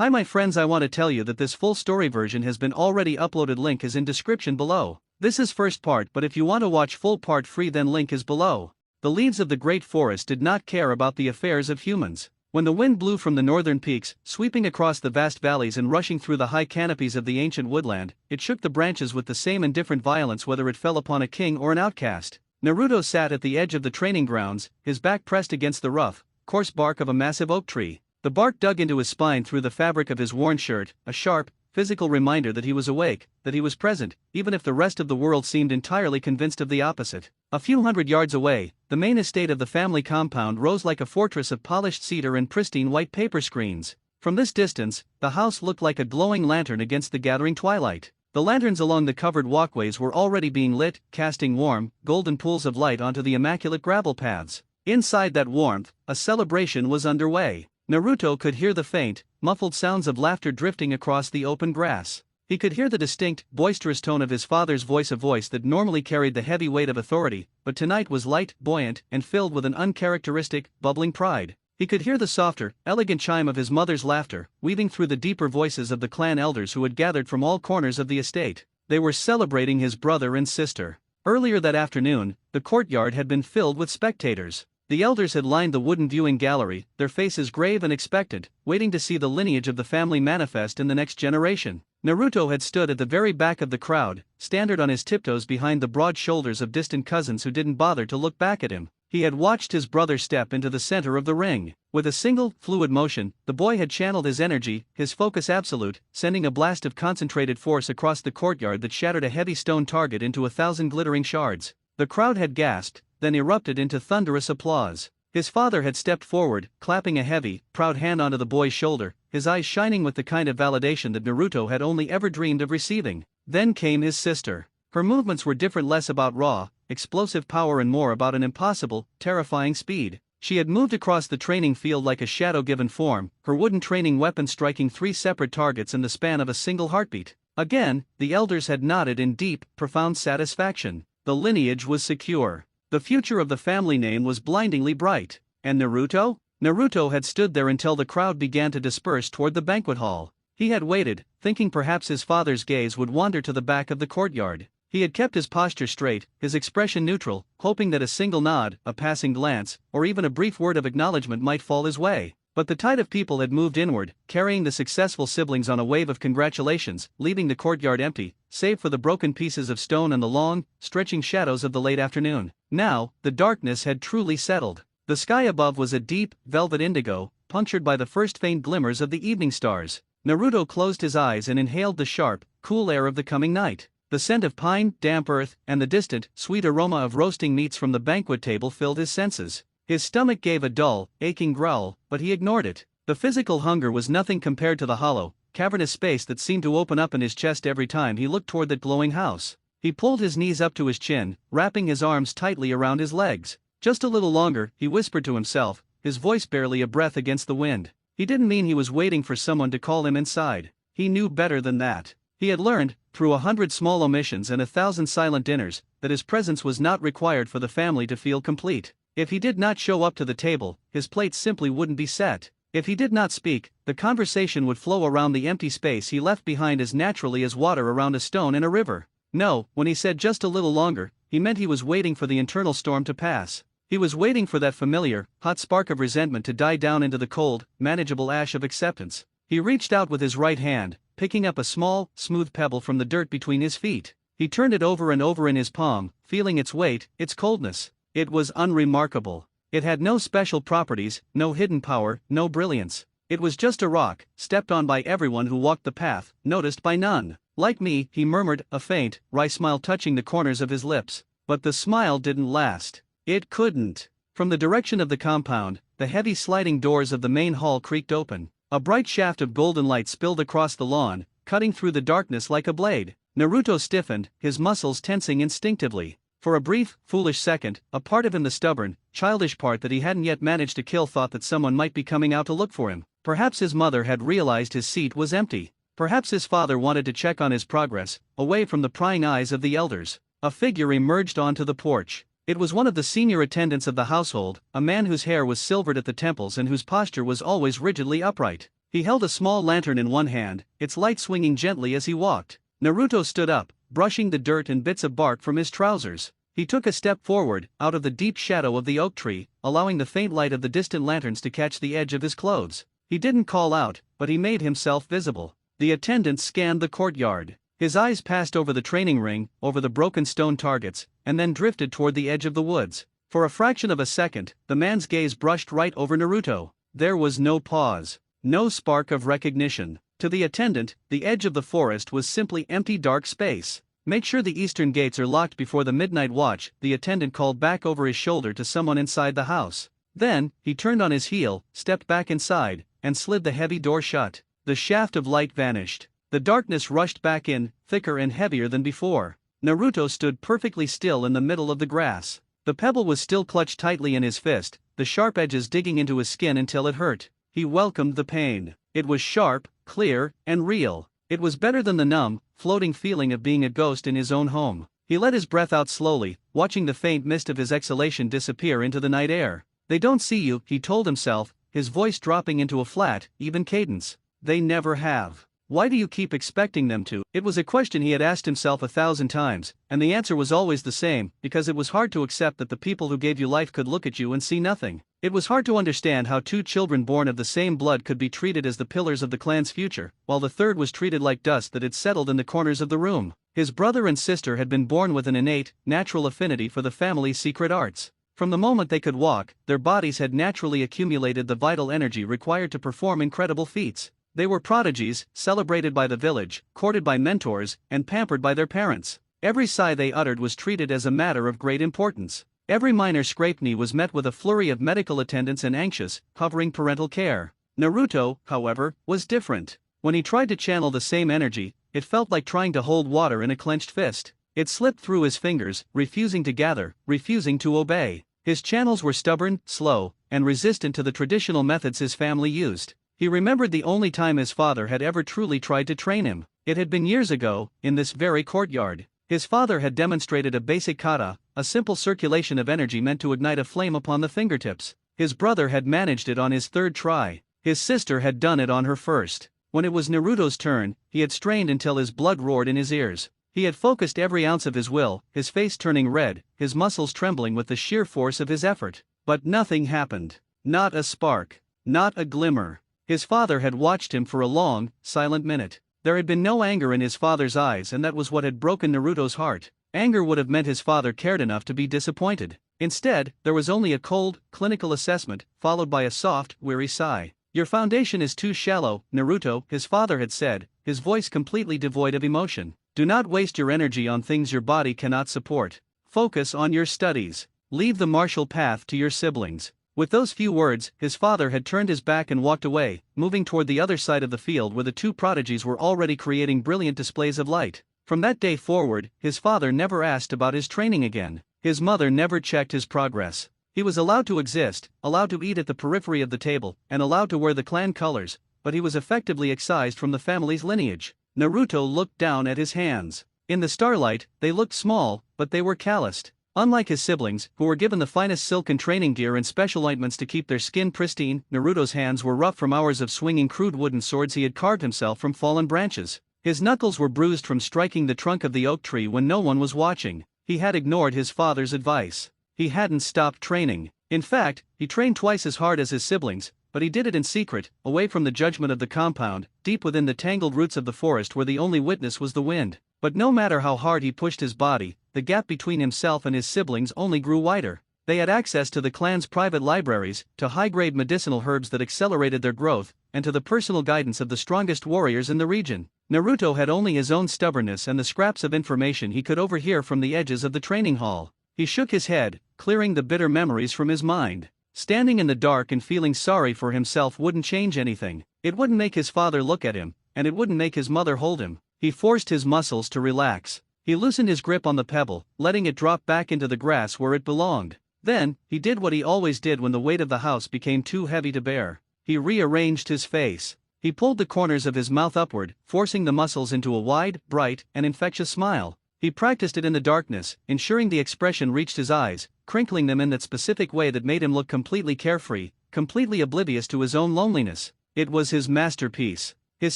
Hi my friends, I want to tell you that this full story version has been already uploaded, link is in description below. This is first part, but if you want to watch full part free then link is below. The leaves of the great forest did not care about the affairs of humans. When the wind blew from the northern peaks, sweeping across the vast valleys and rushing through the high canopies of the ancient woodland, it shook the branches with the same indifferent violence whether it fell upon a king or an outcast. Naruto sat at the edge of the training grounds, his back pressed against the rough, coarse bark of a massive oak tree. The bark dug into his spine through the fabric of his worn shirt, a sharp, physical reminder that he was awake, that he was present, even if the rest of the world seemed entirely convinced of the opposite. A few hundred yards away, the main estate of the family compound rose like a fortress of polished cedar and pristine white paper screens. From this distance, the house looked like a glowing lantern against the gathering twilight. The lanterns along the covered walkways were already being lit, casting warm, golden pools of light onto the immaculate gravel paths. Inside that warmth, a celebration was underway. Naruto could hear the faint, muffled sounds of laughter drifting across the open grass. He could hear the distinct, boisterous tone of his father's voice, a voice that normally carried the heavy weight of authority, but tonight was light, buoyant, and filled with an uncharacteristic, bubbling pride. He could hear the softer, elegant chime of his mother's laughter, weaving through the deeper voices of the clan elders who had gathered from all corners of the estate. They were celebrating his brother and sister. Earlier that afternoon, the courtyard had been filled with spectators. The elders had lined the wooden viewing gallery, their faces grave and expectant, waiting to see the lineage of the family manifest in the next generation. Naruto had stood at the very back of the crowd, standard on his tiptoes behind the broad shoulders of distant cousins who didn't bother to look back at him. He had watched his brother step into the center of the ring. With a single, fluid motion, the boy had channeled his energy, his focus absolute, sending a blast of concentrated force across the courtyard that shattered a heavy stone target into 1,000 glittering shards. The crowd had gasped, then erupted into thunderous applause. His father had stepped forward, clapping a heavy, proud hand onto the boy's shoulder, his eyes shining with the kind of validation that Naruto had only ever dreamed of receiving. Then came his sister. Her movements were different, less about raw, explosive power and more about an impossible, terrifying speed. She had moved across the training field like a shadow given form, her wooden training weapon striking 3 separate targets in the span of a single heartbeat. Again, the elders had nodded in deep, profound satisfaction. The lineage was secure. The future of the family name was blindingly bright. And Naruto? Naruto had stood there until the crowd began to disperse toward the banquet hall. He had waited, thinking perhaps his father's gaze would wander to the back of the courtyard. He had kept his posture straight, his expression neutral, hoping that a single nod, a passing glance, or even a brief word of acknowledgement might fall his way. But the tide of people had moved inward, carrying the successful siblings on a wave of congratulations, leaving the courtyard empty, save for the broken pieces of stone and the long, stretching shadows of the late afternoon. Now, the darkness had truly settled. The sky above was a deep, velvet indigo, punctured by the first faint glimmers of the evening stars. Naruto closed his eyes and inhaled the sharp, cool air of the coming night. The scent of pine, damp earth, and the distant, sweet aroma of roasting meats from the banquet table filled his senses. His stomach gave a dull, aching growl, but he ignored it. The physical hunger was nothing compared to the hollow, cavernous space that seemed to open up in his chest every time he looked toward that glowing house. He pulled his knees up to his chin, wrapping his arms tightly around his legs. Just a little longer, he whispered to himself, his voice barely a breath against the wind. He didn't mean he was waiting for someone to call him inside. He knew better than that. He had learned, through 100 small omissions and 1,000 silent dinners, that his presence was not required for the family to feel complete. If he did not show up to the table, his plate simply wouldn't be set. If he did not speak, the conversation would flow around the empty space he left behind as naturally as water around a stone in a river. No, when he said just a little longer, he meant he was waiting for the internal storm to pass. He was waiting for that familiar, hot spark of resentment to die down into the cold, manageable ash of acceptance. He reached out with his right hand, picking up a small, smooth pebble from the dirt between his feet. He turned it over and over in his palm, feeling its weight, its coldness. It was unremarkable. It had no special properties, no hidden power, no brilliance. It was just a rock, stepped on by everyone who walked the path, noticed by none. Like me, he murmured, a faint, wry smile touching the corners of his lips. But the smile didn't last. It couldn't. From the direction of the compound, the heavy sliding doors of the main hall creaked open. A bright shaft of golden light spilled across the lawn, cutting through the darkness like a blade. Naruto stiffened, his muscles tensing instinctively. For a brief, foolish second, a part of him, the stubborn, childish part that he hadn't yet managed to kill, thought that someone might be coming out to look for him. Perhaps his mother had realized his seat was empty. Perhaps his father wanted to check on his progress, away from the prying eyes of the elders. A figure emerged onto the porch. It was one of the senior attendants of the household, a man whose hair was silvered at the temples and whose posture was always rigidly upright. He held a small lantern in one hand, its light swinging gently as he walked. Naruto stood up, brushing the dirt and bits of bark from his trousers. He took a step forward, out of the deep shadow of the oak tree, allowing the faint light of the distant lanterns to catch the edge of his clothes. He didn't call out, but he made himself visible. The attendant scanned the courtyard. His eyes passed over the training ring, over the broken stone targets, and then drifted toward the edge of the woods. For a fraction of a second, the man's gaze brushed right over Naruto. There was no pause, no spark of recognition. To the attendant, the edge of the forest was simply empty dark space. "Make sure the eastern gates are locked before the midnight watch," the attendant called back over his shoulder to someone inside the house. Then, he turned on his heel, stepped back inside, and slid the heavy door shut. The shaft of light vanished. The darkness rushed back in, thicker and heavier than before. Naruto stood perfectly still in the middle of the grass. The pebble was still clutched tightly in his fist, the sharp edges digging into his skin until it hurt. He welcomed the pain. It was sharp, clear, and real. It was better than the numb, floating feeling of being a ghost in his own home. He let his breath out slowly, watching the faint mist of his exhalation disappear into the night air. "They don't see you," he told himself, his voice dropping into a flat, even cadence. "They never have. Why do you keep expecting them to?" It was a question he had asked himself 1,000 times, and the answer was always the same, because it was hard to accept that the people who gave you life could look at you and see nothing. It was hard to understand how two children born of the same blood could be treated as the pillars of the clan's future, while the third was treated like dust that had settled in the corners of the room. His brother and sister had been born with an innate, natural affinity for the family's secret arts. From the moment they could walk, their bodies had naturally accumulated the vital energy required to perform incredible feats. They were prodigies, celebrated by the village, courted by mentors, and pampered by their parents. Every sigh they uttered was treated as a matter of great importance. Every minor scraped knee was met with a flurry of medical attendants and anxious, hovering parental care. Naruto, however, was different. When he tried to channel the same energy, it felt like trying to hold water in a clenched fist. It slipped through his fingers, refusing to gather, refusing to obey. His channels were stubborn, slow, and resistant to the traditional methods his family used. He remembered the only time his father had ever truly tried to train him. It had been years ago, in this very courtyard. His father had demonstrated a basic kata, a simple circulation of energy meant to ignite a flame upon the fingertips. His brother had managed it on his third try. His sister had done it on her first. When it was Naruto's turn, he had strained until his blood roared in his ears. He had focused every ounce of his will, his face turning red, his muscles trembling with the sheer force of his effort. But nothing happened. Not a spark. Not a glimmer. His father had watched him for a long, silent minute. There had been no anger in his father's eyes, and that was what had broken Naruto's heart. Anger would have meant his father cared enough to be disappointed. Instead, there was only a cold, clinical assessment, followed by a soft, weary sigh. "Your foundation is too shallow, Naruto," his father had said, his voice completely devoid of emotion. "Do not waste your energy on things your body cannot support. Focus on your studies. Leave the martial path to your siblings." With those few words, his father had turned his back and walked away, moving toward the other side of the field where the two prodigies were already creating brilliant displays of light. From that day forward, his father never asked about his training again. His mother never checked his progress. He was allowed to exist, allowed to eat at the periphery of the table, and allowed to wear the clan colors, but he was effectively excised from the family's lineage. Naruto looked down at his hands. In the starlight, they looked small, but they were calloused. Unlike his siblings, who were given the finest silken training gear and special ointments to keep their skin pristine, Naruto's hands were rough from hours of swinging crude wooden swords he had carved himself from fallen branches. His knuckles were bruised from striking the trunk of the oak tree when no one was watching. He had ignored his father's advice. He hadn't stopped training. In fact, he trained twice as hard as his siblings, but he did it in secret, away from the judgment of the compound, deep within the tangled roots of the forest where the only witness was the wind. But no matter how hard he pushed his body, the gap between himself and his siblings only grew wider. They had access to the clan's private libraries, to high-grade medicinal herbs that accelerated their growth, and to the personal guidance of the strongest warriors in the region. Naruto had only his own stubbornness and the scraps of information he could overhear from the edges of the training hall. He shook his head, clearing the bitter memories from his mind. Standing in the dark and feeling sorry for himself wouldn't change anything. It wouldn't make his father look at him, and it wouldn't make his mother hold him. He forced his muscles to relax. He loosened his grip on the pebble, letting it drop back into the grass where it belonged. Then, he did what he always did when the weight of the house became too heavy to bear. He rearranged his face. He pulled the corners of his mouth upward, forcing the muscles into a wide, bright, and infectious smile. He practiced it in the darkness, ensuring the expression reached his eyes, crinkling them in that specific way that made him look completely carefree, completely oblivious to his own loneliness. It was his masterpiece. His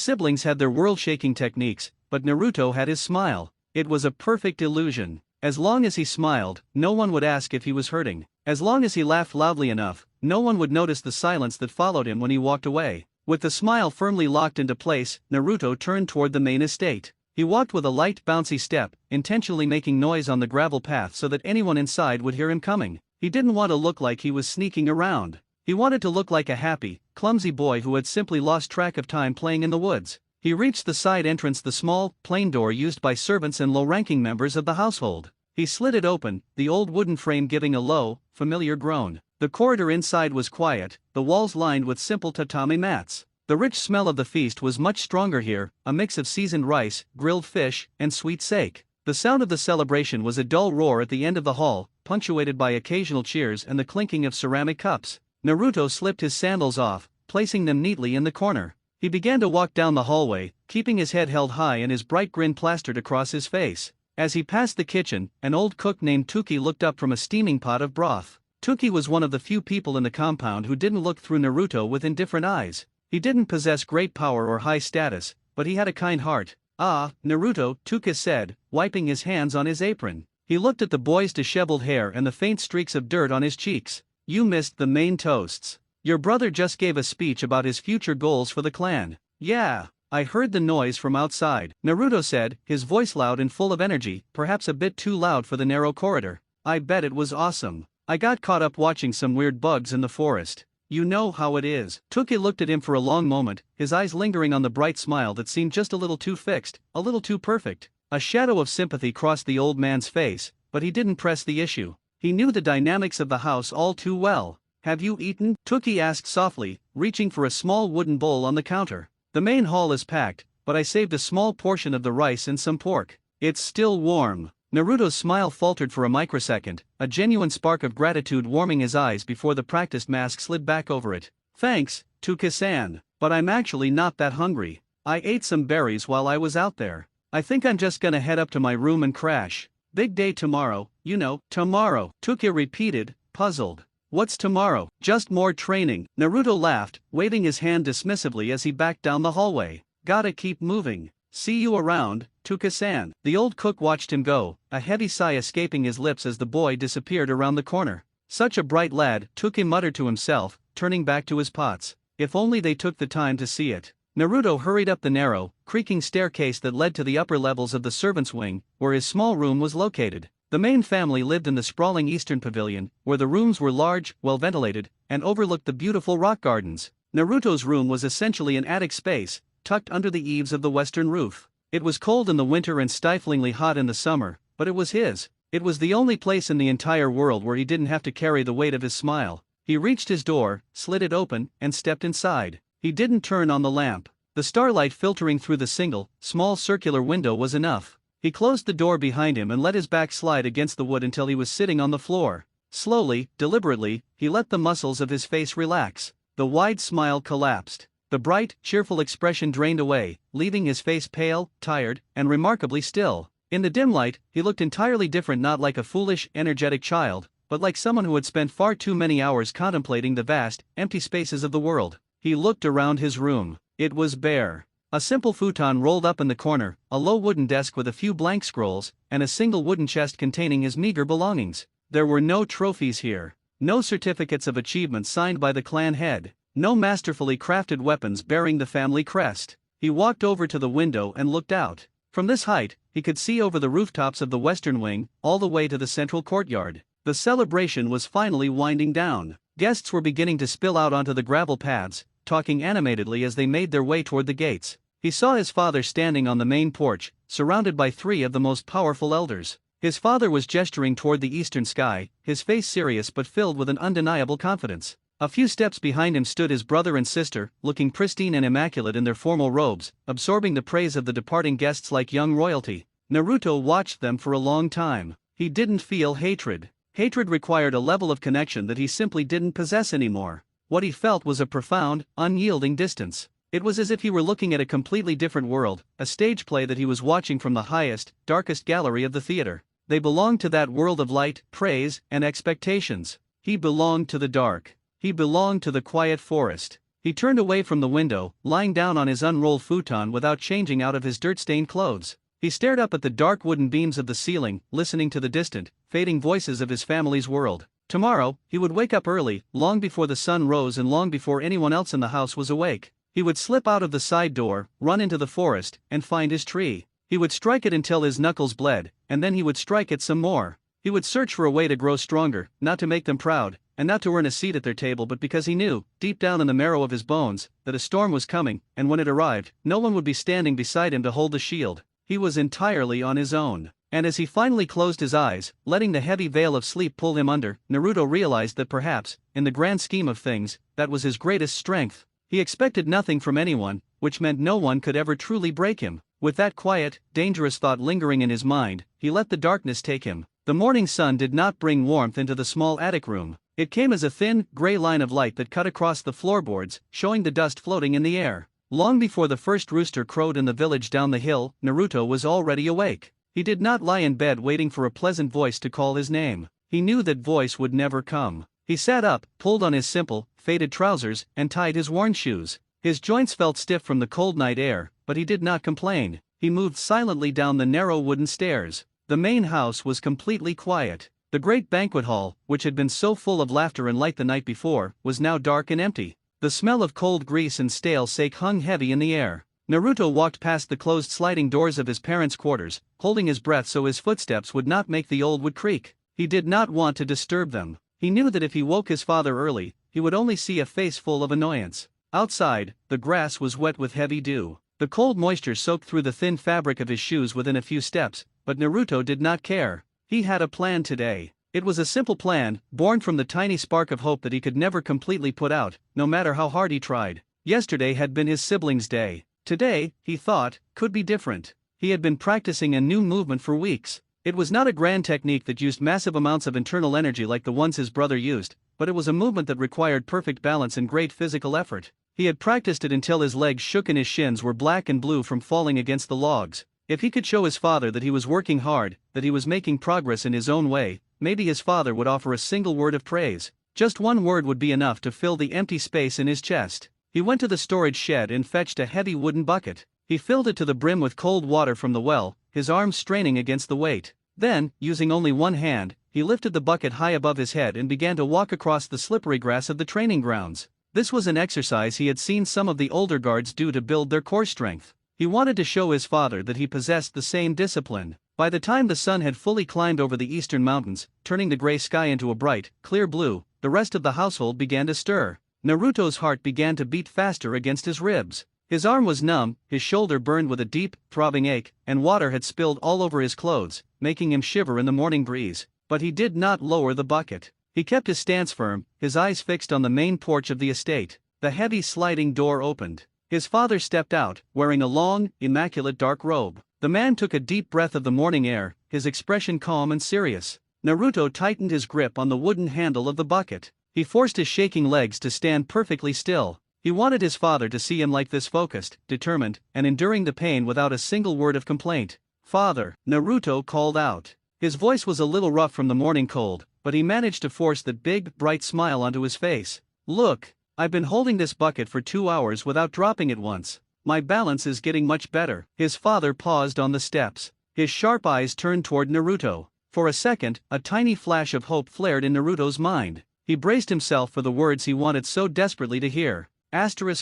siblings had their world-shaking techniques, but Naruto had his smile. It was a perfect illusion. As long as he smiled, no one would ask if he was hurting. As long as he laughed loudly enough, no one would notice the silence that followed him when he walked away. With the smile firmly locked into place, Naruto turned toward the main estate. He walked with a light, bouncy step, intentionally making noise on the gravel path so that anyone inside would hear him coming. He didn't want to look like he was sneaking around. He wanted to look like a happy, clumsy boy who had simply lost track of time playing in the woods. He reached the side entrance, the small, plain door used by servants and low-ranking members of the household. He slid it open, the old wooden frame giving a low, familiar groan. The corridor inside was quiet, the walls lined with simple tatami mats. The rich smell of the feast was much stronger here, a mix of seasoned rice, grilled fish, and sweet sake. The sound of the celebration was a dull roar at the end of the hall, punctuated by occasional cheers and the clinking of ceramic cups. Naruto slipped his sandals off, placing them neatly in the corner. He began to walk down the hallway, keeping his head held high and his bright grin plastered across his face. As he passed the kitchen, an old cook named Tuki looked up from a steaming pot of broth. Tuki was one of the few people in the compound who didn't look through Naruto with indifferent eyes. He didn't possess great power or high status, but he had a kind heart. "Ah, Naruto," Tuki said, wiping his hands on his apron. He looked at the boy's disheveled hair and the faint streaks of dirt on his cheeks. "You missed the main toasts. Your brother just gave a speech about his future goals for the clan." "Yeah, I heard the noise from outside," Naruto said, his voice loud and full of energy, perhaps a bit too loud for the narrow corridor. "I bet it was awesome. I got caught up watching some weird bugs in the forest. You know how it is." Tuki looked at him for a long moment, his eyes lingering on the bright smile that seemed just a little too fixed, a little too perfect. A shadow of sympathy crossed the old man's face, but he didn't press the issue. He knew the dynamics of the house all too well. "Have you eaten?" Tuki asked softly, reaching for a small wooden bowl on the counter. "The main hall is packed, but I saved a small portion of the rice and some pork. It's still warm." Naruto's smile faltered for a microsecond, a genuine spark of gratitude warming his eyes before the practiced mask slid back over it. "Thanks, Tuki-san, but I'm actually not that hungry. I ate some berries while I was out there. I think I'm just gonna head up to my room and crash. Big day tomorrow, you know." "Tomorrow," Tuki repeated, puzzled. "What's tomorrow?" "Just more training." Naruto laughed, waving his hand dismissively as he backed down the hallway. "Gotta keep moving. See you around, Tuki-san." The old cook watched him go, a heavy sigh escaping his lips as the boy disappeared around the corner. "Such a bright lad," Tuki muttered to himself, turning back to his pots. "If only they took the time to see it." Naruto hurried up the narrow, creaking staircase that led to the upper levels of the servants' wing, where his small room was located. The main family lived in the sprawling eastern pavilion, where the rooms were large, well-ventilated, and overlooked the beautiful rock gardens. Naruto's room was essentially an attic space, tucked under the eaves of the western roof. It was cold in the winter and stiflingly hot in the summer, but it was his. It was the only place in the entire world where he didn't have to carry the weight of his smile. He reached his door, slid it open, and stepped inside. He didn't turn on the lamp. The starlight filtering through the single, small circular window was enough. He closed the door behind him and let his back slide against the wood until he was sitting on the floor. Slowly, deliberately, he let the muscles of his face relax. The wide smile collapsed. The bright, cheerful expression drained away, leaving his face pale, tired, and remarkably still. In the dim light, he looked entirely different, not like a foolish, energetic child, but like someone who had spent far too many hours contemplating the vast, empty spaces of the world. He looked around his room. It was bare. A simple futon rolled up in the corner, a low wooden desk with a few blank scrolls, and a single wooden chest containing his meager belongings. There were no trophies here. No certificates of achievement signed by the clan head. No masterfully crafted weapons bearing the family crest. He walked over to the window and looked out. From this height, he could see over the rooftops of the western wing, all the way to the central courtyard. The celebration was finally winding down. Guests were beginning to spill out onto the gravel paths, talking animatedly as they made their way toward the gates. He saw his father standing on the main porch, surrounded by three of the most powerful elders. His father was gesturing toward the eastern sky, his face serious but filled with an undeniable confidence. A few steps behind him stood his brother and sister, looking pristine and immaculate in their formal robes, absorbing the praise of the departing guests like young royalty. Naruto watched them for a long time. He didn't feel hatred. Hatred required a level of connection that he simply didn't possess anymore. What he felt was a profound, unyielding distance. It was as if he were looking at a completely different world, a stage play that he was watching from the highest, darkest gallery of the theater. They belonged to that world of light, praise, and expectations. He belonged to the dark. He belonged to the quiet forest. He turned away from the window, lying down on his unrolled futon without changing out of his dirt-stained clothes. He stared up at the dark wooden beams of the ceiling, listening to the distant, fading voices of his family's world. Tomorrow, he would wake up early, long before the sun rose and long before anyone else in the house was awake. He would slip out of the side door, run into the forest, and find his tree. He would strike it until his knuckles bled, and then he would strike it some more. He would search for a way to grow stronger, not to make them proud, and not to earn a seat at their table, but because he knew, deep down in the marrow of his bones, that a storm was coming, and when it arrived, no one would be standing beside him to hold the shield. He was entirely on his own. And as he finally closed his eyes, letting the heavy veil of sleep pull him under, Naruto realized that perhaps, in the grand scheme of things, that was his greatest strength. He expected nothing from anyone, which meant no one could ever truly break him. With that quiet, dangerous thought lingering in his mind, he let the darkness take him. The morning sun did not bring warmth into the small attic room. It came as a thin, gray line of light that cut across the floorboards, showing the dust floating in the air. Long before the first rooster crowed in the village down the hill, Naruto was already awake. He did not lie in bed waiting for a pleasant voice to call his name. He knew that voice would never come. He sat up, pulled on his simple, faded trousers, and tied his worn shoes. His joints felt stiff from the cold night air, but he did not complain. He moved silently down the narrow wooden stairs. The main house was completely quiet. The great banquet hall, which had been so full of laughter and light the night before, was now dark and empty. The smell of cold grease and stale steak hung heavy in the air. Naruto walked past the closed sliding doors of his parents' quarters, holding his breath so his footsteps would not make the old wood creak. He did not want to disturb them. He knew that if he woke his father early, he would only see a face full of annoyance. Outside, the grass was wet with heavy dew. The cold moisture soaked through the thin fabric of his shoes within a few steps, but Naruto did not care. He had a plan today. It was a simple plan, born from the tiny spark of hope that he could never completely put out, no matter how hard he tried. Yesterday had been his siblings' day. Today, he thought, could be different. He had been practicing a new movement for weeks. It was not a grand technique that used massive amounts of internal energy like the ones his brother used, but it was a movement that required perfect balance and great physical effort. He had practiced it until his legs shook and his shins were black and blue from falling against the logs. If he could show his father that he was working hard, that he was making progress in his own way, maybe his father would offer a single word of praise. Just one word would be enough to fill the empty space in his chest. He went to the storage shed and fetched a heavy wooden bucket. He filled it to the brim with cold water from the well, his arms straining against the weight. Then, using only one hand, he lifted the bucket high above his head and began to walk across the slippery grass of the training grounds. This was an exercise he had seen some of the older guards do to build their core strength. He wanted to show his father that he possessed the same discipline. By the time the sun had fully climbed over the eastern mountains, turning the gray sky into a bright, clear blue, the rest of the household began to stir. Naruto's heart began to beat faster against his ribs. His arm was numb, his shoulder burned with a deep, throbbing ache, and water had spilled all over his clothes, making him shiver in the morning breeze. But he did not lower the bucket. He kept his stance firm, his eyes fixed on the main porch of the estate. The heavy sliding door opened. His father stepped out, wearing a long, immaculate dark robe. The man took a deep breath of the morning air, his expression calm and serious. Naruto tightened his grip on the wooden handle of the bucket. He forced his shaking legs to stand perfectly still. He wanted his father to see him like this, focused, determined, and enduring the pain without a single word of complaint. "Father," Naruto called out. His voice was a little rough from the morning cold, but he managed to force that big, bright smile onto his face. "Look, I've been holding this bucket for 2 hours without dropping it once. My balance is getting much better." His father paused on the steps. His sharp eyes turned toward Naruto. For a second, a tiny flash of hope flared in Naruto's mind. He braced himself for the words he wanted so desperately to hear.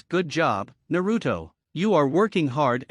Good job, Naruto. You are working hard.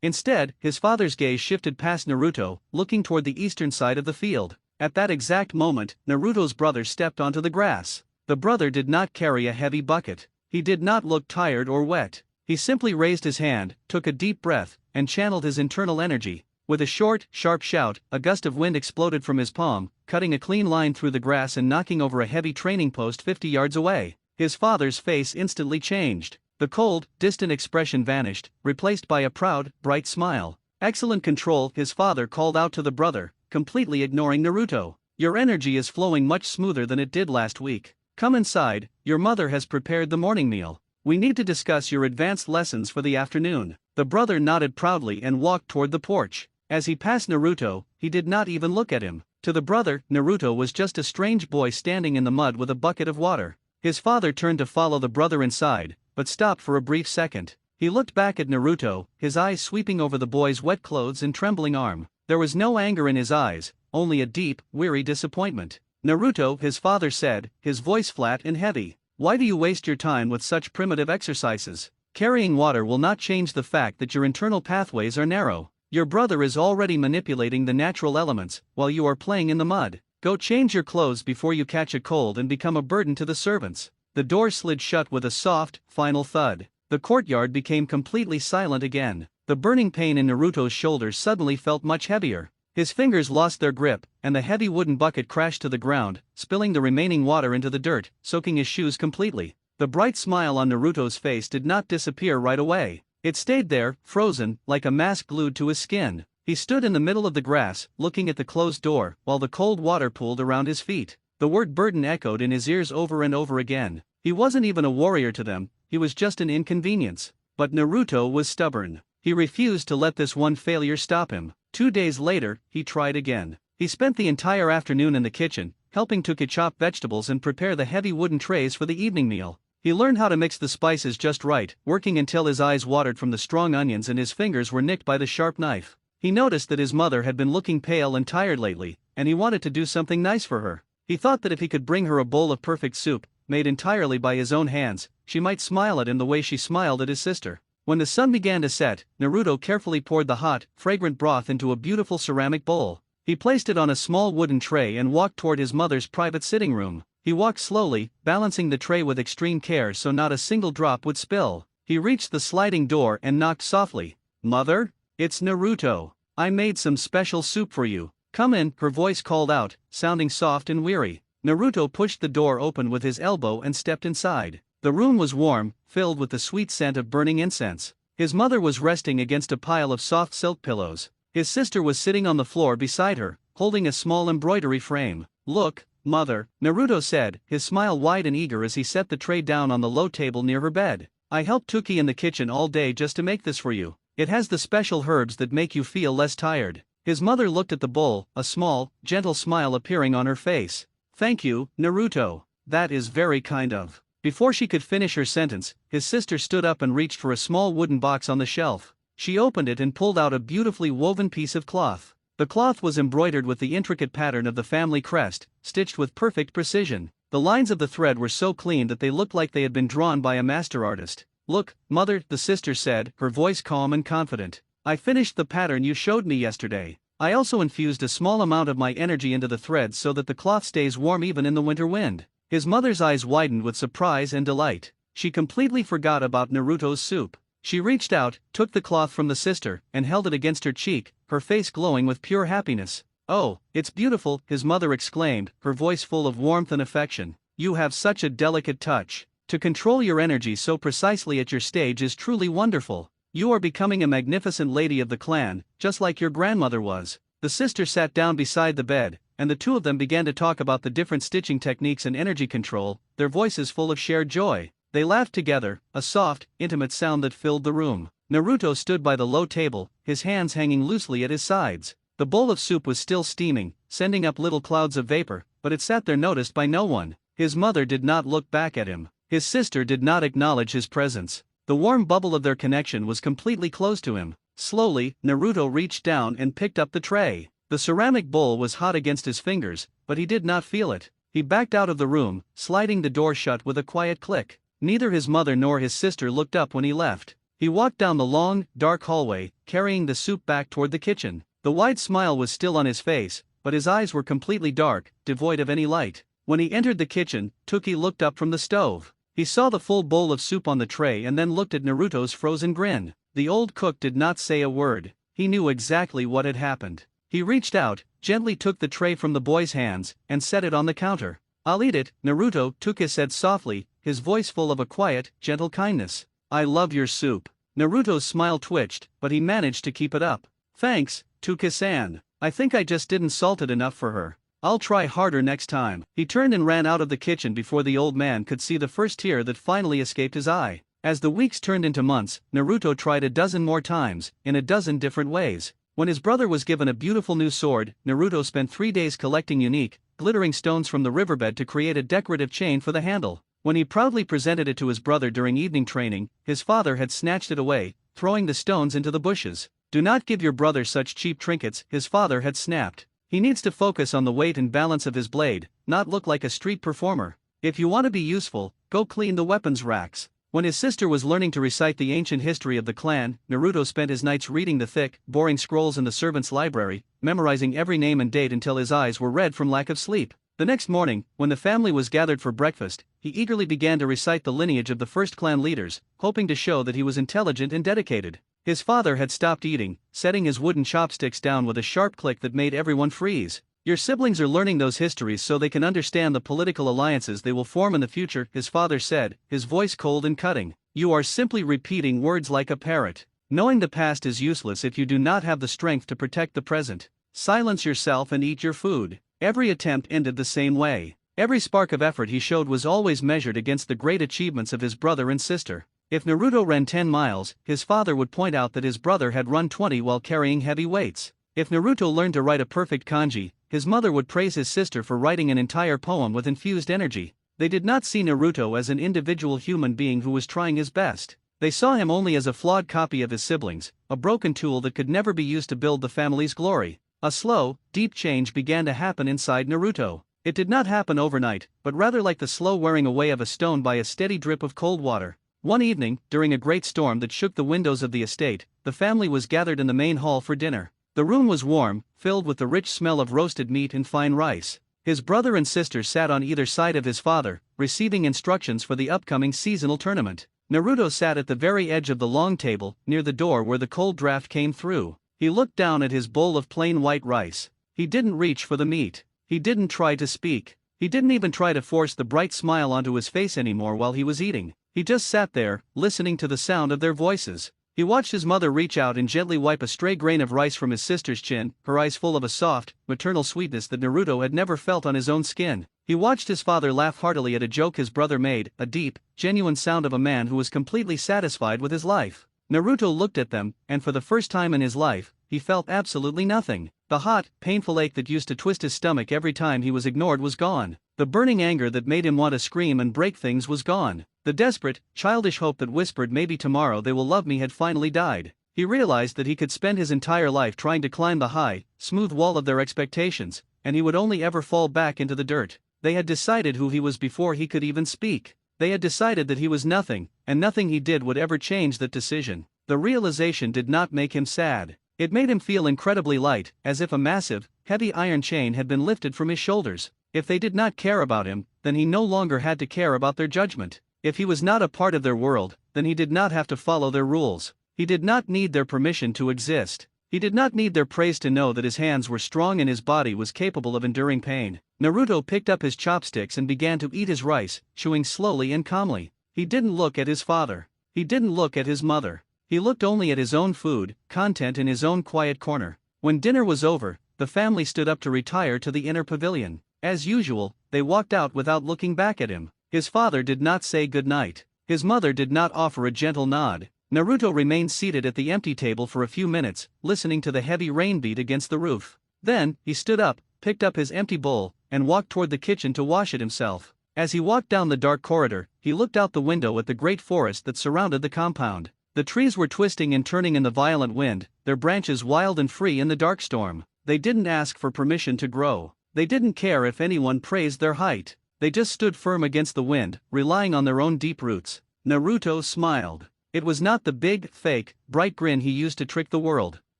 Instead, his father's gaze shifted past Naruto, looking toward the eastern side of the field. At that exact moment, Naruto's brother stepped onto the grass. The brother did not carry a heavy bucket. He did not look tired or wet. He simply raised his hand, took a deep breath, and channeled his internal energy. With a short, sharp shout, a gust of wind exploded from his palm, cutting a clean line through the grass and knocking over a heavy training post 50 yards away. His father's face instantly changed. The cold, distant expression vanished, replaced by a proud, bright smile. "Excellent control," his father called out to the brother, completely ignoring Naruto. "Your energy is flowing much smoother than it did last week. Come inside, your mother has prepared the morning meal. We need to discuss your advanced lessons for the afternoon." The brother nodded proudly and walked toward the porch. As he passed Naruto, he did not even look at him. To the brother, Naruto was just a strange boy standing in the mud with a bucket of water. His father turned to follow the brother inside, but stopped for a brief second. He looked back at Naruto, his eyes sweeping over the boy's wet clothes and trembling arm. There was no anger in his eyes, only a deep, weary disappointment. "Naruto," his father said, his voice flat and heavy, "why do you waste your time with such primitive exercises? Carrying water will not change the fact that your internal pathways are narrow. Your brother is already manipulating the natural elements, while you are playing in the mud. Go change your clothes before you catch a cold and become a burden to the servants." The door slid shut with a soft, final thud. The courtyard became completely silent again. The burning pain in Naruto's shoulders suddenly felt much heavier. His fingers lost their grip, and the heavy wooden bucket crashed to the ground, spilling the remaining water into the dirt, soaking his shoes completely. The bright smile on Naruto's face did not disappear right away. It stayed there, frozen, like a mask glued to his skin. He stood in the middle of the grass, looking at the closed door, while the cold water pooled around his feet. The word burden echoed in his ears over and over again. He wasn't even a warrior to them, he was just an inconvenience. But Naruto was stubborn. He refused to let this one failure stop him. 2 days later, he tried again. He spent the entire afternoon in the kitchen, helping Tuki chop vegetables and prepare the heavy wooden trays for the evening meal. He learned how to mix the spices just right, working until his eyes watered from the strong onions and his fingers were nicked by the sharp knife. He noticed that his mother had been looking pale and tired lately, and he wanted to do something nice for her. He thought that if he could bring her a bowl of perfect soup, made entirely by his own hands, she might smile at him the way she smiled at his sister. When the sun began to set, Naruto carefully poured the hot, fragrant broth into a beautiful ceramic bowl. He placed it on a small wooden tray and walked toward his mother's private sitting room. He walked slowly, balancing the tray with extreme care so not a single drop would spill. He reached the sliding door and knocked softly. "Mother? It's Naruto. I made some special soup for you. Come in," her voice called out, sounding soft and weary. Naruto pushed the door open with his elbow and stepped inside. The room was warm, filled with the sweet scent of burning incense. His mother was resting against a pile of soft silk pillows. His sister was sitting on the floor beside her, holding a small embroidery frame. "Look, Mother," Naruto said, his smile wide and eager as he set the tray down on the low table near her bed. "I helped Tuki in the kitchen all day just to make this for you. It has the special herbs that make you feel less tired." His mother looked at the bowl, a small, gentle smile appearing on her face. "Thank you, Naruto. That is very kind of." Before she could finish her sentence, his sister stood up and reached for a small wooden box on the shelf. She opened it and pulled out a beautifully woven piece of cloth. The cloth was embroidered with the intricate pattern of the family crest, stitched with perfect precision. The lines of the thread were so clean that they looked like they had been drawn by a master artist. "Look, Mother," the sister said, her voice calm and confident. "I finished the pattern you showed me yesterday. I also infused a small amount of my energy into the threads so that the cloth stays warm even in the winter wind." His mother's eyes widened with surprise and delight. She completely forgot about Naruto's soup. She reached out, took the cloth from the sister, and held it against her cheek, her face glowing with pure happiness. "Oh, it's beautiful," his mother exclaimed, her voice full of warmth and affection. "You have such a delicate touch. To control your energy so precisely at your stage is truly wonderful. You are becoming a magnificent lady of the clan, just like your grandmother was." The sister sat down beside the bed, and the two of them began to talk about the different stitching techniques and energy control, their voices full of shared joy. They laughed together, a soft, intimate sound that filled the room. Naruto stood by the low table, his hands hanging loosely at his sides. The bowl of soup was still steaming, sending up little clouds of vapor, but it sat there noticed by no one. His mother did not look back at him. His sister did not acknowledge his presence. The warm bubble of their connection was completely closed to him. Slowly, Naruto reached down and picked up the tray. The ceramic bowl was hot against his fingers, but he did not feel it. He backed out of the room, sliding the door shut with a quiet click. Neither his mother nor his sister looked up when he left. He walked down the long, dark hallway, carrying the soup back toward the kitchen. The wide smile was still on his face, but his eyes were completely dark, devoid of any light. When he entered the kitchen, Tuki looked up from the stove. He saw the full bowl of soup on the tray and then looked at Naruto's frozen grin. The old cook did not say a word. He knew exactly what had happened. He reached out, gently took the tray from the boy's hands, and set it on the counter. "I'll eat it, Naruto," Tuki said softly, his voice full of a quiet, gentle kindness. "I love your soup." Naruto's smile twitched, but he managed to keep it up. "Thanks, Tuki-san. I think I just didn't salt it enough for her. I'll try harder next time." He turned and ran out of the kitchen before the old man could see the first tear that finally escaped his eye. As the weeks turned into months, Naruto tried a dozen more times, in a dozen different ways. When his brother was given a beautiful new sword, Naruto spent 3 days collecting unique, glittering stones from the riverbed to create a decorative chain for the handle. When he proudly presented it to his brother during evening training, his father had snatched it away, throwing the stones into the bushes. "Do not give your brother such cheap trinkets," his father had snapped. "He needs to focus on the weight and balance of his blade, not look like a street performer. If you want to be useful, go clean the weapons racks." When his sister was learning to recite the ancient history of the clan, Naruto spent his nights reading the thick, boring scrolls in the servants' library, memorizing every name and date until his eyes were red from lack of sleep. The next morning, when the family was gathered for breakfast, he eagerly began to recite the lineage of the first clan leaders, hoping to show that he was intelligent and dedicated. His father had stopped eating, setting his wooden chopsticks down with a sharp click that made everyone freeze. "Your siblings are learning those histories so they can understand the political alliances they will form in the future," his father said, his voice cold and cutting. "You are simply repeating words like a parrot. Knowing the past is useless if you do not have the strength to protect the present. Silence yourself and eat your food." Every attempt ended the same way. Every spark of effort he showed was always measured against the great achievements of his brother and sister. If Naruto ran 10 miles, his father would point out that his brother had run 20 while carrying heavy weights. If Naruto learned to write a perfect kanji, his mother would praise his sister for writing an entire poem with infused energy. They did not see Naruto as an individual human being who was trying his best. They saw him only as a flawed copy of his siblings, a broken tool that could never be used to build the family's glory. A slow, deep change began to happen inside Naruto. It did not happen overnight, but rather like the slow wearing away of a stone by a steady drip of cold water. One evening, during a great storm that shook the windows of the estate, the family was gathered in the main hall for dinner. The room was warm, filled with the rich smell of roasted meat and fine rice. His brother and sister sat on either side of his father, receiving instructions for the upcoming seasonal tournament. Naruto sat at the very edge of the long table, near the door where the cold draft came through. He looked down at his bowl of plain white rice. He didn't reach for the meat. He didn't try to speak. He didn't even try to force the bright smile onto his face anymore while he was eating. He just sat there, listening to the sound of their voices. He watched his mother reach out and gently wipe a stray grain of rice from his sister's chin, her eyes full of a soft, maternal sweetness that Naruto had never felt on his own skin. He watched his father laugh heartily at a joke his brother made, a deep, genuine sound of a man who was completely satisfied with his life. Naruto looked at them, and for the first time in his life, he felt absolutely nothing. The hot, painful ache that used to twist his stomach every time he was ignored was gone. The burning anger that made him want to scream and break things was gone. The desperate, childish hope that whispered maybe tomorrow they will love me had finally died. He realized that he could spend his entire life trying to climb the high, smooth wall of their expectations, and he would only ever fall back into the dirt. They had decided who he was before he could even speak. They had decided that he was nothing, and nothing he did would ever change that decision. The realization did not make him sad. It made him feel incredibly light, as if a massive, heavy iron chain had been lifted from his shoulders. If they did not care about him, then he no longer had to care about their judgment. If he was not a part of their world, then he did not have to follow their rules. He did not need their permission to exist. He did not need their praise to know that his hands were strong and his body was capable of enduring pain. Naruto picked up his chopsticks and began to eat his rice, chewing slowly and calmly. He didn't look at his father. He didn't look at his mother. He looked only at his own food, content in his own quiet corner. When dinner was over, the family stood up to retire to the inner pavilion. As usual, they walked out without looking back at him. His father did not say goodnight. His mother did not offer a gentle nod. Naruto remained seated at the empty table for a few minutes, listening to the heavy rain beat against the roof. Then, he stood up, picked up his empty bowl, and walked toward the kitchen to wash it himself. As he walked down the dark corridor, he looked out the window at the great forest that surrounded the compound. The trees were twisting and turning in the violent wind, their branches wild and free in the dark storm. They didn't ask for permission to grow. They didn't care if anyone praised their height. They just stood firm against the wind, relying on their own deep roots. Naruto smiled. It was not the big, fake, bright grin he used to trick the world.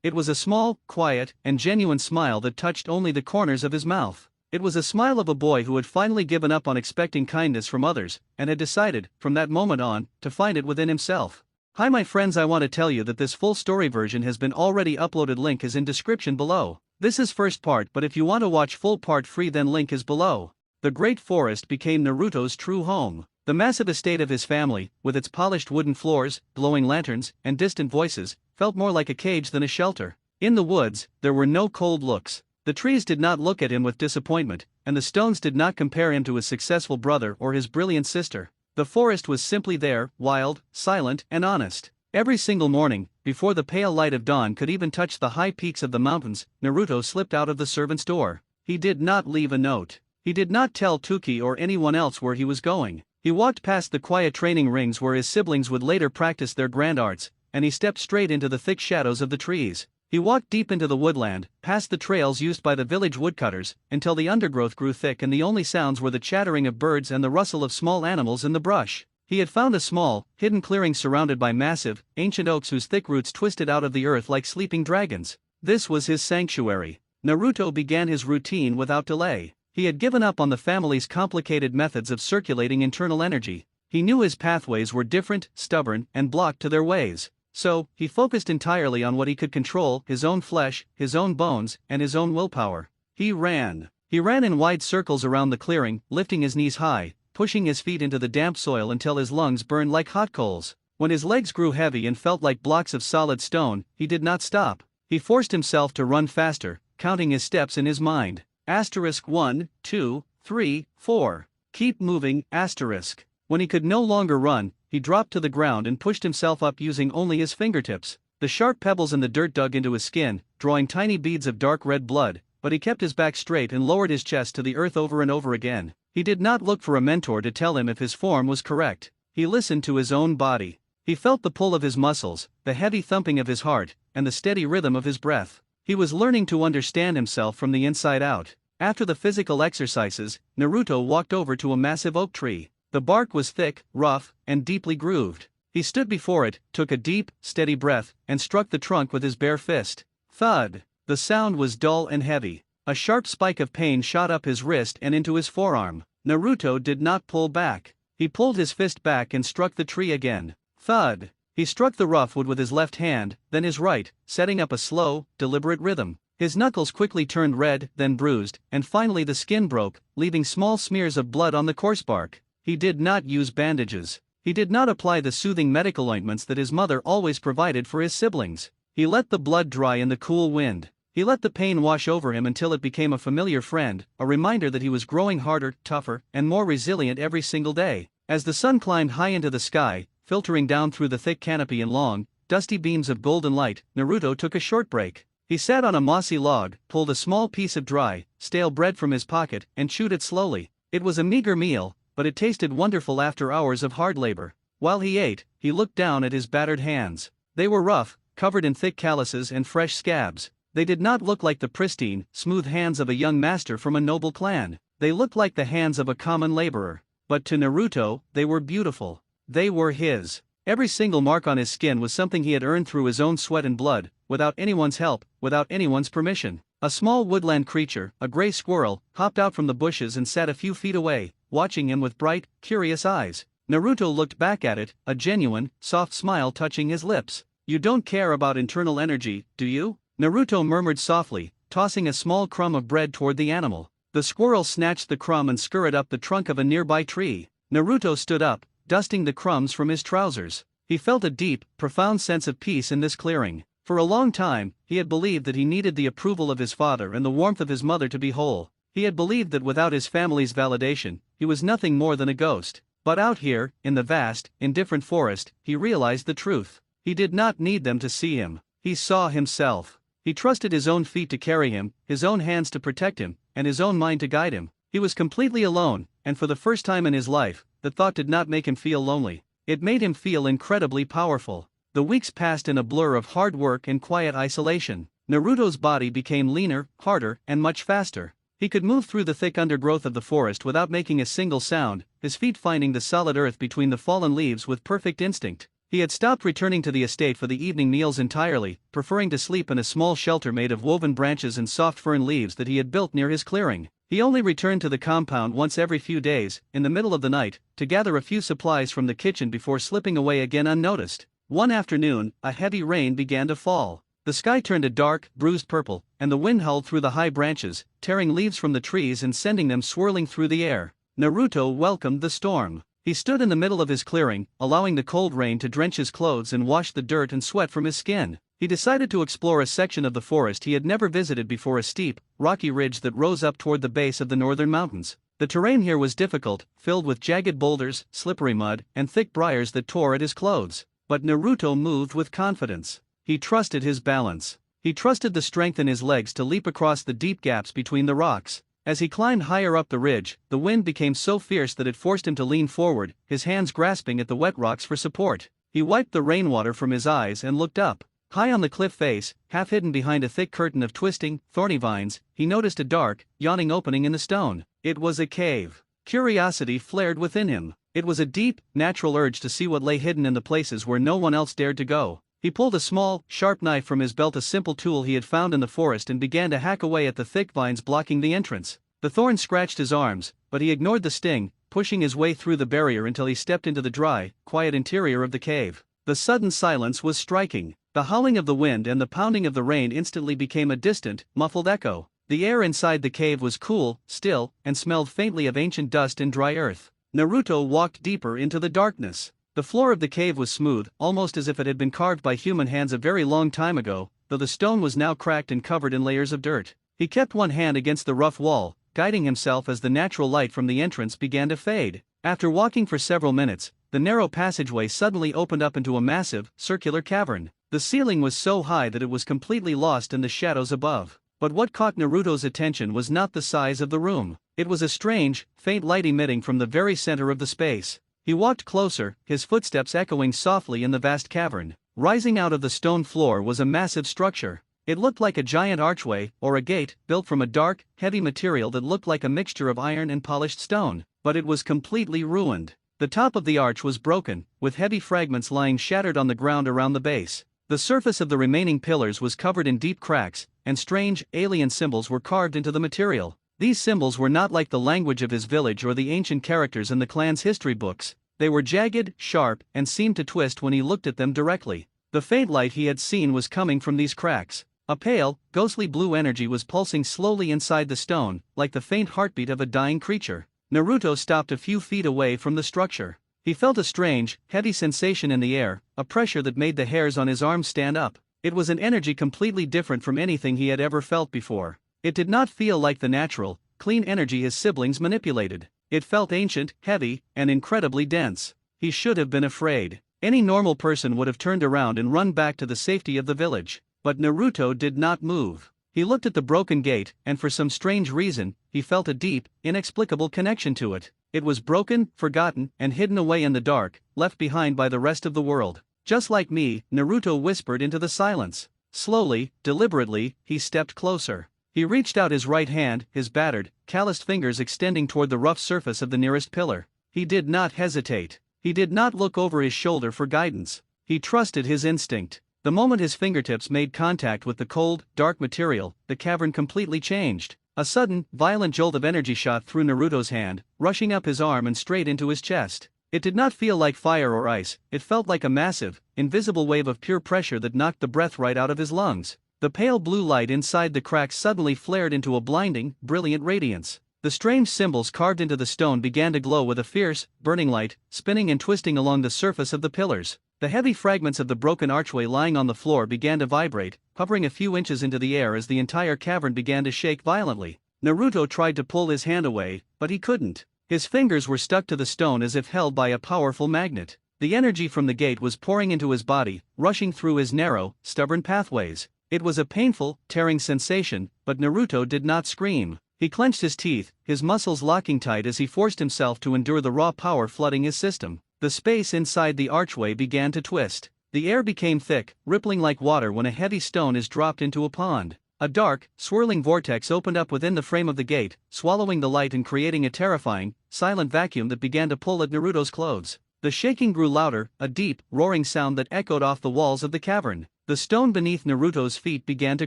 It was a small, quiet, and genuine smile that touched only the corners of his mouth. It was a smile of a boy who had finally given up on expecting kindness from others, and had decided, from that moment on, to find it within himself. Hi my friends, I want to tell you that this full story version has been already uploaded, link is in description below. This is first part, but if you want to watch full part free then link is below. The great forest became Naruto's true home. The massive estate of his family, with its polished wooden floors, glowing lanterns, and distant voices, felt more like a cage than a shelter. In the woods, there were no cold looks. The trees did not look at him with disappointment, and the stones did not compare him to his successful brother or his brilliant sister. The forest was simply there, wild, silent, and honest. Every single morning, before the pale light of dawn could even touch the high peaks of the mountains, Naruto slipped out of the servant's door. He did not leave a note. He did not tell Tuki or anyone else where he was going. He walked past the quiet training rings where his siblings would later practice their grand arts, and he stepped straight into the thick shadows of the trees. He walked deep into the woodland, past the trails used by the village woodcutters, until the undergrowth grew thick and the only sounds were the chattering of birds and the rustle of small animals in the brush. He had found a small, hidden clearing surrounded by massive, ancient oaks whose thick roots twisted out of the earth like sleeping dragons. This was his sanctuary. Naruto began his routine without delay. He had given up on the family's complicated methods of circulating internal energy. He knew his pathways were different, stubborn, and blocked to their ways. So, he focused entirely on what he could control: his own flesh, his own bones, and his own willpower. He ran. He ran in wide circles around the clearing, lifting his knees high, pushing his feet into the damp soil until his lungs burned like hot coals. When his legs grew heavy and felt like blocks of solid stone, he did not stop. He forced himself to run faster, counting his steps in his mind. Asterisk 1, 2, 3, 4. Keep moving, asterisk. When he could no longer run, he dropped to the ground and pushed himself up using only his fingertips. The sharp pebbles in the dirt dug into his skin, drawing tiny beads of dark red blood, but he kept his back straight and lowered his chest to the earth over and over again. He did not look for a mentor to tell him if his form was correct. He listened to his own body. He felt the pull of his muscles, the heavy thumping of his heart, and the steady rhythm of his breath. He was learning to understand himself from the inside out. After the physical exercises, Naruto walked over to a massive oak tree. The bark was thick, rough, and deeply grooved. He stood before it, took a deep, steady breath, and struck the trunk with his bare fist. Thud! The sound was dull and heavy. A sharp spike of pain shot up his wrist and into his forearm. Naruto did not pull back. He pulled his fist back and struck the tree again. Thud! He struck the rough wood with his left hand, then his right, setting up a slow, deliberate rhythm. His knuckles quickly turned red, then bruised, and finally the skin broke, leaving small smears of blood on the coarse bark. He did not use bandages. He did not apply the soothing medical ointments that his mother always provided for his siblings. He let the blood dry in the cool wind. He let the pain wash over him until it became a familiar friend, a reminder that he was growing harder, tougher, and more resilient every single day. As the sun climbed high into the sky, filtering down through the thick canopy in long, dusty beams of golden light, Naruto took a short break. He sat on a mossy log, pulled a small piece of dry, stale bread from his pocket, and chewed it slowly. It was a meager meal, but it tasted wonderful after hours of hard labor. While he ate, he looked down at his battered hands. They were rough, covered in thick calluses and fresh scabs. They did not look like the pristine, smooth hands of a young master from a noble clan. They looked like the hands of a common laborer. But to Naruto, they were beautiful. They were his. Every single mark on his skin was something he had earned through his own sweat and blood, without anyone's help, without anyone's permission. A small woodland creature, a gray squirrel, hopped out from the bushes and sat a few feet away, watching him with bright, curious eyes. Naruto looked back at it, a genuine, soft smile touching his lips. "You don't care about internal energy, do you?" Naruto murmured softly, tossing a small crumb of bread toward the animal. The squirrel snatched the crumb and scurried up the trunk of a nearby tree. Naruto stood up, dusting the crumbs from his trousers. He felt a deep, profound sense of peace in this clearing. For a long time, he had believed that he needed the approval of his father and the warmth of his mother to be whole. He had believed that without his family's validation, he was nothing more than a ghost. But out here, in the vast, indifferent forest, he realized the truth. He did not need them to see him. He saw himself. He trusted his own feet to carry him, his own hands to protect him, and his own mind to guide him. He was completely alone, and for the first time in his life, the thought did not make him feel lonely. It made him feel incredibly powerful. The weeks passed in a blur of hard work and quiet isolation. Naruto's body became leaner, harder, and much faster. He could move through the thick undergrowth of the forest without making a single sound, his feet finding the solid earth between the fallen leaves with perfect instinct. He had stopped returning to the estate for the evening meals entirely, preferring to sleep in a small shelter made of woven branches and soft fern leaves that he had built near his clearing. He only returned to the compound once every few days, in the middle of the night, to gather a few supplies from the kitchen before slipping away again unnoticed. One afternoon, a heavy rain began to fall. The sky turned a dark, bruised purple, and the wind howled through the high branches, tearing leaves from the trees and sending them swirling through the air. Naruto welcomed the storm. He stood in the middle of his clearing, allowing the cold rain to drench his clothes and wash the dirt and sweat from his skin. He decided to explore a section of the forest he had never visited before, a steep, rocky ridge that rose up toward the base of the northern mountains. The terrain here was difficult, filled with jagged boulders, slippery mud, and thick briars that tore at his clothes. But Naruto moved with confidence. He trusted his balance. He trusted the strength in his legs to leap across the deep gaps between the rocks. As he climbed higher up the ridge, the wind became so fierce that it forced him to lean forward, his hands grasping at the wet rocks for support. He wiped the rainwater from his eyes and looked up. High on the cliff face, half hidden behind a thick curtain of twisting, thorny vines, he noticed a dark, yawning opening in the stone. It was a cave. Curiosity flared within him. It was a deep, natural urge to see what lay hidden in the places where no one else dared to go. He pulled a small, sharp knife from his belt, a simple tool he had found in the forest, and began to hack away at the thick vines blocking the entrance. The thorns scratched his arms, but he ignored the sting, pushing his way through the barrier until he stepped into the dry, quiet interior of the cave. The sudden silence was striking. The howling of the wind and the pounding of the rain instantly became a distant, muffled echo. The air inside the cave was cool, still, and smelled faintly of ancient dust and dry earth. Naruto walked deeper into the darkness. The floor of the cave was smooth, almost as if it had been carved by human hands a very long time ago, though the stone was now cracked and covered in layers of dirt. He kept one hand against the rough wall, guiding himself as the natural light from the entrance began to fade. After walking for several minutes, the narrow passageway suddenly opened up into a massive, circular cavern. The ceiling was so high that it was completely lost in the shadows above. But what caught Naruto's attention was not the size of the room. It was a strange, faint light emitting from the very center of the space. He walked closer, his footsteps echoing softly in the vast cavern. Rising out of the stone floor was a massive structure. It looked like a giant archway, or a gate, built from a dark, heavy material that looked like a mixture of iron and polished stone. But it was completely ruined. The top of the arch was broken, with heavy fragments lying shattered on the ground around the base. The surface of the remaining pillars was covered in deep cracks, and strange, alien symbols were carved into the material. These symbols were not like the language of his village or the ancient characters in the clan's history books. They were jagged, sharp, and seemed to twist when he looked at them directly. The faint light he had seen was coming from these cracks. A pale, ghostly blue energy was pulsing slowly inside the stone, like the faint heartbeat of a dying creature. Naruto stopped a few feet away from the structure. He felt a strange, heavy sensation in the air, a pressure that made the hairs on his arms stand up. It was an energy completely different from anything he had ever felt before. It did not feel like the natural, clean energy his siblings manipulated. It felt ancient, heavy, and incredibly dense. He should have been afraid. Any normal person would have turned around and run back to the safety of the village. But Naruto did not move. He looked at the broken gate, and for some strange reason, he felt a deep, inexplicable connection to it. It was broken, forgotten, and hidden away in the dark, left behind by the rest of the world. Just like me, Naruto whispered into the silence. Slowly, deliberately, he stepped closer. He reached out his right hand, his battered, calloused fingers extending toward the rough surface of the nearest pillar. He did not hesitate. He did not look over his shoulder for guidance. He trusted his instinct. The moment his fingertips made contact with the cold, dark material, the cavern completely changed. A sudden, violent jolt of energy shot through Naruto's hand, rushing up his arm and straight into his chest. It did not feel like fire or ice, it felt like a massive, invisible wave of pure pressure that knocked the breath right out of his lungs. The pale blue light inside the cracks suddenly flared into a blinding, brilliant radiance. The strange symbols carved into the stone began to glow with a fierce, burning light, spinning and twisting along the surface of the pillars. The heavy fragments of the broken archway lying on the floor began to vibrate, hovering a few inches into the air as the entire cavern began to shake violently. Naruto tried to pull his hand away, but he couldn't. His fingers were stuck to the stone as if held by a powerful magnet. The energy from the gate was pouring into his body, rushing through his narrow, stubborn pathways. It was a painful, tearing sensation, but Naruto did not scream. He clenched his teeth, his muscles locking tight as he forced himself to endure the raw power flooding his system. The space inside the archway began to twist. The air became thick, rippling like water when a heavy stone is dropped into a pond. A dark, swirling vortex opened up within the frame of the gate, swallowing the light and creating a terrifying, silent vacuum that began to pull at Naruto's clothes. The shaking grew louder, a deep, roaring sound that echoed off the walls of the cavern. The stone beneath Naruto's feet began to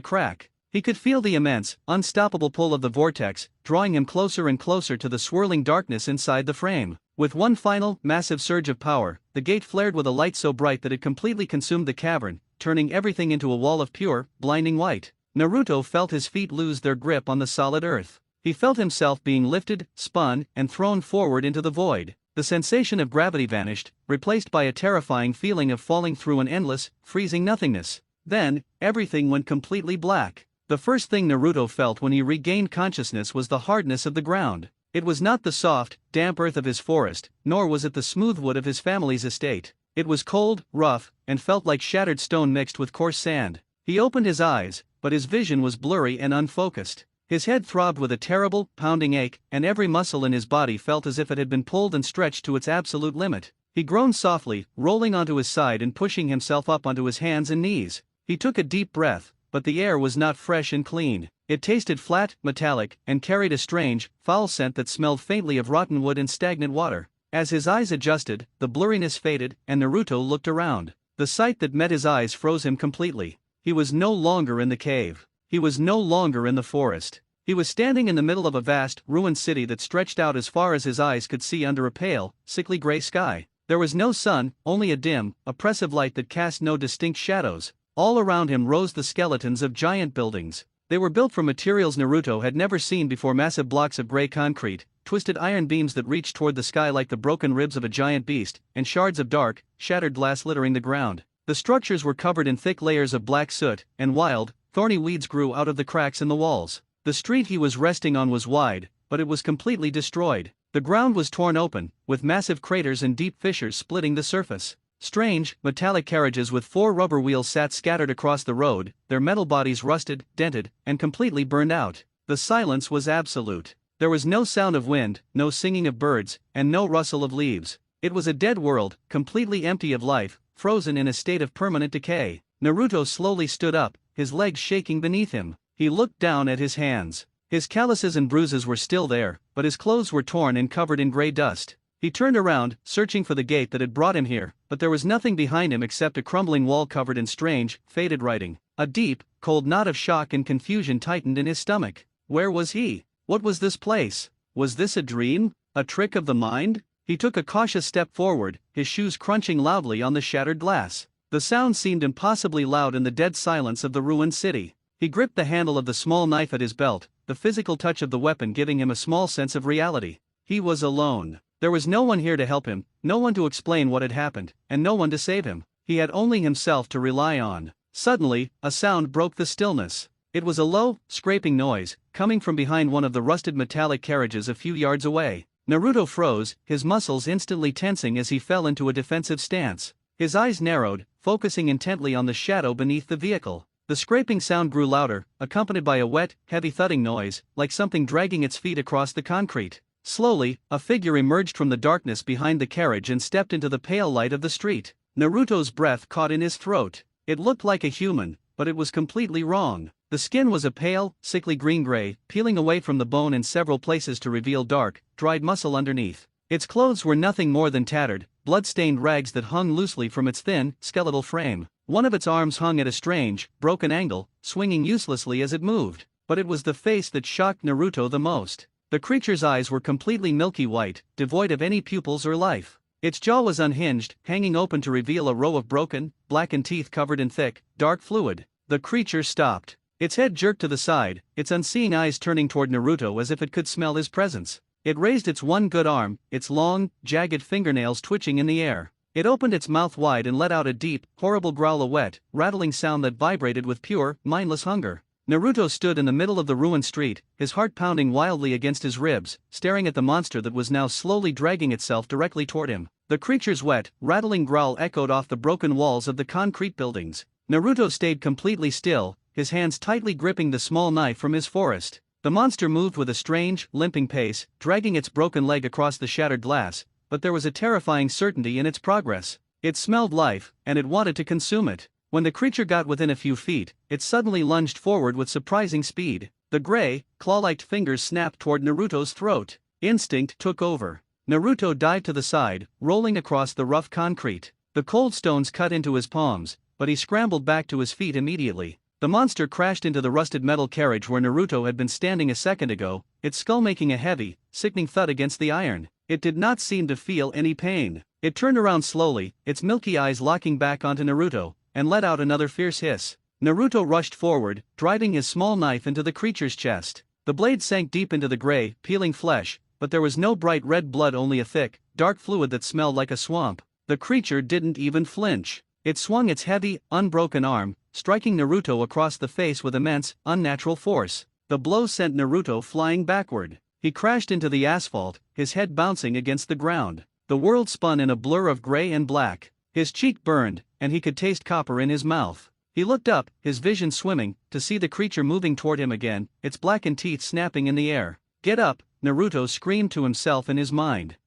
crack. He could feel the immense, unstoppable pull of the vortex, drawing him closer and closer to the swirling darkness inside the frame. With one final, massive surge of power, the gate flared with a light so bright that it completely consumed the cavern, turning everything into a wall of pure, blinding white. Naruto felt his feet lose their grip on the solid earth. He felt himself being lifted, spun, and thrown forward into the void. The sensation of gravity vanished, replaced by a terrifying feeling of falling through an endless, freezing nothingness. Then, everything went completely black. The first thing Naruto felt when he regained consciousness was the hardness of the ground. It was not the soft, damp earth of his forest, nor was it the smooth wood of his family's estate. It was cold, rough, and felt like shattered stone mixed with coarse sand. He opened his eyes, but his vision was blurry and unfocused. His head throbbed with a terrible, pounding ache, and every muscle in his body felt as if it had been pulled and stretched to its absolute limit. He groaned softly, rolling onto his side and pushing himself up onto his hands and knees. He took a deep breath, but the air was not fresh and clean. It tasted flat, metallic, and carried a strange, foul scent that smelled faintly of rotten wood and stagnant water. As his eyes adjusted, the blurriness faded, and Naruto looked around. The sight that met his eyes froze him completely. He was no longer in the cave. He was no longer in the forest. He was standing in the middle of a vast, ruined city that stretched out as far as his eyes could see under a pale, sickly gray sky. There was no sun, only a dim, oppressive light that cast no distinct shadows. All around him rose the skeletons of giant buildings. They were built from materials Naruto had never seen before: massive blocks of gray concrete, twisted iron beams that reached toward the sky like the broken ribs of a giant beast, and shards of dark, shattered glass littering the ground. The structures were covered in thick layers of black soot, and wild, thorny weeds grew out of the cracks in the walls. The street he was resting on was wide, but it was completely destroyed. The ground was torn open, with massive craters and deep fissures splitting the surface. Strange, metallic carriages with 4 rubber wheels sat scattered across the road, their metal bodies rusted, dented, and completely burned out. The silence was absolute. There was no sound of wind, no singing of birds, and no rustle of leaves. It was a dead world, completely empty of life, frozen in a state of permanent decay. Naruto slowly stood up, his legs shaking beneath him. He looked down at his hands. His calluses and bruises were still there, but his clothes were torn and covered in gray dust. He turned around, searching for the gate that had brought him here, but there was nothing behind him except a crumbling wall covered in strange, faded writing. A deep, cold knot of shock and confusion tightened in his stomach. Where was he? What was this place? Was this a dream? A trick of the mind? He took a cautious step forward, his shoes crunching loudly on the shattered glass. The sound seemed impossibly loud in the dead silence of the ruined city. He gripped the handle of the small knife at his belt, the physical touch of the weapon giving him a small sense of reality. He was alone. There was no one here to help him, no one to explain what had happened, and no one to save him. He had only himself to rely on. Suddenly, a sound broke the stillness. It was a low, scraping noise, coming from behind one of the rusted metallic carriages a few yards away. Naruto froze, his muscles instantly tensing as he fell into a defensive stance. His eyes narrowed, focusing intently on the shadow beneath the vehicle. The scraping sound grew louder, accompanied by a wet, heavy thudding noise, like something dragging its feet across the concrete. Slowly, a figure emerged from the darkness behind the carriage and stepped into the pale light of the street. Naruto's breath caught in his throat. It looked like a human, but it was completely wrong. The skin was a pale, sickly green-gray, peeling away from the bone in several places to reveal dark, dried muscle underneath. Its clothes were nothing more than tattered, blood-stained rags that hung loosely from its thin, skeletal frame. One of its arms hung at a strange, broken angle, swinging uselessly as it moved. But it was the face that shocked Naruto the most. The creature's eyes were completely milky white, devoid of any pupils or life. Its jaw was unhinged, hanging open to reveal a row of broken, blackened teeth covered in thick, dark fluid. The creature stopped. Its head jerked to the side, its unseeing eyes turning toward Naruto as if it could smell his presence. It raised its one good arm, its long, jagged fingernails twitching in the air. It opened its mouth wide and let out a deep, horrible growl, a wet, rattling sound that vibrated with pure, mindless hunger. Naruto stood in the middle of the ruined street, his heart pounding wildly against his ribs, staring at the monster that was now slowly dragging itself directly toward him. The creature's wet, rattling growl echoed off the broken walls of the concrete buildings. Naruto stayed completely still, his hands tightly gripping the small knife from his forest. The monster moved with a strange, limping pace, dragging its broken leg across the shattered glass, but there was a terrifying certainty in its progress. It smelled life, and it wanted to consume it. When the creature got within a few feet, it suddenly lunged forward with surprising speed. The gray, claw-like fingers snapped toward Naruto's throat. Instinct took over. Naruto dived to the side, rolling across the rough concrete. The cold stones cut into his palms, but he scrambled back to his feet immediately. The monster crashed into the rusted metal carriage where Naruto had been standing a second ago, its skull making a heavy, sickening thud against the iron. It did not seem to feel any pain. It turned around slowly, its milky eyes locking back onto Naruto, and let out another fierce hiss. Naruto rushed forward, driving his small knife into the creature's chest. The blade sank deep into the gray, peeling flesh, but there was no bright red blood, only a thick, dark fluid that smelled like a swamp. The creature didn't even flinch. It swung its heavy, unbroken arm, striking Naruto across the face with immense, unnatural force. The blow sent Naruto flying backward. He crashed into the asphalt, his head bouncing against the ground. The world spun in a blur of gray and black. His cheek burned, and he could taste copper in his mouth. He looked up, his vision swimming, to see the creature moving toward him again, its blackened teeth snapping in the air. "Get up," Naruto screamed to himself in his mind.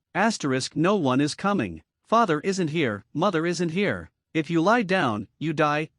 No one is coming. Father isn't here, mother isn't here. If you lie down, you die,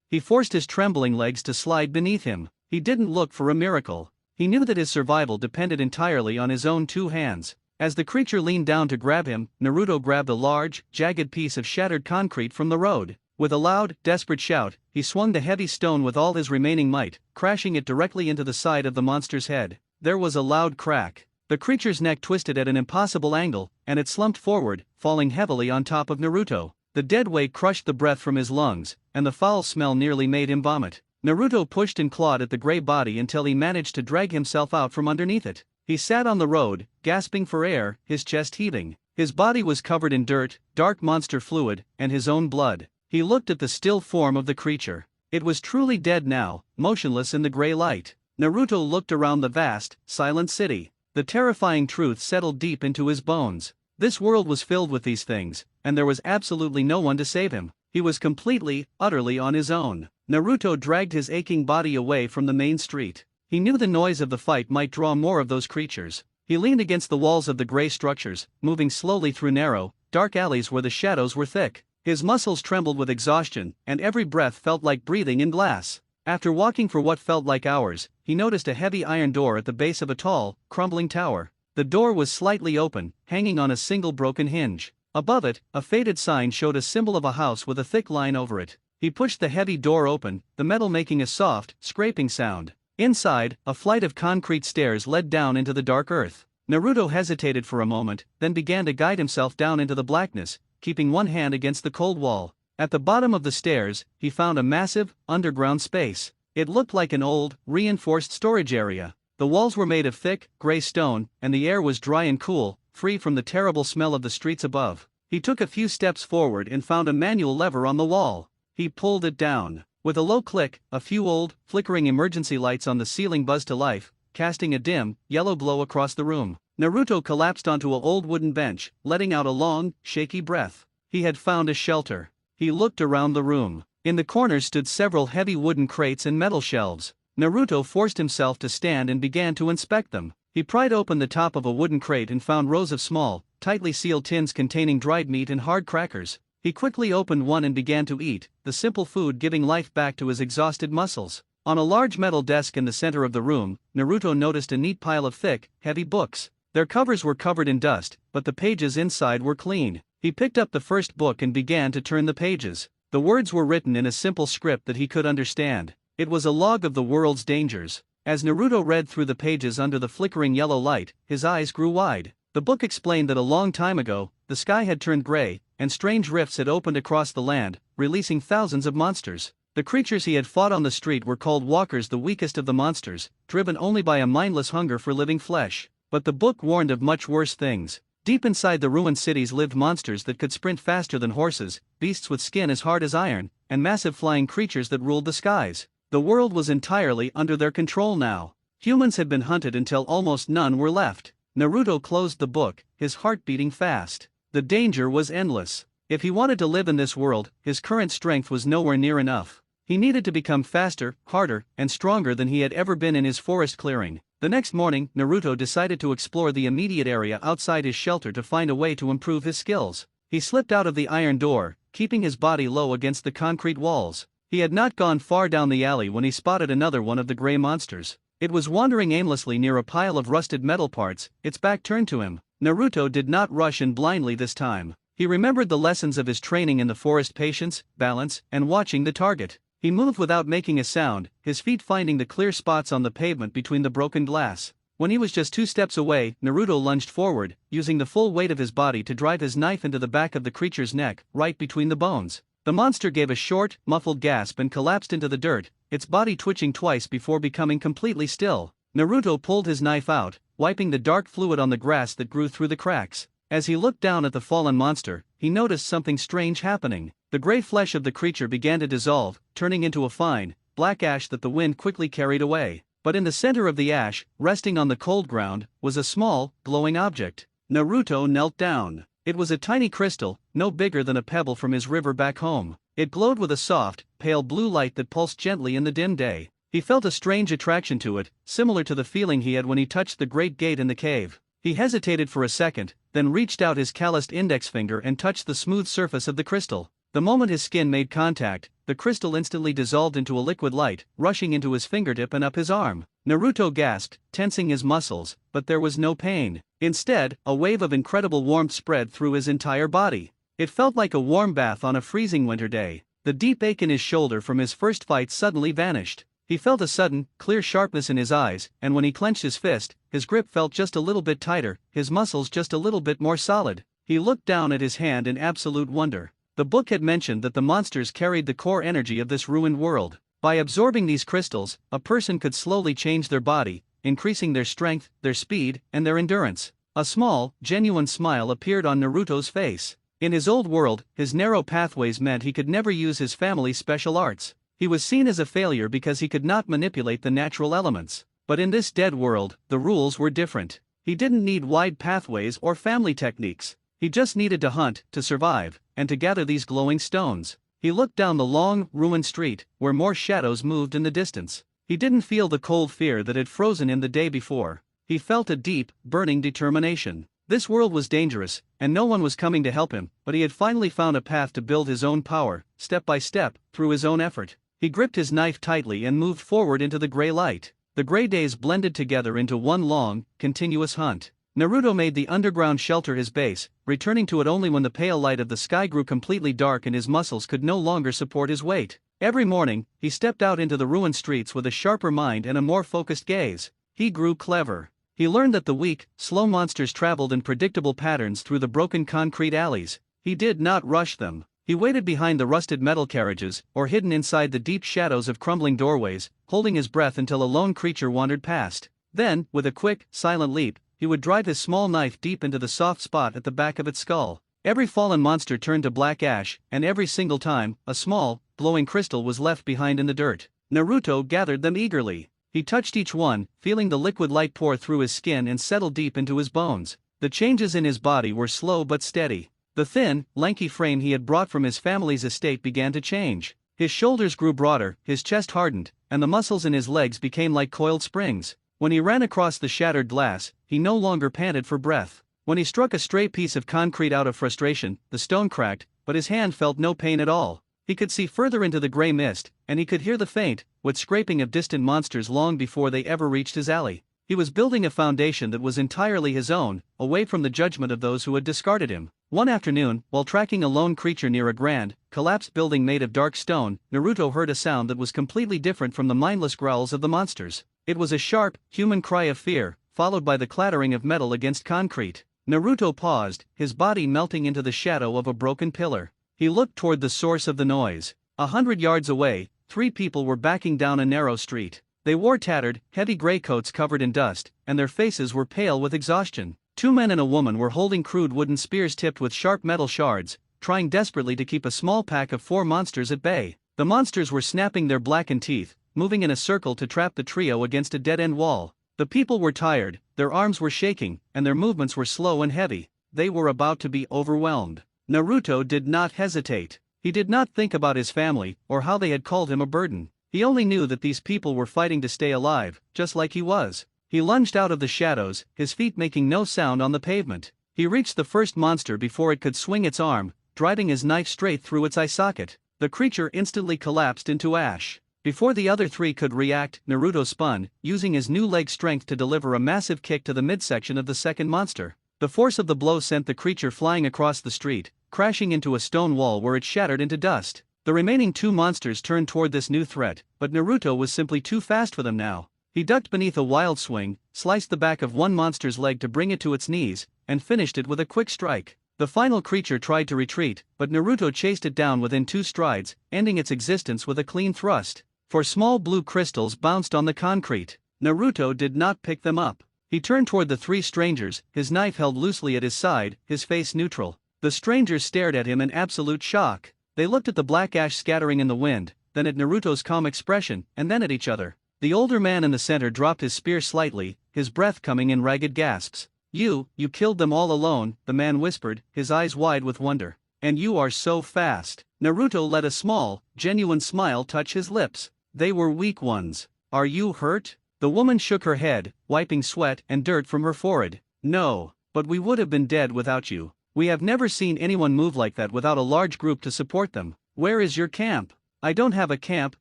He forced his trembling legs to slide beneath him. He didn't look for a miracle. He knew that his survival depended entirely on his own two hands. As the creature leaned down to grab him, Naruto grabbed a large, jagged piece of shattered concrete from the road. With a loud, desperate shout, he swung the heavy stone with all his remaining might, crashing it directly into the side of the monster's head. There was a loud crack. The creature's neck twisted at an impossible angle, and it slumped forward, falling heavily on top of Naruto. The dead weight crushed the breath from his lungs, and the foul smell nearly made him vomit. Naruto pushed and clawed at the gray body until he managed to drag himself out from underneath it. He sat on the road, gasping for air, his chest heaving. His body was covered in dirt, dark monster fluid, and his own blood. He looked at the still form of the creature. It was truly dead now, motionless in the gray light. Naruto looked around the vast, silent city. The terrifying truth settled deep into his bones. This world was filled with these things, and there was absolutely no one to save him. He was completely, utterly on his own. Naruto dragged his aching body away from the main street. He knew the noise of the fight might draw more of those creatures. He leaned against the walls of the gray structures, moving slowly through narrow, dark alleys where the shadows were thick. His muscles trembled with exhaustion, and every breath felt like breathing in glass. After walking for what felt like hours, he noticed a heavy iron door at the base of a tall, crumbling tower. The door was slightly open, hanging on a single broken hinge. Above it, a faded sign showed a symbol of a house with a thick line over it. He pushed the heavy door open, the metal making a soft, scraping sound. Inside, a flight of concrete stairs led down into the dark earth. Naruto hesitated for a moment, then began to guide himself down into the blackness, keeping one hand against the cold wall. At the bottom of the stairs, he found a massive, underground space. It looked like an old, reinforced storage area. The walls were made of thick, gray stone, and the air was dry and cool, free from the terrible smell of the streets above. He took a few steps forward and found a manual lever on the wall. He pulled it down. With a low click, a few old, flickering emergency lights on the ceiling buzzed to life, casting a dim, yellow glow across the room. Naruto collapsed onto an old wooden bench, letting out a long, shaky breath. He had found a shelter. He looked around the room. In the corners stood several heavy wooden crates and metal shelves. Naruto forced himself to stand and began to inspect them. He pried open the top of a wooden crate and found rows of small, tightly sealed tins containing dried meat and hard crackers. He quickly opened one and began to eat, the simple food giving life back to his exhausted muscles. On a large metal desk in the center of the room, Naruto noticed a neat pile of thick, heavy books. Their covers were covered in dust, but the pages inside were clean. He picked up the first book and began to turn the pages. The words were written in a simple script that he could understand. It was a log of the world's dangers. As Naruto read through the pages under the flickering yellow light, his eyes grew wide. The book explained that a long time ago, the sky had turned gray, and strange rifts had opened across the land, releasing thousands of monsters. The creatures he had fought on the street were called walkers, the weakest of the monsters, driven only by a mindless hunger for living flesh. But the book warned of much worse things. Deep inside the ruined cities lived monsters that could sprint faster than horses, beasts with skin as hard as iron, and massive flying creatures that ruled the skies. The world was entirely under their control now. Humans had been hunted until almost none were left. Naruto closed the book, his heart beating fast. The danger was endless. If he wanted to live in this world, his current strength was nowhere near enough. He needed to become faster, harder, and stronger than he had ever been in his forest clearing. The next morning, Naruto decided to explore the immediate area outside his shelter to find a way to improve his skills. He slipped out of the iron door, keeping his body low against the concrete walls. He had not gone far down the alley when he spotted another one of the gray monsters. It was wandering aimlessly near a pile of rusted metal parts, its back turned to him. Naruto did not rush in blindly this time. He remembered the lessons of his training in the forest: patience, balance, and watching the target. He moved without making a sound, his feet finding the clear spots on the pavement between the broken glass. When he was just 2 steps away, Naruto lunged forward, using the full weight of his body to drive his knife into the back of the creature's neck, right between the bones. The monster gave a short, muffled gasp and collapsed into the dirt, its body twitching twice before becoming completely still. Naruto pulled his knife out, wiping the dark fluid on the grass that grew through the cracks. As he looked down at the fallen monster, he noticed something strange happening. The gray flesh of the creature began to dissolve, turning into a fine, black ash that the wind quickly carried away. But in the center of the ash, resting on the cold ground, was a small, glowing object. Naruto knelt down. It was a tiny crystal, no bigger than a pebble from his river back home. It glowed with a soft, pale blue light that pulsed gently in the dim day. He felt a strange attraction to it, similar to the feeling he had when he touched the great gate in the cave. He hesitated for a second, then reached out his calloused index finger and touched the smooth surface of the crystal. The moment his skin made contact, the crystal instantly dissolved into a liquid light, rushing into his fingertip and up his arm. Naruto gasped, tensing his muscles, but there was no pain. Instead, a wave of incredible warmth spread through his entire body. It felt like a warm bath on a freezing winter day. The deep ache in his shoulder from his first fight suddenly vanished. He felt a sudden, clear sharpness in his eyes, and when he clenched his fist, his grip felt just a little bit tighter, his muscles just a little bit more solid. He looked down at his hand in absolute wonder. The book had mentioned that the monsters carried the core energy of this ruined world. By absorbing these crystals, a person could slowly change their body, increasing their strength, their speed, and their endurance. A small, genuine smile appeared on Naruto's face. In his old world, his narrow pathways meant he could never use his family's special arts. He was seen as a failure because he could not manipulate the natural elements. But in this dead world, the rules were different. He didn't need wide pathways or family techniques. He just needed to hunt, to survive, and to gather these glowing stones. He looked down the long, ruined street, where more shadows moved in the distance. He didn't feel the cold fear that had frozen him the day before. He felt a deep, burning determination. This world was dangerous, and no one was coming to help him, but he had finally found a path to build his own power, step by step, through his own effort. He gripped his knife tightly and moved forward into the gray light. The gray days blended together into one long, continuous hunt. Naruto made the underground shelter his base, returning to it only when the pale light of the sky grew completely dark and his muscles could no longer support his weight. Every morning, he stepped out into the ruined streets with a sharper mind and a more focused gaze. He grew clever. He learned that the weak, slow monsters traveled in predictable patterns through the broken concrete alleys. He did not rush them. He waited behind the rusted metal carriages, or hidden inside the deep shadows of crumbling doorways, holding his breath until a lone creature wandered past. Then, with a quick, silent leap, he would drive his small knife deep into the soft spot at the back of its skull. Every fallen monster turned to black ash, and every single time, a small, glowing crystal was left behind in the dirt. Naruto gathered them eagerly. He touched each one, feeling the liquid light pour through his skin and settle deep into his bones. The changes in his body were slow but steady. The thin, lanky frame he had brought from his family's estate began to change. His shoulders grew broader, his chest hardened, and the muscles in his legs became like coiled springs. When he ran across the shattered glass, he no longer panted for breath. When he struck a stray piece of concrete out of frustration, the stone cracked, but his hand felt no pain at all. He could see further into the gray mist, and he could hear the faint, wet scraping of distant monsters long before they ever reached his alley. He was building a foundation that was entirely his own, away from the judgment of those who had discarded him. One afternoon, while tracking a lone creature near a grand, collapsed building made of dark stone, Naruto heard a sound that was completely different from the mindless growls of the monsters. It was a sharp, human cry of fear, followed by the clattering of metal against concrete. Naruto paused, his body melting into the shadow of a broken pillar. He looked toward the source of the noise. 100 yards away, 3 people were backing down a narrow street. They wore tattered, heavy gray coats covered in dust, and their faces were pale with exhaustion. 2 men and a woman were holding crude wooden spears tipped with sharp metal shards, trying desperately to keep a small pack of 4 monsters at bay. The monsters were snapping their blackened teeth, moving in a circle to trap the trio against a dead-end wall. The people were tired, their arms were shaking, and their movements were slow and heavy. They were about to be overwhelmed. Naruto did not hesitate. He did not think about his family, or how they had called him a burden. He only knew that these people were fighting to stay alive, just like he was. He lunged out of the shadows, his feet making no sound on the pavement. He reached the first monster before it could swing its arm, driving his knife straight through its eye socket. The creature instantly collapsed into ash. Before the other 3 could react, Naruto spun, using his new leg strength to deliver a massive kick to the midsection of the second monster. The force of the blow sent the creature flying across the street, crashing into a stone wall where it shattered into dust. The remaining 2 monsters turned toward this new threat, but Naruto was simply too fast for them now. He ducked beneath a wild swing, sliced the back of one monster's leg to bring it to its knees, and finished it with a quick strike. The final creature tried to retreat, but Naruto chased it down within 2 strides, ending its existence with a clean thrust. 4 small blue crystals bounced on the concrete. Naruto did not pick them up. He turned toward the 3 strangers, his knife held loosely at his side, his face neutral. The strangers stared at him in absolute shock. They looked at the black ash scattering in the wind, then at Naruto's calm expression, and then at each other. The older man in the center dropped his spear slightly, his breath coming in ragged gasps. You killed them all alone," the man whispered, his eyes wide with wonder. And you are so fast. Naruto let a small, genuine smile touch his lips. They were weak ones. Are you hurt? The woman shook her head, wiping sweat and dirt from her forehead. No, but we would have been dead without you. We have never seen anyone move like that without a large group to support them. Where is your camp? I don't have a camp,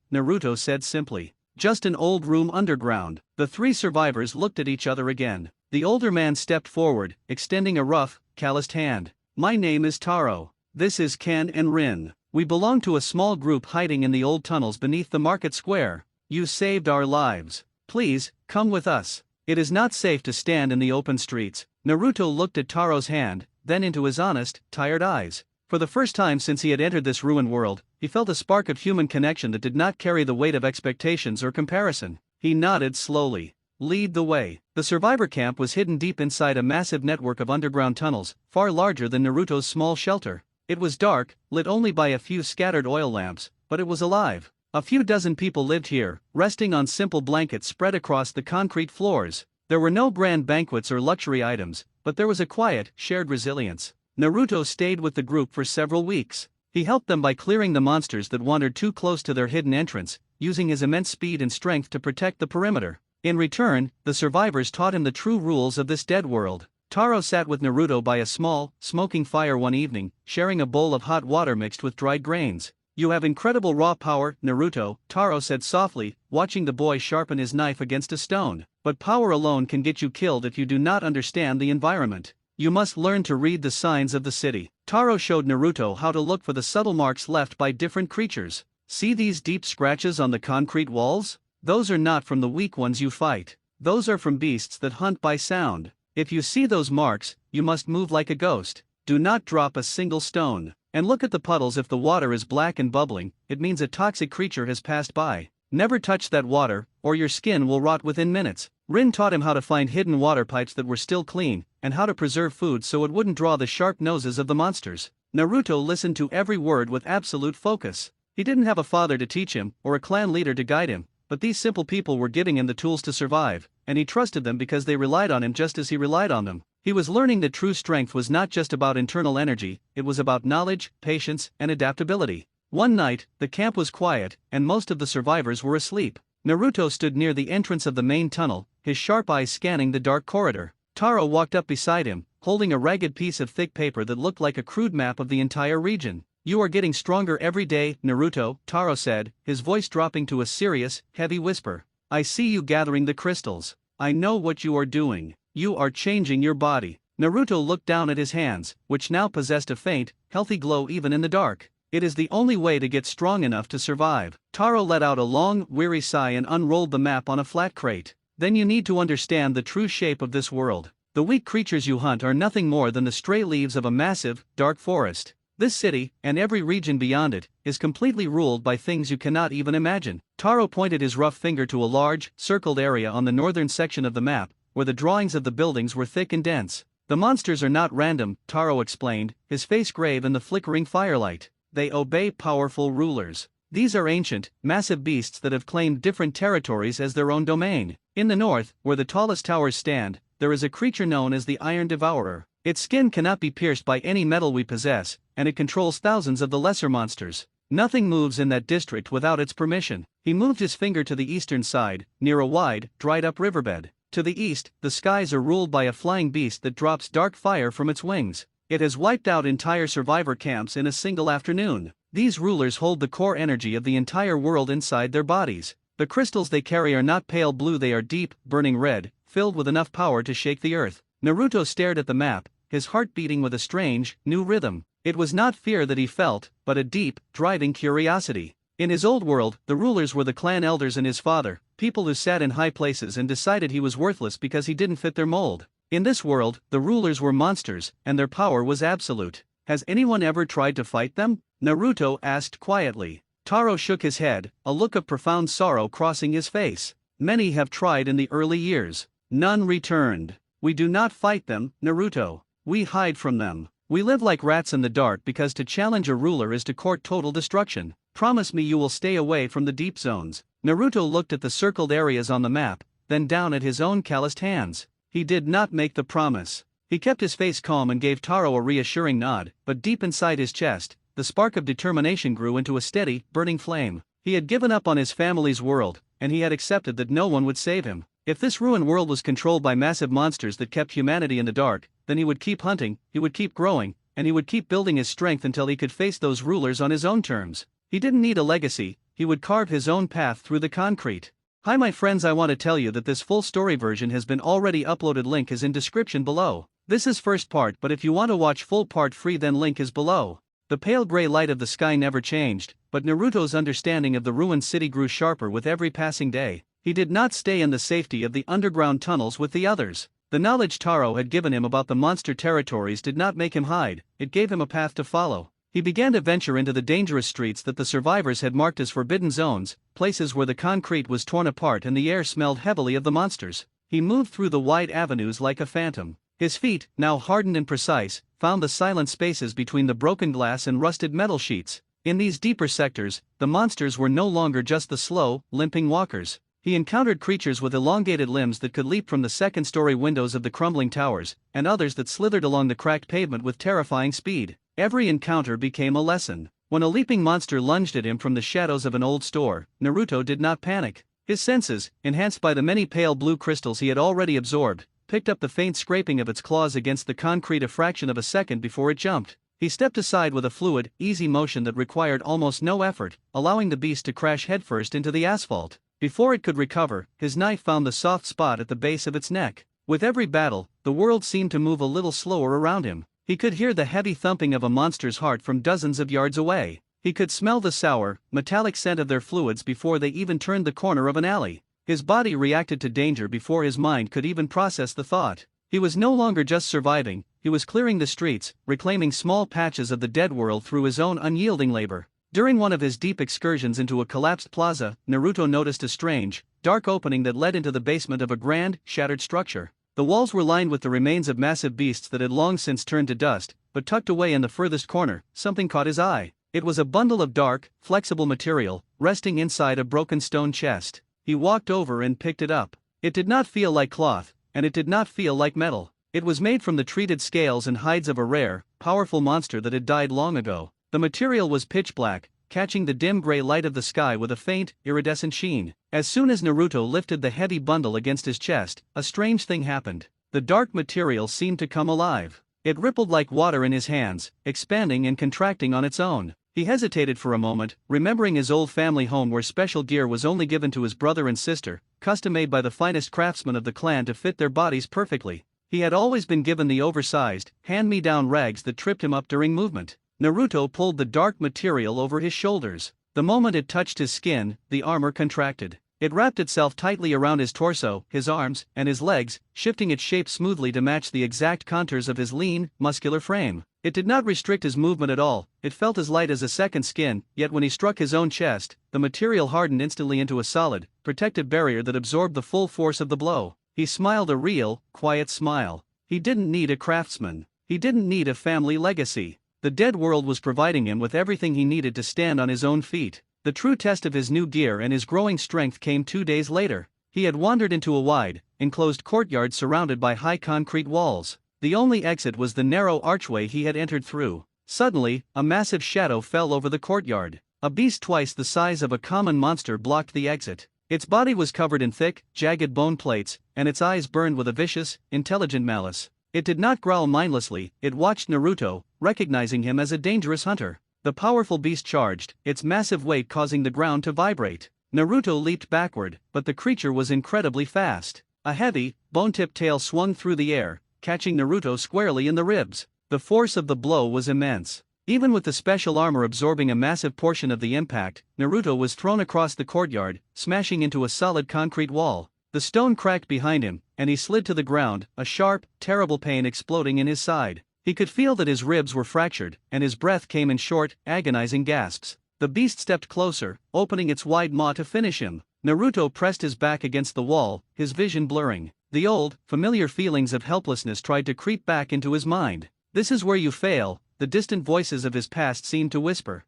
Naruto said simply. Just an old room underground. The three survivors looked at each other again. The older man stepped forward, extending a rough, calloused hand. My name is Taro. This is Ken and Rin. We belong to a small group hiding in the old tunnels beneath the market square. You saved our lives. Please, come with us. It is not safe to stand in the open streets. Naruto looked at Taro's hand, then into his honest, tired eyes. For the first time since he had entered this ruined world, he felt a spark of human connection that did not carry the weight of expectations or comparison. He nodded slowly. Lead the way. The survivor camp was hidden deep inside a massive network of underground tunnels, far larger than Naruto's small shelter. It was dark, lit only by a few scattered oil lamps, but it was alive. A few dozen people lived here, resting on simple blankets spread across the concrete floors. There were no grand banquets or luxury items, but there was a quiet, shared resilience. Naruto stayed with the group for several weeks. He helped them by clearing the monsters that wandered too close to their hidden entrance, using his immense speed and strength to protect the perimeter. In return, the survivors taught him the true rules of this dead world. Taro sat with Naruto by a small, smoking fire one evening, sharing a bowl of hot water mixed with dried grains. You have incredible raw power, Naruto, Taro said softly, watching the boy sharpen his knife against a stone. But power alone can get you killed if you do not understand the environment. You must learn to read the signs of the city. Taro showed Naruto how to look for the subtle marks left by different creatures. See these deep scratches on the concrete walls? Those are not from the weak ones you fight. Those are from beasts that hunt by sound. If you see those marks, you must move like a ghost. Do not drop a single stone. And look at the puddles. If the water is black and bubbling, it means a toxic creature has passed by. Never touch that water, or your skin will rot within minutes. Rin taught him how to find hidden water pipes that were still clean, and how to preserve food so it wouldn't draw the sharp noses of the monsters. Naruto listened to every word with absolute focus. He didn't have a father to teach him, or a clan leader to guide him, but these simple people were giving him the tools to survive, and he trusted them because they relied on him just as he relied on them. He was learning that true strength was not just about internal energy, it was about knowledge, patience, and adaptability. One night, the camp was quiet, and most of the survivors were asleep. Naruto stood near the entrance of the main tunnel, his sharp eyes scanning the dark corridor. Taro walked up beside him, holding a ragged piece of thick paper that looked like a crude map of the entire region. You are getting stronger every day, Naruto, Taro said, his voice dropping to a serious, heavy whisper. I see you gathering the crystals. I know what you are doing. You are changing your body. Naruto looked down at his hands, which now possessed a faint, healthy glow even in the dark. It is the only way to get strong enough to survive. Taro let out a long, weary sigh and unrolled the map on a flat crate. Then you need to understand the true shape of this world. The weak creatures you hunt are nothing more than the stray leaves of a massive, dark forest. This city, and every region beyond it, is completely ruled by things you cannot even imagine. Taro pointed his rough finger to a large, circled area on the northern section of the map, where the drawings of the buildings were thick and dense. The monsters are not random, Taro explained, his face grave in the flickering firelight. They obey powerful rulers. These are ancient, massive beasts that have claimed different territories as their own domain. In the north, where the tallest towers stand, there is a creature known as the Iron Devourer. Its skin cannot be pierced by any metal we possess, and it controls thousands of the lesser monsters. Nothing moves in that district without its permission. He moved his finger to the eastern side, near a wide, dried-up riverbed. To the east, the skies are ruled by a flying beast that drops dark fire from its wings. It has wiped out entire survivor camps in a single afternoon. These rulers hold the core energy of the entire world inside their bodies. The crystals they carry are not pale blue, they are deep, burning red, filled with enough power to shake the earth. Naruto stared at the map, his heart beating with a strange, new rhythm. It was not fear that he felt, but a deep, driving curiosity. In his old world, the rulers were the clan elders and his father, people who sat in high places and decided he was worthless because he didn't fit their mold. In this world, the rulers were monsters, and their power was absolute. Has anyone ever tried to fight them? Naruto asked quietly. Taro shook his head, a look of profound sorrow crossing his face. Many have tried in the early years. None returned. We do not fight them, Naruto. We hide from them. We live like rats in the dark because to challenge a ruler is to court total destruction. Promise me you will stay away from the deep zones. Naruto looked at the circled areas on the map, then down at his own calloused hands. He did not make the promise. He kept his face calm and gave Taro a reassuring nod, but deep inside his chest, the spark of determination grew into a steady, burning flame. He had given up on his family's world, and he had accepted that no one would save him. If this ruined world was controlled by massive monsters that kept humanity in the dark, then he would keep hunting, he would keep growing, and he would keep building his strength until he could face those rulers on his own terms. He didn't need a legacy, he would carve his own path through the concrete. Hi my friends, I want to tell you that this full story version has been already uploaded, link is in description below. This is first part, but if you want to watch full part free then link is below. The pale gray light of the sky never changed, but Naruto's understanding of the ruined city grew sharper with every passing day. He did not stay in the safety of the underground tunnels with the others. The knowledge Taro had given him about the monster territories did not make him hide, it gave him a path to follow. He began to venture into the dangerous streets that the survivors had marked as forbidden zones, places where the concrete was torn apart and the air smelled heavily of the monsters. He moved through the wide avenues like a phantom. His feet, now hardened and precise, found the silent spaces between the broken glass and rusted metal sheets. In these deeper sectors, the monsters were no longer just the slow, limping walkers. He encountered creatures with elongated limbs that could leap from the second-story windows of the crumbling towers, and others that slithered along the cracked pavement with terrifying speed. Every encounter became a lesson. When a leaping monster lunged at him from the shadows of an old store, Naruto did not panic. His senses, enhanced by the many pale blue crystals he had already absorbed, picked up the faint scraping of its claws against the concrete a fraction of a second before it jumped. He stepped aside with a fluid, easy motion that required almost no effort, allowing the beast to crash headfirst into the asphalt. Before it could recover, his knife found the soft spot at the base of its neck. With every battle, the world seemed to move a little slower around him. He could hear the heavy thumping of a monster's heart from dozens of yards away. He could smell the sour, metallic scent of their fluids before they even turned the corner of an alley. His body reacted to danger before his mind could even process the thought. He was no longer just surviving, he was clearing the streets, reclaiming small patches of the dead world through his own unyielding labor. During one of his deep excursions into a collapsed plaza, Naruto noticed a strange, dark opening that led into the basement of a grand, shattered structure. The walls were lined with the remains of massive beasts that had long since turned to dust, but tucked away in the furthest corner, something caught his eye. It was a bundle of dark, flexible material, resting inside a broken stone chest. He walked over and picked it up. It did not feel like cloth, and it did not feel like metal. It was made from the treated scales and hides of a rare, powerful monster that had died long ago. The material was pitch black, catching the dim gray light of the sky with a faint, iridescent sheen. As soon as Naruto lifted the heavy bundle against his chest, a strange thing happened. The dark material seemed to come alive. It rippled like water in his hands, expanding and contracting on its own. He hesitated for a moment, remembering his old family home where special gear was only given to his brother and sister, custom-made by the finest craftsmen of the clan to fit their bodies perfectly. He had always been given the oversized, hand-me-down rags that tripped him up during movement. Naruto pulled the dark material over his shoulders. The moment it touched his skin, the armor contracted. It wrapped itself tightly around his torso, his arms, and his legs, shifting its shape smoothly to match the exact contours of his lean, muscular frame. It did not restrict his movement at all, it felt as light as a second skin, yet when he struck his own chest, the material hardened instantly into a solid, protective barrier that absorbed the full force of the blow. He smiled a real, quiet smile. He didn't need a craftsman. He didn't need a family legacy. The dead world was providing him with everything he needed to stand on his own feet. The true test of his new gear and his growing strength came 2 days later. He had wandered into a wide, enclosed courtyard surrounded by high concrete walls. The only exit was the narrow archway he had entered through. Suddenly, a massive shadow fell over the courtyard. A beast twice the size of a common monster blocked the exit. Its body was covered in thick, jagged bone plates, and its eyes burned with a vicious, intelligent malice. It did not growl mindlessly, it watched Naruto, recognizing him as a dangerous hunter. The powerful beast charged, its massive weight causing the ground to vibrate. Naruto leaped backward, but the creature was incredibly fast. A heavy, bone-tipped tail swung through the air, catching Naruto squarely in the ribs. The force of the blow was immense. Even with the special armor absorbing a massive portion of the impact, Naruto was thrown across the courtyard, smashing into a solid concrete wall. The stone cracked behind him, and he slid to the ground, a sharp, terrible pain exploding in his side. He could feel that his ribs were fractured, and his breath came in short, agonizing gasps. The beast stepped closer, opening its wide maw to finish him. Naruto pressed his back against the wall, his vision blurring. The old, familiar feelings of helplessness tried to creep back into his mind. "This is where you fail," the distant voices of his past seemed to whisper.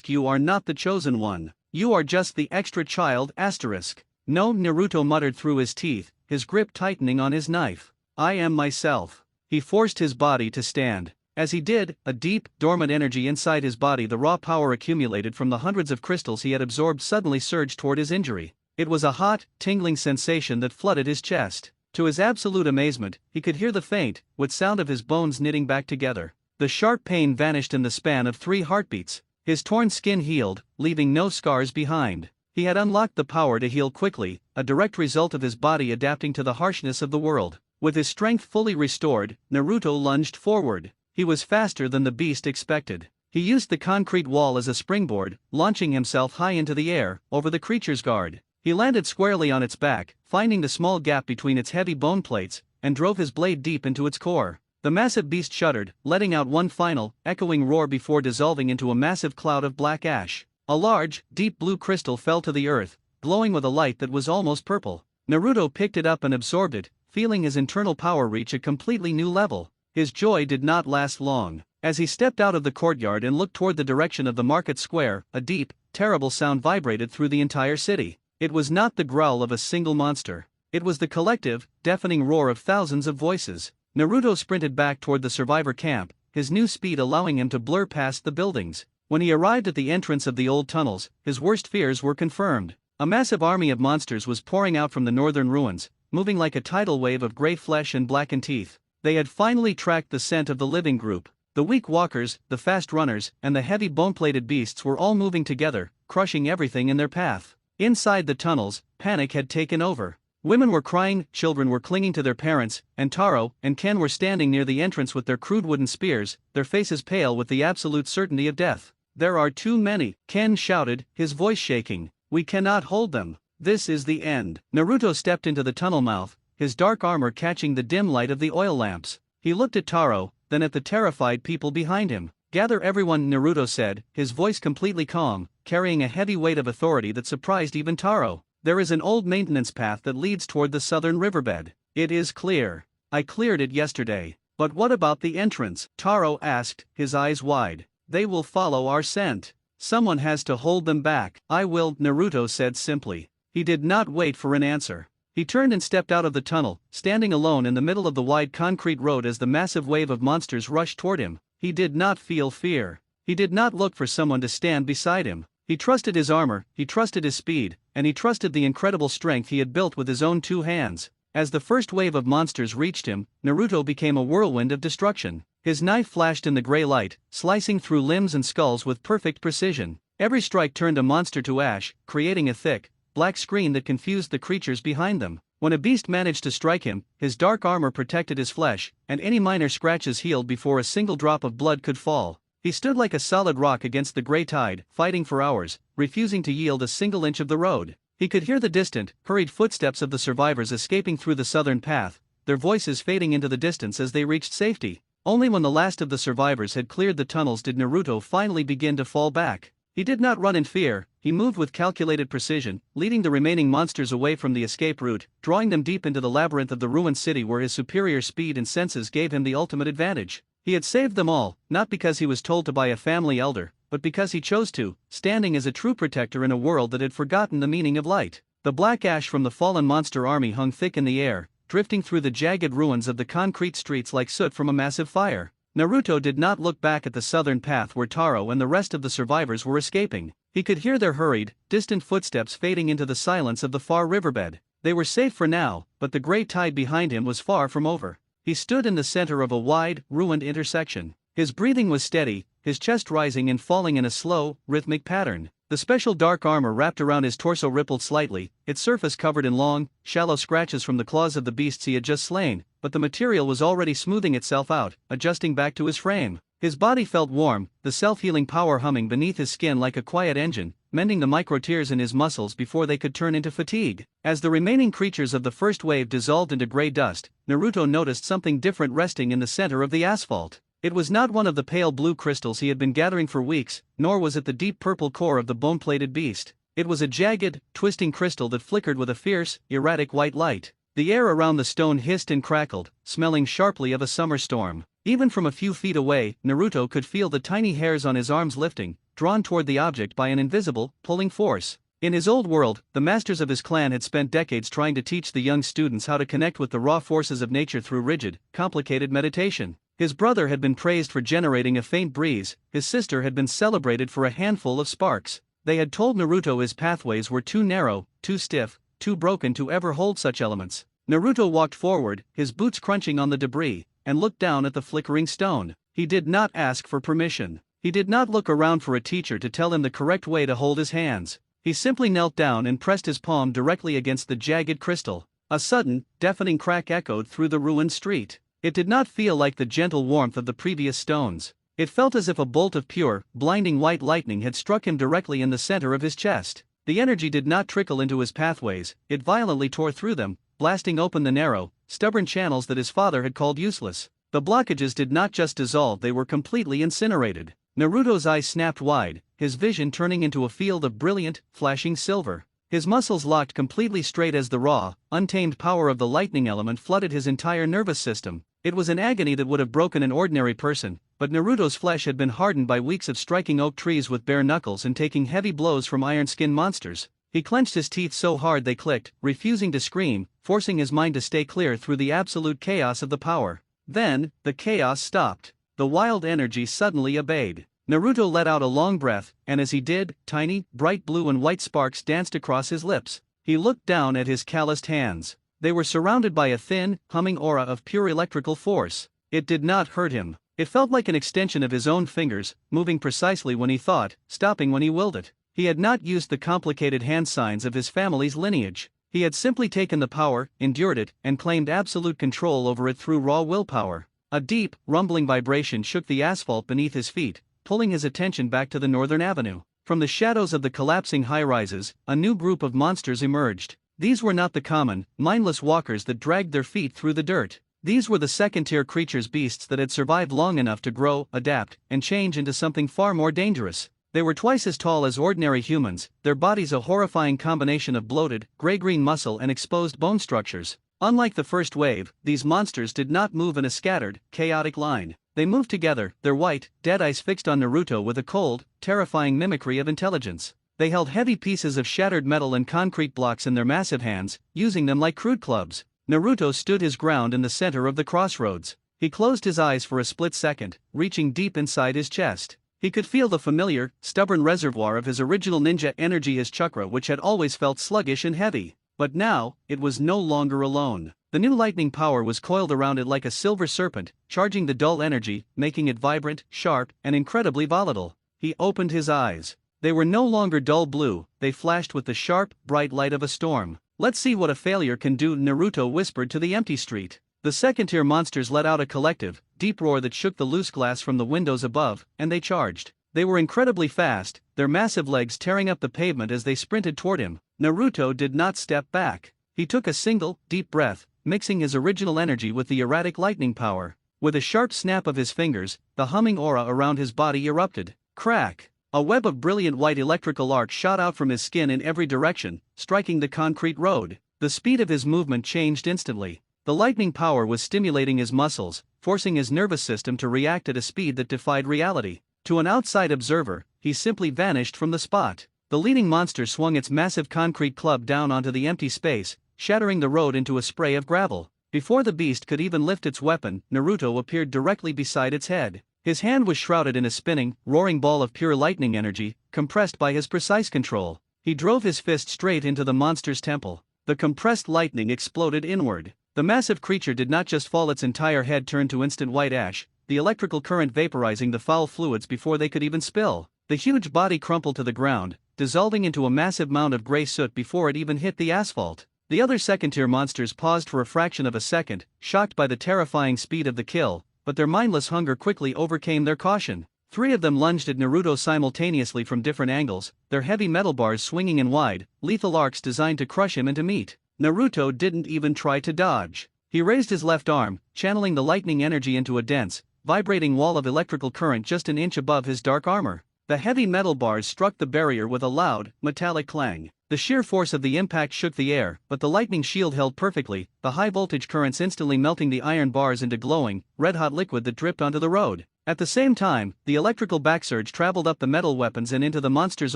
"You are not the chosen one. You are just the extra child, asterisk." "No," Naruto muttered through his teeth, his grip tightening on his knife. "I am myself. He forced his body to stand. As he did, a deep, dormant energy inside his body, the raw power accumulated from the hundreds of crystals he had absorbed, suddenly surged toward his injury. It was a hot, tingling sensation that flooded his chest. To his absolute amazement, he could hear the faint, wet sound of his bones knitting back together. The sharp pain vanished in the span of 3 heartbeats. His torn skin healed, leaving no scars behind. He had unlocked the power to heal quickly, a direct result of his body adapting to the harshness of the world. With his strength fully restored, Naruto lunged forward. He was faster than the beast expected. He used the concrete wall as a springboard, launching himself high into the air, over the creature's guard. He landed squarely on its back, finding the small gap between its heavy bone plates, and drove his blade deep into its core. The massive beast shuddered, letting out one final, echoing roar before dissolving into a massive cloud of black ash. A large, deep blue crystal fell to the earth, glowing with a light that was almost purple. Naruto picked it up and absorbed it, feeling his internal power reach a completely new level. His joy did not last long. As he stepped out of the courtyard and looked toward the direction of the market square, a deep, terrible sound vibrated through the entire city. It was not the growl of a single monster. It was the collective, deafening roar of thousands of voices. Naruto sprinted back toward the survivor camp, his new speed allowing him to blur past the buildings. When he arrived at the entrance of the old tunnels, his worst fears were confirmed. A massive army of monsters was pouring out from the northern ruins, moving like a tidal wave of gray flesh and blackened teeth. They had finally tracked the scent of the living group. The weak walkers, the fast runners, and the heavy bone-plated beasts were all moving together, crushing everything in their path. Inside the tunnels, panic had taken over. Women were crying, children were clinging to their parents, and Taro and Ken were standing near the entrance with their crude wooden spears, their faces pale with the absolute certainty of death. "There are too many," Ken shouted, his voice shaking. "We cannot hold them. This is the end." Naruto stepped into the tunnel mouth, his dark armor catching the dim light of the oil lamps. He looked at Taro, then at the terrified people behind him. "Gather everyone," Naruto said, his voice completely calm, carrying a heavy weight of authority that surprised even Taro. "There is an old maintenance path that leads toward the southern riverbed. It is clear. I cleared it yesterday. But what about the entrance?" Taro asked, his eyes wide. "They will follow our scent. Someone has to hold them back." "I will," Naruto said simply. He did not wait for an answer. He turned and stepped out of the tunnel, standing alone in the middle of the wide concrete road as the massive wave of monsters rushed toward him. He did not feel fear. He did not look for someone to stand beside him. He trusted his armor, he trusted his speed, and he trusted the incredible strength he had built with his own 2 hands. As the first wave of monsters reached him, Naruto became a whirlwind of destruction. His knife flashed in the gray light, slicing through limbs and skulls with perfect precision. Every strike turned a monster to ash, creating a thick, black screen that confused the creatures behind them. When a beast managed to strike him, his dark armor protected his flesh, and any minor scratches healed before a single drop of blood could fall. He stood like a solid rock against the gray tide, fighting for hours, refusing to yield a single inch of the road. He could hear the distant, hurried footsteps of the survivors escaping through the southern path, their voices fading into the distance as they reached safety. Only when the last of the survivors had cleared the tunnels did Naruto finally begin to fall back. He did not run in fear, he moved with calculated precision, leading the remaining monsters away from the escape route, drawing them deep into the labyrinth of the ruined city where his superior speed and senses gave him the ultimate advantage. He had saved them all, not because he was told to by a family elder, but because he chose to, standing as a true protector in a world that had forgotten the meaning of light. The black ash from the fallen monster army hung thick in the air, drifting through the jagged ruins of the concrete streets like soot from a massive fire. Naruto did not look back at the southern path where Taro and the rest of the survivors were escaping. He could hear their hurried, distant footsteps fading into the silence of the far riverbed. They were safe for now, but the gray tide behind him was far from over. He stood in the center of a wide, ruined intersection. His breathing was steady, his chest rising and falling in a slow, rhythmic pattern. The special dark armor wrapped around his torso rippled slightly, its surface covered in long, shallow scratches from the claws of the beasts he had just slain, but the material was already smoothing itself out, adjusting back to his frame. His body felt warm, the self-healing power humming beneath his skin like a quiet engine, mending the micro-tears in his muscles before they could turn into fatigue. As the remaining creatures of the first wave dissolved into gray dust, Naruto noticed something different resting in the center of the asphalt. It was not one of the pale blue crystals he had been gathering for weeks, nor was it the deep purple core of the bone-plated beast. It was a jagged, twisting crystal that flickered with a fierce, erratic white light. The air around the stone hissed and crackled, smelling sharply of a summer storm. Even from a few feet away, Naruto could feel the tiny hairs on his arms lifting, drawn toward the object by an invisible, pulling force. In his old world, the masters of his clan had spent decades trying to teach the young students how to connect with the raw forces of nature through rigid, complicated meditation. His brother had been praised for generating a faint breeze, his sister had been celebrated for a handful of sparks. They had told Naruto his pathways were too narrow, too stiff, too broken to ever hold such elements. Naruto walked forward, his boots crunching on the debris, and looked down at the flickering stone. He did not ask for permission. He did not look around for a teacher to tell him the correct way to hold his hands. He simply knelt down and pressed his palm directly against the jagged crystal. A sudden, deafening crack echoed through the ruined street. It did not feel like the gentle warmth of the previous stones. It felt as if a bolt of pure, blinding white lightning had struck him directly in the center of his chest. The energy did not trickle into his pathways, it violently tore through them, blasting open the narrow, stubborn channels that his father had called useless. The blockages did not just dissolve, they were completely incinerated. Naruto's eyes snapped wide, his vision turning into a field of brilliant, flashing silver. His muscles locked completely straight as the raw, untamed power of the lightning element flooded his entire nervous system. It was an agony that would have broken an ordinary person, but Naruto's flesh had been hardened by weeks of striking oak trees with bare knuckles and taking heavy blows from iron-skinned monsters. He clenched his teeth so hard they clicked, refusing to scream, forcing his mind to stay clear through the absolute chaos of the power. Then, the chaos stopped. The wild energy suddenly abated. Naruto let out a long breath, and as he did, tiny, bright blue and white sparks danced across his lips. He looked down at his calloused hands. They were surrounded by a thin, humming aura of pure electrical force. It did not hurt him. It felt like an extension of his own fingers, moving precisely when he thought, stopping when he willed it. He had not used the complicated hand signs of his family's lineage. He had simply taken the power, endured it, and claimed absolute control over it through raw willpower. A deep, rumbling vibration shook the asphalt beneath his feet, pulling his attention back to the northern avenue. From the shadows of the collapsing high-rises, a new group of monsters emerged. These were not the common, mindless walkers that dragged their feet through the dirt. These were the second-tier creatures, beasts that had survived long enough to grow, adapt, and change into something far more dangerous. They were twice as tall as ordinary humans, their bodies a horrifying combination of bloated, gray-green muscle and exposed bone structures. Unlike the first wave, these monsters did not move in a scattered, chaotic line. They moved together, their white, dead eyes fixed on Naruto with a cold, terrifying mimicry of intelligence. They held heavy pieces of shattered metal and concrete blocks in their massive hands, using them like crude clubs. Naruto stood his ground in the center of the crossroads. He closed his eyes for a split second, reaching deep inside his chest. He could feel the familiar, stubborn reservoir of his original ninja energy, his chakra, which had always felt sluggish and heavy. But now, it was no longer alone. The new lightning power was coiled around it like a silver serpent, charging the dull energy, making it vibrant, sharp, and incredibly volatile. He opened his eyes. They were no longer dull blue, they flashed with the sharp, bright light of a storm. "Let's see what a failure can do," Naruto whispered to the empty street. The second-tier monsters let out a collective, deep roar that shook the loose glass from the windows above, and they charged. They were incredibly fast, their massive legs tearing up the pavement as they sprinted toward him. Naruto did not step back. He took a single, deep breath, mixing his original energy with the erratic lightning power. With a sharp snap of his fingers, the humming aura around his body erupted. Crack! A web of brilliant white electrical arc shot out from his skin in every direction, striking the concrete road. The speed of his movement changed instantly. The lightning power was stimulating his muscles, forcing his nervous system to react at a speed that defied reality. To an outside observer, he simply vanished from the spot. The leading monster swung its massive concrete club down onto the empty space, shattering the road into a spray of gravel. Before the beast could even lift its weapon, Naruto appeared directly beside its head. His hand was shrouded in a spinning, roaring ball of pure lightning energy, compressed by his precise control. He drove his fist straight into the monster's temple. The compressed lightning exploded inward. The massive creature did not just fall, its entire head turned to instant white ash, the electrical current vaporizing the foul fluids before they could even spill. The huge body crumpled to the ground, dissolving into a massive mound of gray soot before it even hit the asphalt. The other second-tier monsters paused for a fraction of a second, shocked by the terrifying speed of the kill, but their mindless hunger quickly overcame their caution. 3 of them lunged at Naruto simultaneously from different angles, their heavy metal bars swinging in wide, lethal arcs designed to crush him into meat. Naruto didn't even try to dodge. He raised his left arm, channeling the lightning energy into a dense, vibrating wall of electrical current just an inch above his dark armor. The heavy metal bars struck the barrier with a loud, metallic clang. The sheer force of the impact shook the air, but the lightning shield held perfectly, the high-voltage currents instantly melting the iron bars into glowing, red-hot liquid that dripped onto the road. At the same time, the electrical backsurge traveled up the metal weapons and into the monster's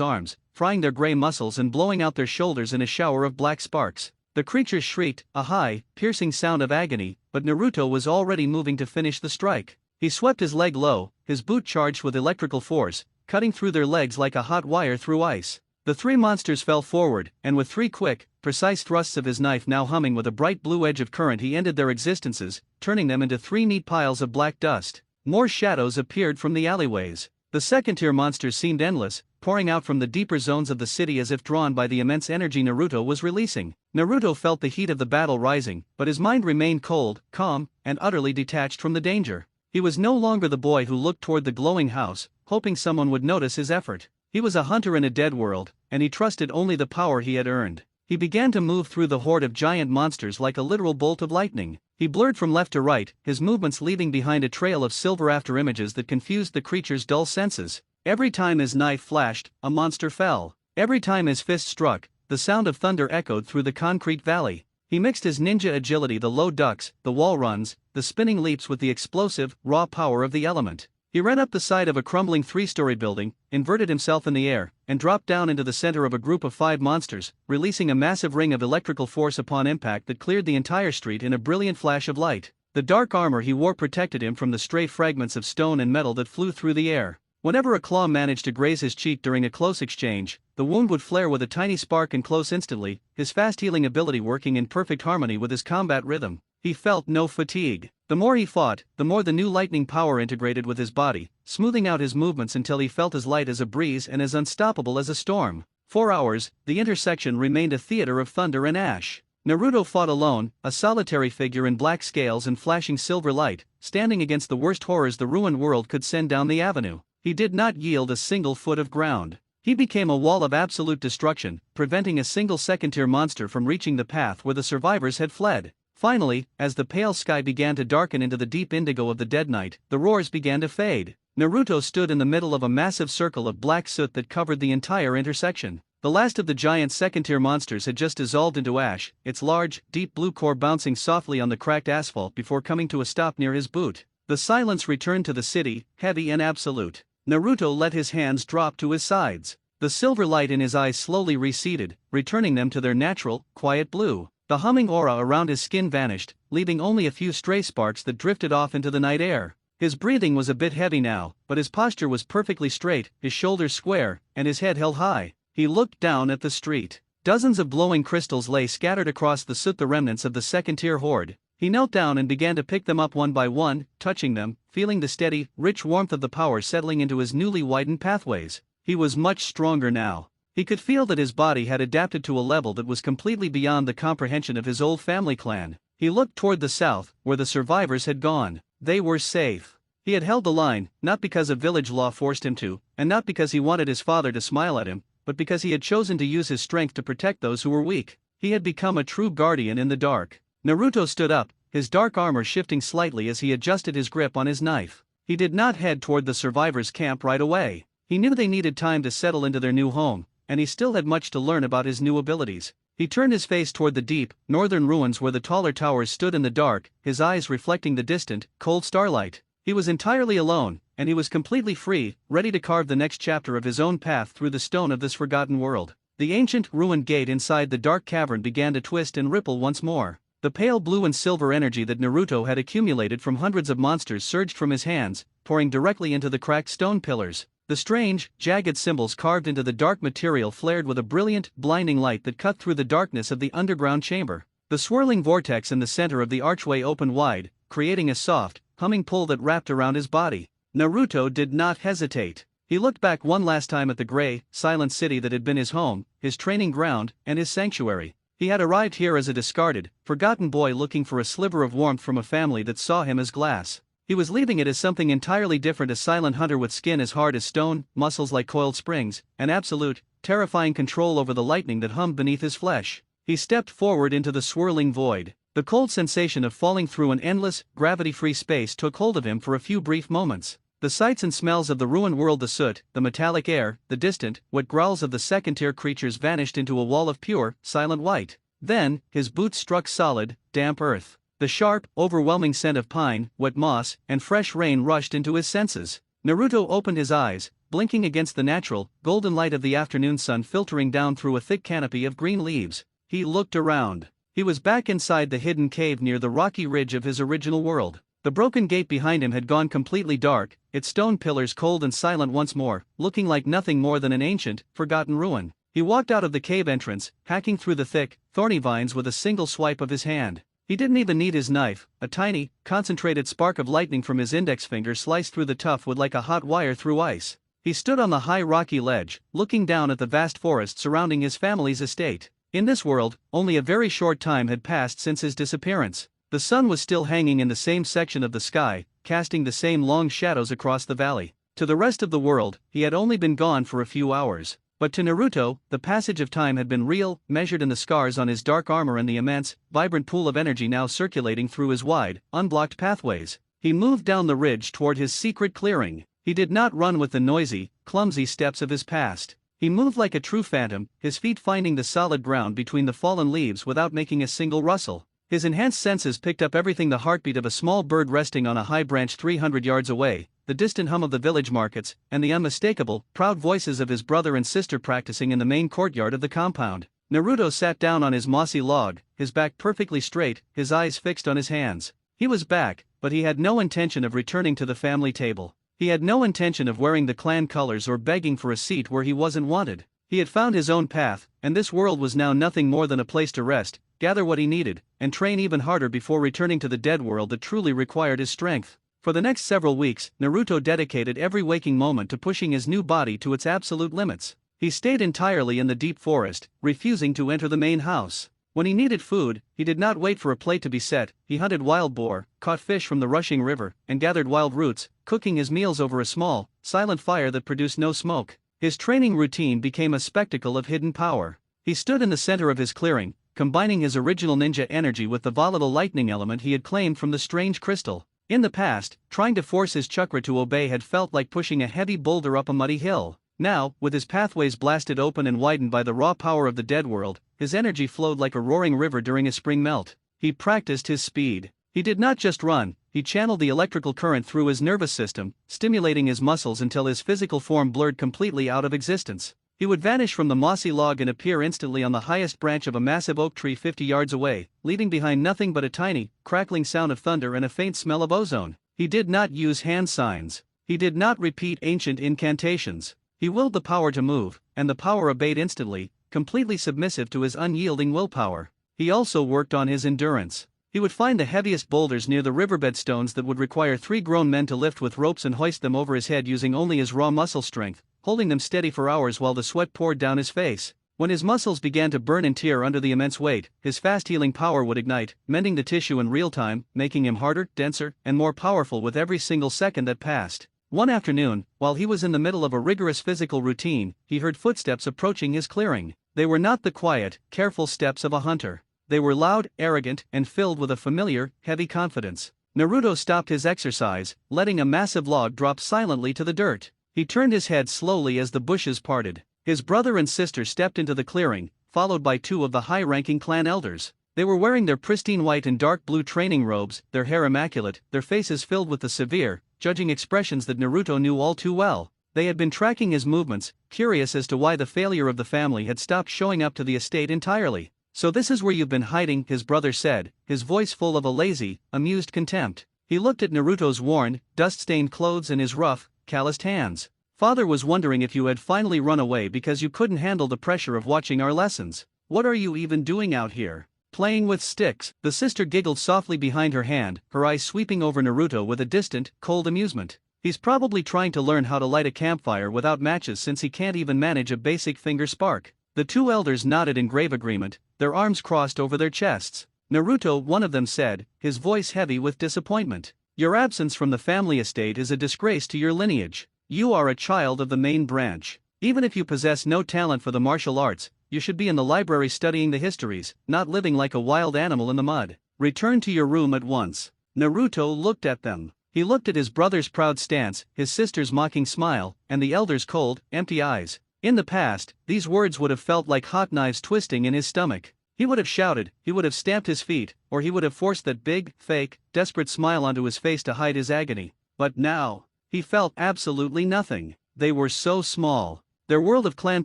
arms, frying their gray muscles and blowing out their shoulders in a shower of black sparks. The creatures shrieked, a high, piercing sound of agony, but Naruto was already moving to finish the strike. He swept his leg low, his boot charged with electrical force, cutting through their legs like a hot wire through ice. The three monsters fell forward, and with three quick, precise thrusts of his knife now humming with a bright blue edge of current, he ended their existences, turning them into three neat piles of black dust. More shadows appeared from the alleyways. The second-tier monsters seemed endless, pouring out from the deeper zones of the city as if drawn by the immense energy Naruto was releasing. Naruto felt the heat of the battle rising, but his mind remained cold, calm, and utterly detached from the danger. He was no longer the boy who looked toward the glowing house, hoping someone would notice his effort. He was a hunter in a dead world, and he trusted only the power he had earned. He began to move through the horde of giant monsters like a literal bolt of lightning. He blurred from left to right, his movements leaving behind a trail of silver after images that confused the creature's dull senses. Every time his knife flashed, a monster fell. Every time his fist struck, the sound of thunder echoed through the concrete valley. He mixed his ninja agility, the low ducks, the wall runs, the spinning leaps with the explosive, raw power of the element. He ran up the side of a crumbling three-story building, inverted himself in the air, and dropped down into the center of a group of 5 monsters, releasing a massive ring of electrical force upon impact that cleared the entire street in a brilliant flash of light. The dark armor he wore protected him from the stray fragments of stone and metal that flew through the air. Whenever a claw managed to graze his cheek during a close exchange, the wound would flare with a tiny spark and close instantly, his fast healing ability working in perfect harmony with his combat rhythm. He felt no fatigue. The more he fought, the more the new lightning power integrated with his body, smoothing out his movements until he felt as light as a breeze and as unstoppable as a storm. 4 hours, the intersection remained a theater of thunder and ash. Naruto fought alone, a solitary figure in black scales and flashing silver light, standing against the worst horrors the ruined world could send down the avenue. He did not yield a single foot of ground. He became a wall of absolute destruction, preventing a single second-tier monster from reaching the path where the survivors had fled. Finally, as the pale sky began to darken into the deep indigo of the dead night, the roars began to fade. Naruto stood in the middle of a massive circle of black soot that covered the entire intersection. The last of the giant second-tier monsters had just dissolved into ash, its large, deep blue core bouncing softly on the cracked asphalt before coming to a stop near his boot. The silence returned to the city, heavy and absolute. Naruto let his hands drop to his sides. The silver light in his eyes slowly receded, returning them to their natural, quiet blue. The humming aura around his skin vanished, leaving only a few stray sparks that drifted off into the night air. His breathing was a bit heavy now, but his posture was perfectly straight, his shoulders square, and his head held high. He looked down at the street. Dozens of glowing crystals lay scattered across the soot, the remnants of the second-tier horde. He knelt down and began to pick them up one by one, touching them, feeling the steady, rich warmth of the power settling into his newly widened pathways. He was much stronger now. He could feel that his body had adapted to a level that was completely beyond the comprehension of his old family clan. He looked toward the south, where the survivors had gone. They were safe. He had held the line, not because a village law forced him to, and not because he wanted his father to smile at him, but because he had chosen to use his strength to protect those who were weak. He had become a true guardian in the dark. Naruto stood up, his dark armor shifting slightly as he adjusted his grip on his knife. He did not head toward the survivors' camp right away. He knew they needed time to settle into their new home, and he still had much to learn about his new abilities. He turned his face toward the deep, northern ruins where the taller towers stood in the dark, his eyes reflecting the distant, cold starlight. He was entirely alone, and he was completely free, ready to carve the next chapter of his own path through the stone of this forgotten world. The ancient, ruined gate inside the dark cavern began to twist and ripple once more. The pale blue and silver energy that Naruto had accumulated from hundreds of monsters surged from his hands, pouring directly into the cracked stone pillars. The strange, jagged symbols carved into the dark material flared with a brilliant, blinding light that cut through the darkness of the underground chamber. The swirling vortex in the center of the archway opened wide, creating a soft, humming pull that wrapped around his body. Naruto did not hesitate. He looked back one last time at the gray, silent city that had been his home, his training ground, and his sanctuary. He had arrived here as a discarded, forgotten boy looking for a sliver of warmth from a family that saw him as glass. He was leaving it as something entirely different, a silent hunter with skin as hard as stone, muscles like coiled springs, and absolute, terrifying control over the lightning that hummed beneath his flesh. He stepped forward into the swirling void. The cold sensation of falling through an endless, gravity-free space took hold of him for a few brief moments. The sights and smells of the ruined world, the soot, the metallic air, the distant, wet growls of the second-tier creatures vanished into a wall of pure, silent white. Then, his boots struck solid, damp earth. The sharp, overwhelming scent of pine, wet moss, and fresh rain rushed into his senses. Naruto opened his eyes, blinking against the natural, golden light of the afternoon sun filtering down through a thick canopy of green leaves. He looked around. He was back inside the hidden cave near the rocky ridge of his original world. The broken gate behind him had gone completely dark, its stone pillars cold and silent once more, looking like nothing more than an ancient, forgotten ruin. He walked out of the cave entrance, hacking through the thick, thorny vines with a single swipe of his hand. He didn't even need his knife. A tiny, concentrated spark of lightning from his index finger sliced through the tough wood like a hot wire through ice. He stood on the high rocky ledge, looking down at the vast forest surrounding his family's estate. In this world, only a very short time had passed since his disappearance. The sun was still hanging in the same section of the sky, casting the same long shadows across the valley. To the rest of the world, he had only been gone for a few hours. But to Naruto, the passage of time had been real, measured in the scars on his dark armor and the immense, vibrant pool of energy now circulating through his wide, unblocked pathways. He moved down the ridge toward his secret clearing. He did not run with the noisy, clumsy steps of his past. He moved like a true phantom, his feet finding the solid ground between the fallen leaves without making a single rustle. His enhanced senses picked up everything: the heartbeat of a small bird resting on a high branch 300 yards away, the distant hum of the village markets, and the unmistakable, proud voices of his brother and sister practicing in the main courtyard of the compound. Naruto sat down on his mossy log, his back perfectly straight, his eyes fixed on his hands. He was back, but he had no intention of returning to the family table. He had no intention of wearing the clan colors or begging for a seat where he wasn't wanted. He had found his own path, and this world was now nothing more than a place to rest, gather what he needed, and train even harder before returning to the dead world that truly required his strength. For the next several weeks, Naruto dedicated every waking moment to pushing his new body to its absolute limits. He stayed entirely in the deep forest, refusing to enter the main house. When he needed food, he did not wait for a plate to be set. He hunted wild boar, caught fish from the rushing river, and gathered wild roots, cooking his meals over a small, silent fire that produced no smoke. His training routine became a spectacle of hidden power. He stood in the center of his clearing, combining his original ninja energy with the volatile lightning element he had claimed from the strange crystal. In the past, trying to force his chakra to obey had felt like pushing a heavy boulder up a muddy hill. Now, with his pathways blasted open and widened by the raw power of the dead world, his energy flowed like a roaring river during a spring melt. He practiced his speed. He did not just run, he channeled the electrical current through his nervous system, stimulating his muscles until his physical form blurred completely out of existence. He would vanish from the mossy log and appear instantly on the highest branch of a massive oak tree 50 yards away, leaving behind nothing but a tiny, crackling sound of thunder and a faint smell of ozone. He did not use hand signs. He did not repeat ancient incantations. He willed the power to move, and the power obeyed instantly, completely submissive to his unyielding willpower. He also worked on his endurance. He would find the heaviest boulders near the riverbed, stones that would require 3 grown men to lift with ropes and hoist them over his head using only his raw muscle strength, holding them steady for hours while the sweat poured down his face. When his muscles began to burn and tear under the immense weight, his fast healing power would ignite, mending the tissue in real time, making him harder, denser, and more powerful with every single second that passed. One afternoon, while he was in the middle of a rigorous physical routine, he heard footsteps approaching his clearing. They were not the quiet, careful steps of a hunter. They were loud, arrogant, and filled with a familiar, heavy confidence. Naruto stopped his exercise, letting a massive log drop silently to the dirt. He turned his head slowly as the bushes parted. His brother and sister stepped into the clearing, followed by 2 of the high-ranking clan elders. They were wearing their pristine white and dark blue training robes, their hair immaculate, their faces filled with the severe, judging expressions that Naruto knew all too well. They had been tracking his movements, curious as to why the failure of the family had stopped showing up to the estate entirely. "So this is where you've been hiding," his brother said, his voice full of a lazy, amused contempt. He looked at Naruto's worn, dust-stained clothes and his rough, calloused hands. "Father was wondering if you had finally run away because you couldn't handle the pressure of watching our lessons. What are you even doing out here? Playing with sticks?" The sister giggled softly behind her hand, her eyes sweeping over Naruto with a distant, cold amusement. "He's probably trying to learn how to light a campfire without matches since he can't even manage a basic finger spark." The 2 elders nodded in grave agreement, their arms crossed over their chests. "Naruto," one of them said, his voice heavy with disappointment, "your absence from the family estate is a disgrace to your lineage. You are a child of the main branch. Even if you possess no talent for the martial arts, you should be in the library studying the histories, not living like a wild animal in the mud. Return to your room at once." Naruto looked at them. He looked at his brother's proud stance, his sister's mocking smile, and the elder's cold, empty eyes. In the past, these words would have felt like hot knives twisting in his stomach. He would have shouted, he would have stamped his feet, or he would have forced that big, fake, desperate smile onto his face to hide his agony. But now, he felt absolutely nothing. They were so small. Their world of clan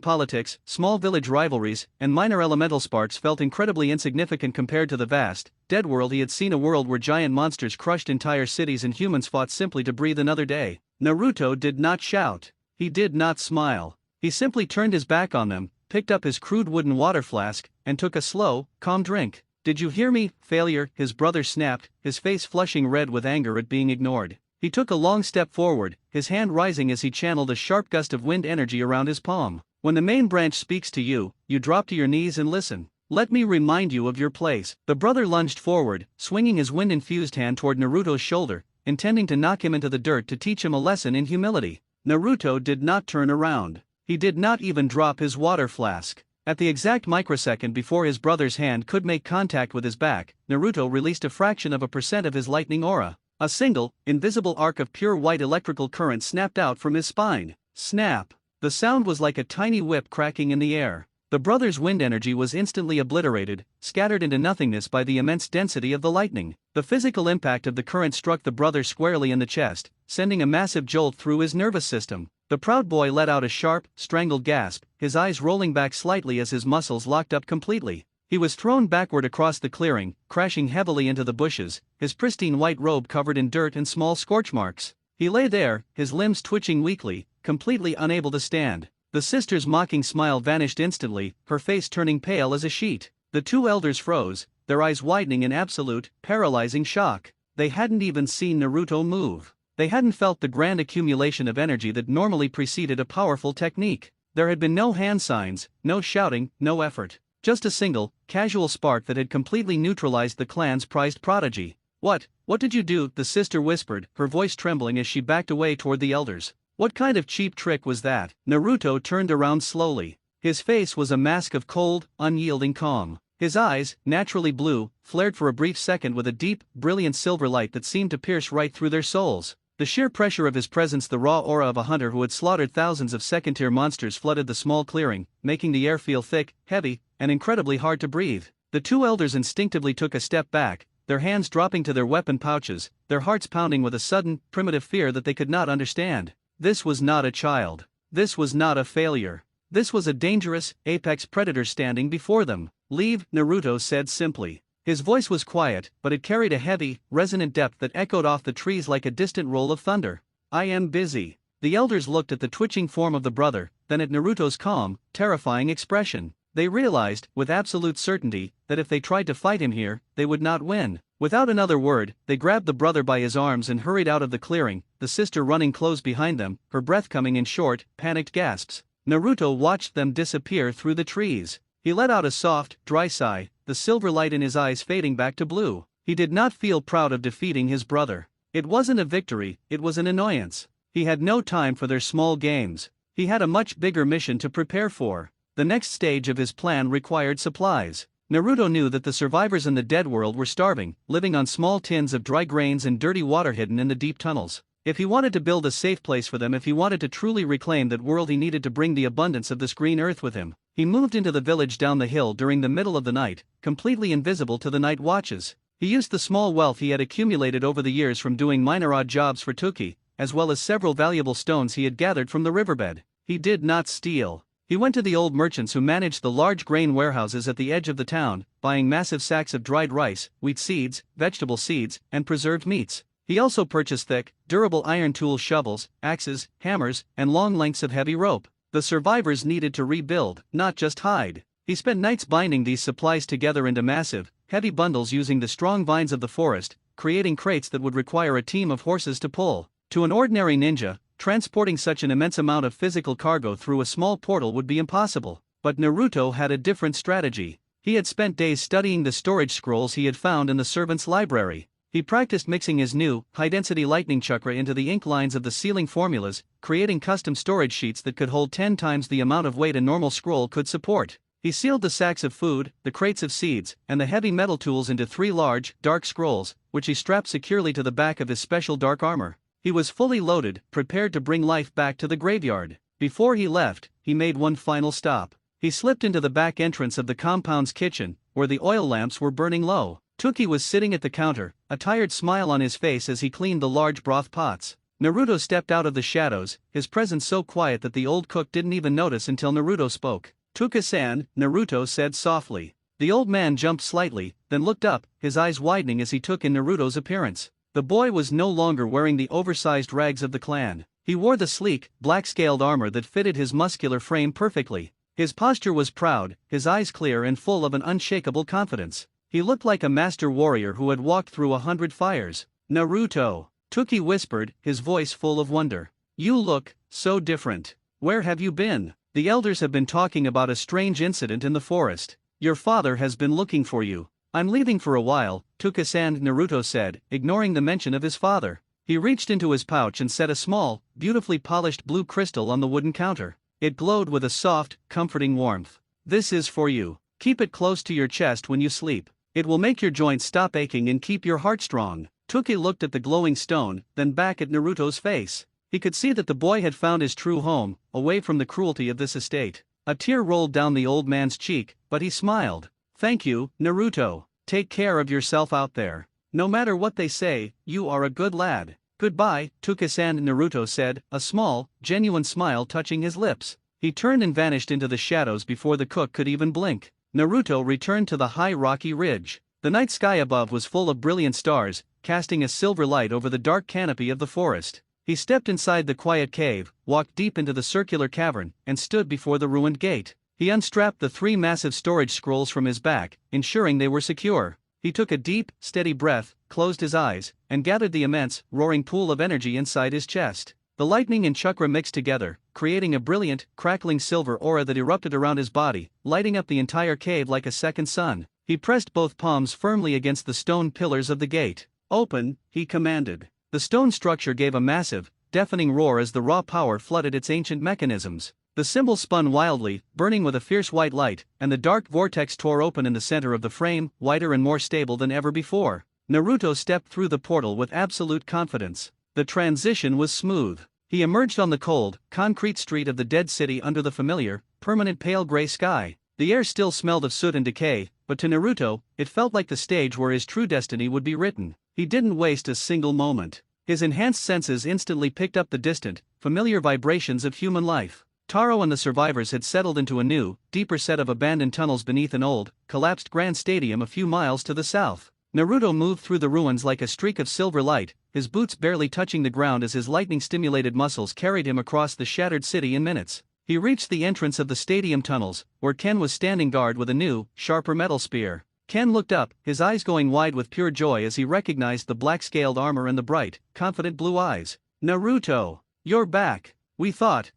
politics, small village rivalries, and minor elemental sparks felt incredibly insignificant compared to the vast, dead world he had seen, a world where giant monsters crushed entire cities and humans fought simply to breathe another day. Naruto did not shout. He did not smile. He simply turned his back on them, picked up his crude wooden water flask, and took a slow, calm drink. "Did you hear me, failure?" his brother snapped, his face flushing red with anger at being ignored. He took a long step forward, his hand rising as he channeled a sharp gust of wind energy around his palm. "When the main branch speaks to you, you drop to your knees and listen. Let me remind you of your place." The brother lunged forward, swinging his wind-infused hand toward Naruto's shoulder, intending to knock him into the dirt to teach him a lesson in humility. Naruto did not turn around. He did not even drop his water flask. At the exact microsecond before his brother's hand could make contact with his back, Naruto released a fraction of a percent of his lightning aura. A single, invisible arc of pure white electrical current snapped out from his spine. Snap! The sound was like a tiny whip cracking in the air. The brother's wind energy was instantly obliterated, scattered into nothingness by the immense density of the lightning. The physical impact of the current struck the brother squarely in the chest, sending a massive jolt through his nervous system. The proud boy let out a sharp, strangled gasp, his eyes rolling back slightly as his muscles locked up completely. He was thrown backward across the clearing, crashing heavily into the bushes, his pristine white robe covered in dirt and small scorch marks. He lay there, his limbs twitching weakly, completely unable to stand. The sister's mocking smile vanished instantly, her face turning pale as a sheet. The two elders froze, their eyes widening in absolute, paralyzing shock. They hadn't even seen Naruto move. They hadn't felt the grand accumulation of energy that normally preceded a powerful technique. There had been no hand signs, no shouting, no effort. Just a single, casual spark that had completely neutralized the clan's prized prodigy. What did you do?" the sister whispered, her voice trembling as she backed away toward the elders. "What kind of cheap trick was that?" Naruto turned around slowly. His face was a mask of cold, unyielding calm. His eyes, naturally blue, flared for a brief second with a deep, brilliant silver light that seemed to pierce right through their souls. The sheer pressure of his presence, the raw aura of a hunter who had slaughtered thousands of second-tier monsters, flooded the small clearing, making the air feel thick, heavy, and incredibly hard to breathe. The two elders instinctively took a step back, their hands dropping to their weapon pouches, their hearts pounding with a sudden, primitive fear that they could not understand. This was not a child. This was not a failure. This was a dangerous, apex predator standing before them. "Leave," Naruto said simply. His voice was quiet, but it carried a heavy, resonant depth that echoed off the trees like a distant roll of thunder. "I am busy." The elders looked at the twitching form of the brother, then at Naruto's calm, terrifying expression. They realized, with absolute certainty, that if they tried to fight him here, they would not win. Without another word, they grabbed the brother by his arms and hurried out of the clearing, the sister running close behind them, her breath coming in short, panicked gasps. Naruto watched them disappear through the trees. He let out a soft, dry sigh, the silver light in his eyes fading back to blue. He did not feel proud of defeating his brother. It wasn't a victory, it was an annoyance. He had no time for their small games. He had a much bigger mission to prepare for. The next stage of his plan required supplies. Naruto knew that the survivors in the dead world were starving, living on small tins of dry grains and dirty water hidden in the deep tunnels. If he wanted to build a safe place for them, if he wanted to truly reclaim that world, he needed to bring the abundance of this green earth with him. He moved into the village down the hill during the middle of the night, completely invisible to the night watches. He used the small wealth he had accumulated over the years from doing minor odd jobs for Tuki, as well as several valuable stones he had gathered from the riverbed. He did not steal. He went to the old merchants who managed the large grain warehouses at the edge of the town, buying massive sacks of dried rice, wheat seeds, vegetable seeds, and preserved meats. He also purchased thick, durable iron tools, shovels, axes, hammers, and long lengths of heavy rope. The survivors needed to rebuild, not just hide. He spent nights binding these supplies together into massive, heavy bundles using the strong vines of the forest, creating crates that would require a team of horses to pull. To an ordinary ninja, transporting such an immense amount of physical cargo through a small portal would be impossible. But Naruto had a different strategy. He had spent days studying the storage scrolls he had found in the servant's library. He practiced mixing his new, high-density lightning chakra into the ink lines of the ceiling formulas, creating custom storage sheets that could hold 10 times the amount of weight a normal scroll could support. He sealed the sacks of food, the crates of seeds, and the heavy metal tools into 3 large, dark scrolls, which he strapped securely to the back of his special dark armor. He was fully loaded, prepared to bring life back to the graveyard. Before he left, he made one final stop. He slipped into the back entrance of the compound's kitchen, where the oil lamps were burning low. Tookie was sitting at the counter, a tired smile on his face as he cleaned the large broth pots. Naruto stepped out of the shadows, his presence so quiet that the old cook didn't even notice until Naruto spoke. "Tuka-san," Naruto said softly. The old man jumped slightly, then looked up, his eyes widening as he took in Naruto's appearance. The boy was no longer wearing the oversized rags of the clan. He wore the sleek, black-scaled armor that fitted his muscular frame perfectly. His posture was proud, his eyes clear and full of an unshakable confidence. He looked like a master warrior who had walked through 100 fires. "Naruto," Tookie whispered, his voice full of wonder. "You look so different. Where have you been?" "The elders have been talking about a strange incident in the forest. Your father has been looking for you." "I'm leaving for a while," Tuka-san, Naruto said, ignoring the mention of his father. He reached into his pouch and set a small, beautifully polished blue crystal on the wooden counter. It glowed with a soft, comforting warmth. "This is for you. Keep it close to your chest when you sleep. It will make your joints stop aching and keep your heart strong." Tookie looked at the glowing stone, then back at Naruto's face. He could see that the boy had found his true home, away from the cruelty of this estate. A tear rolled down the old man's cheek, but he smiled. "Thank you, Naruto. Take care of yourself out there. No matter what they say, you are a good lad." "Goodbye, Tuka-san," Naruto said, a small, genuine smile touching his lips. He turned and vanished into the shadows before the cook could even blink. Naruto returned to the high rocky ridge. The night sky above was full of brilliant stars, casting a silver light over the dark canopy of the forest. He stepped inside the quiet cave, walked deep into the circular cavern, and stood before the ruined gate. He unstrapped the 3 massive storage scrolls from his back, ensuring they were secure. He took a deep, steady breath, closed his eyes, and gathered the immense, roaring pool of energy inside his chest. The lightning and chakra mixed together, creating a brilliant, crackling silver aura that erupted around his body, lighting up the entire cave like a second sun. He pressed both palms firmly against the stone pillars of the gate. "Open," he commanded. The stone structure gave a massive, deafening roar as the raw power flooded its ancient mechanisms. The symbol spun wildly, burning with a fierce white light, and the dark vortex tore open in the center of the frame, whiter and more stable than ever before. Naruto stepped through the portal with absolute confidence. The transition was smooth. He emerged on the cold, concrete street of the dead city under the familiar, permanent pale gray sky. The air still smelled of soot and decay, but to Naruto, it felt like the stage where his true destiny would be written. He didn't waste a single moment. His enhanced senses instantly picked up the distant, familiar vibrations of human life. Taro and the survivors had settled into a new, deeper set of abandoned tunnels beneath an old, collapsed grand stadium a few miles to the south. Naruto moved through the ruins like a streak of silver light, his boots barely touching the ground as his lightning-stimulated muscles carried him across the shattered city in minutes. He reached the entrance of the stadium tunnels, where Ken was standing guard with a new, sharper metal spear. Ken looked up, his eyes going wide with pure joy as he recognized the black-scaled armor and the bright, confident blue eyes. "Naruto, you're back. We thought